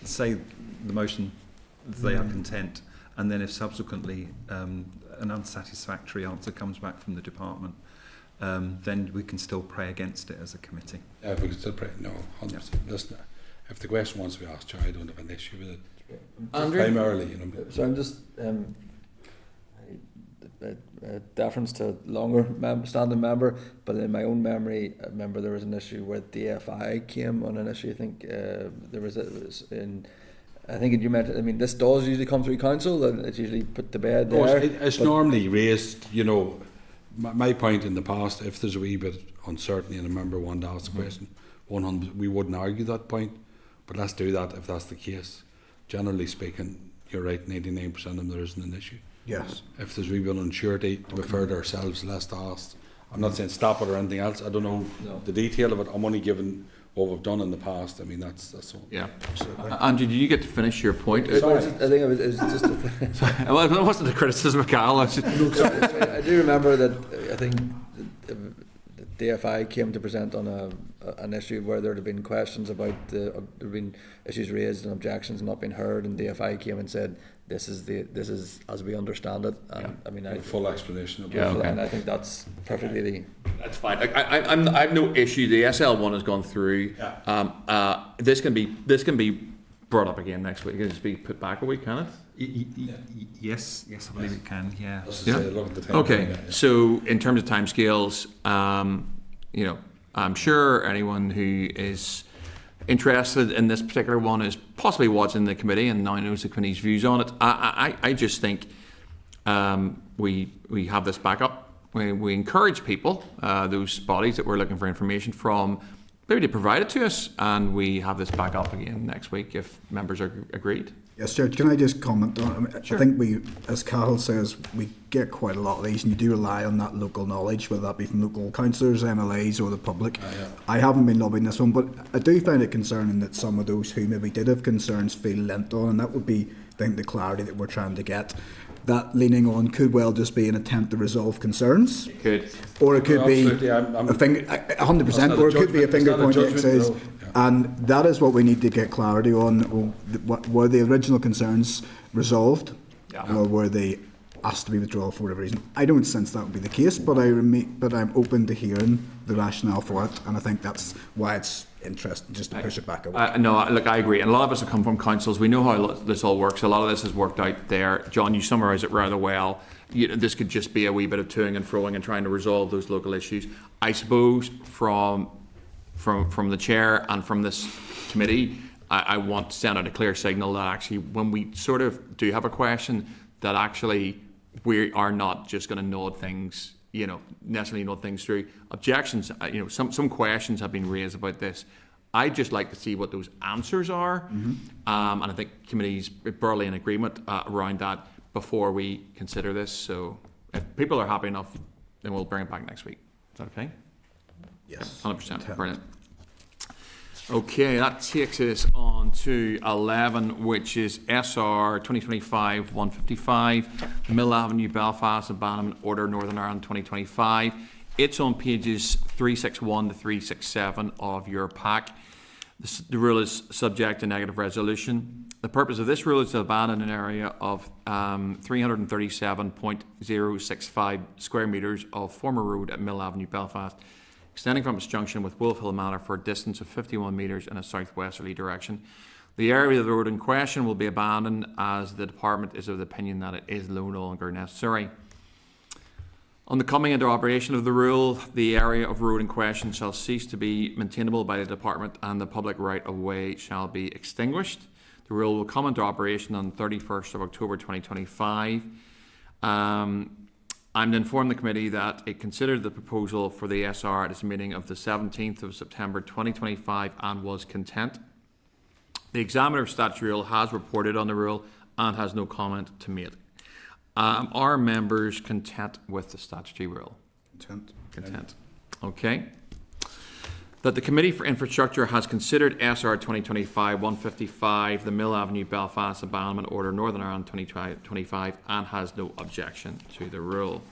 S4: say the motion they are content, and then if subsequently an unsatisfactory answer comes back from the department, then we can still pray against it as a committee.
S6: If we can still pray, no, 100%. Listen, if the question wants to be asked, Chair, I don't have an issue with it.
S3: Andrew?
S6: Primarily,
S3: So I'm just deference to longer standing member, but in my own memory, I remember there was an issue where DFI came on an issue. I think there was I think you meant. I mean, this does usually come through council, and it's usually put to bed there.
S6: It's normally raised. My point in the past, if there's a wee bit uncertainty and a member wanted to ask a question, 100, we wouldn't argue that point, but let's do that if that's the case. Generally speaking, you're right, 99% of them there isn't an issue.
S5: Yes.
S6: If there's real unsurety, we refer to ourselves, let's ask. I'm not saying stop it or anything else. I don't know the detail of it. I'm only giving what we've done in the past. I mean, that's all.
S2: Yeah. Andrew, did you get to finish your point?
S3: Sorry. I think it was just.
S2: Well, it wasn't a criticism of Carl. I
S3: do remember that. I think the DFI came to present on an issue where there had been questions about there had been issues raised and objections not being heard, and DFI came and said this is as we understand it. And I mean,
S6: full explanation.
S3: And I think that's perfectly.
S2: That's fine. I have no issue. The SL1 has gone through.
S6: Yeah.
S2: This can be brought up again next week. It can just be put back a week, can it?
S4: Yes, I believe it can. Yeah.
S2: Okay. So in terms of timescales, I'm sure anyone who is interested in this particular one is possibly watching the committee and now knows the committee's views on it. I just think we have this backup. We encourage people, those bodies that we're looking for information from, maybe to provide it to us, and we have this back up again next week if members are agreed.
S5: Yes, Chair, can I just comment on it?
S2: Sure.
S5: I think we, as Cathal says, we get quite a lot of these, and you do rely on that local knowledge, whether that be from local councillors, MLAs or the public. I haven't been lobbying this one, but I do find it concerning that some of those who maybe did have concerns feel lent on, and that would be, I think, the clarity that we're trying to get. That leaning on could well just be an attempt to resolve concerns.
S2: It could.
S5: Or it could be
S6: a
S5: finger, 100%, or it could be a finger point exercise.
S6: No.
S5: And that is what we need to get clarity on. Were the original concerns resolved, or were they asked to be withdrawn for whatever reason? I don't sense that would be the case, but I'm open to hearing the rationale for it, and I think that's why it's interesting just to push it back a week.
S2: No, look, I agree, and a lot of us have come from councils. We know how this all works. A lot of this has worked out there. John, you summarised it rather well. This could just be a wee bit of toing and froing and trying to resolve those local issues. I suppose from the chair and from this committee, I want to send out a clear signal that actually when we sort of do have a question, that actually we are not just going to nod things, necessarily nod things through. Objections, some questions have been raised about this. I'd just like to see what those answers are, and I think committee's barely in agreement around that before we consider this. So if people are happy enough, then we'll bring it back next week. Is that okay?
S5: Yes.
S2: 100%. Brilliant. Okay, that takes us on to 11, which is SR 2025-155, Mill Avenue, Belfast, Abandonment Order, Northern Ireland 2025. It's on pages 361 to 367 of your pack. The rule is subject to negative resolution. The purpose of this rule is to abandon an area of 337.065 square metres of former road at Mill Avenue, Belfast, extending from its junction with Wolf Hill Manor for a distance of 51 metres in a southwesterly direction. The area of the road in question will be abandoned as the department is of the opinion that it is no longer necessary. On the coming into operation of the rule, the area of road in question shall cease to be maintainable by the department and the public right of way shall be extinguished. The rule will come into operation on the 31st of October 2025. I'm to inform the committee that it considered the proposal for the SR at its meeting of the 17th of September 2025 and was content. The examiner of statutory rule has reported on the rule and has no comment to make. Are members content with the statutory rule? Content. Okay. That the Committee for Infrastructure has considered SR 2025-155, the Mill Avenue Belfast Abandonment Order Northern Ireland 2025, and has no objection to the rule.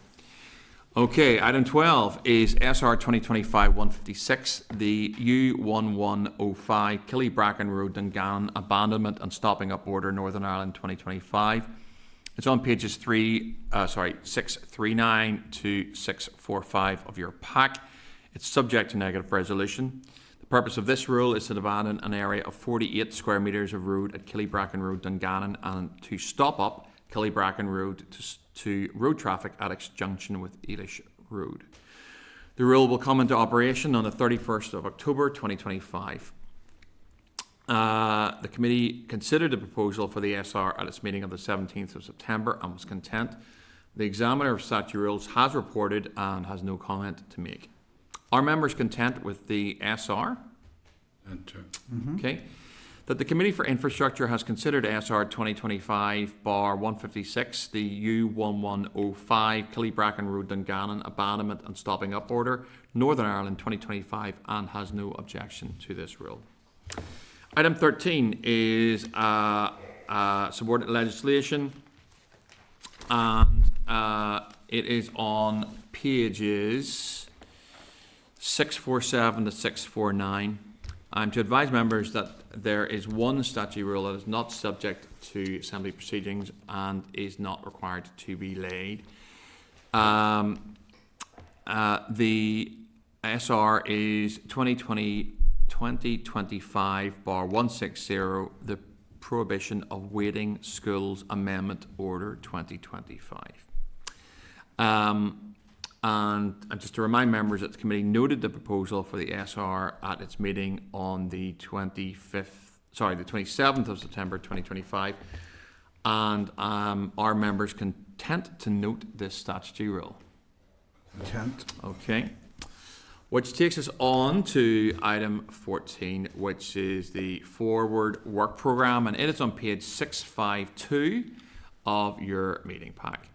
S2: Okay, item 12 is SR 2025-156, the U1105 Killybracken Road Dungannon Abandonment and Stopping Up Order Northern Ireland 2025. It's on pages 639 to 645 of your pack. It's subject to negative resolution. The purpose of this rule is to abandon an area of 48 square metres of road at Killybracken Road Dungannon and to stop up Killybracken Road to road traffic at its junction with Eilish Road. The rule will come into operation on the 31st of October 2025. The committee considered the proposal for the SR at its meeting of the 17th of September and was content. The examiner of statutory rules has reported and has no comment to make. Are members content with the SR? Okay. That the Committee for Infrastructure has considered SR 2025-156, the U1105 Killybracken Road Dungannon Abandonment and Stopping Up Order, Northern Ireland 2025, and has no objection to this rule. Item 13 is subordinate legislation, and it is on pages 647 to 649. I'm to advise members that there is one statutory rule that is not subject to Assembly proceedings and is not required to be laid. The SR is 2025-160, the Prohibition of Waiting Schools Amendment Order 2025. And just to remind members that the committee noted the proposal for the SR at its meeting on the 27th of September 2025, and are members content to note this statutory rule?
S5: Content.
S2: Okay. Which takes us on to item 14, which is the Forward Work Programme, and it is on page 652 of your meeting pack.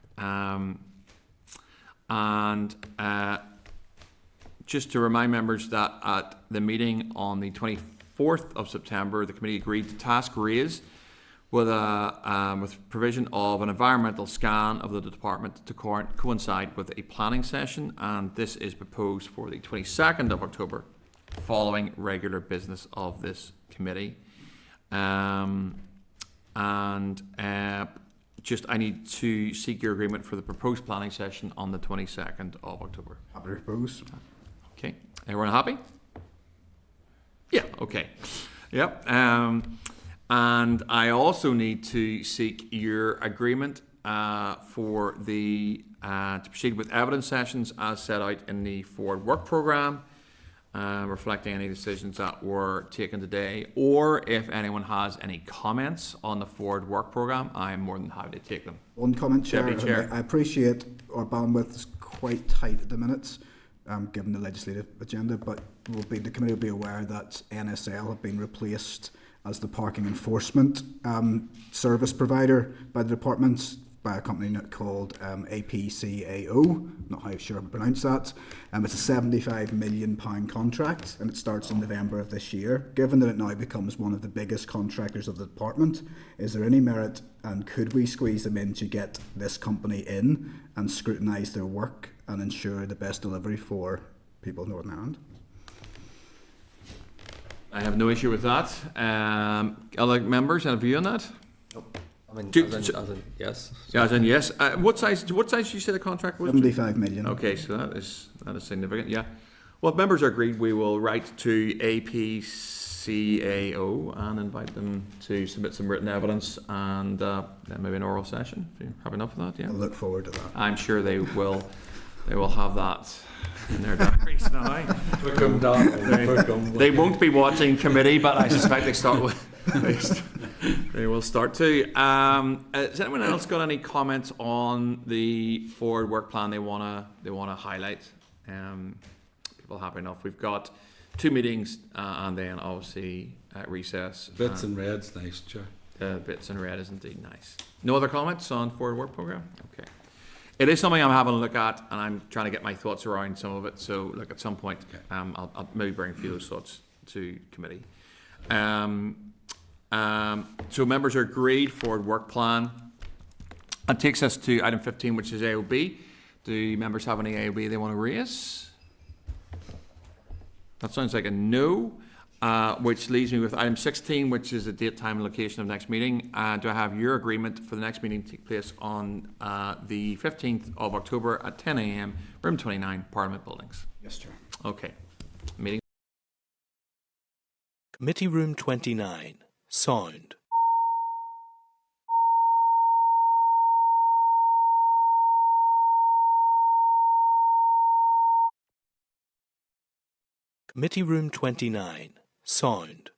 S2: Just to remind members that at the meeting on the 24th of September, the committee agreed to task raise with provision of an environmental scan of the department to coincide with a planning session, and this is proposed for the 22nd of October, following regular business of this committee. I need to seek your agreement for the proposed planning session on the 22nd of October.
S5: Happy to propose.
S2: Okay. Everyone happy? Yeah, okay. Yep. And I also need to seek your agreement for the to proceed with evidence sessions as set out in the Forward Work Programme, reflecting any decisions that were taken today, or if anyone has any comments on the Forward Work Programme, I am more than happy to take them.
S5: One comment, Chair. I appreciate our bandwidth is quite tight at the minute, given the legislative agenda, but the committee will be aware that NSL have been replaced as the parking enforcement service provider by the department by a company called APCAO, not how sure I pronounce that. It's a £75 million contract and it starts in November of this year. Given that it now becomes one of the biggest contractors of the department, is there any merit and could we squeeze them in to get this company in and scrutinise their work and ensure the best delivery for people in Northern Ireland?
S2: I have no issue with that. Other members have a view on that?
S3: Nope. I mean, as in yes.
S2: Yeah, as in yes. What size did you say the contract was?
S5: 75 million.
S2: Okay, so that is significant. Yeah. Well, if members are agreed, we will write to APCAO CAO and invite them to submit some written evidence and then maybe an oral session. If you have enough of that, yeah.
S5: I look forward to that.
S2: I'm sure they will. They will have that in their diaries now. They won't be watching committee, but I suspect they start with. They will start to. Has anyone else got any comments on the forward work plan they wanna highlight? People happy enough. We've got 2 meetings and then obviously recess.
S6: Bits in red's nice, Chair.
S2: Bits in red is indeed nice. No other comments on forward work program? Okay. It is something I'm having a look at, and I'm trying to get my thoughts around some of it. So, look, at some point, I'll maybe bring a few of those thoughts to committee. So, members are agreed forward work plan. That takes us to item 15, which is AOB. Do members have any AOB they want to raise? That sounds like a no. Which leaves me with item 16, which is the date, time, and location of next meeting. Do I have your agreement for the next meeting to take place on the 15th of October at 10 a.m., room 29, Parliament Buildings?
S5: Yes, Chair.
S2: Okay. Meeting.
S1: Committee Room 29. Sound. Committee Room 29. Sound.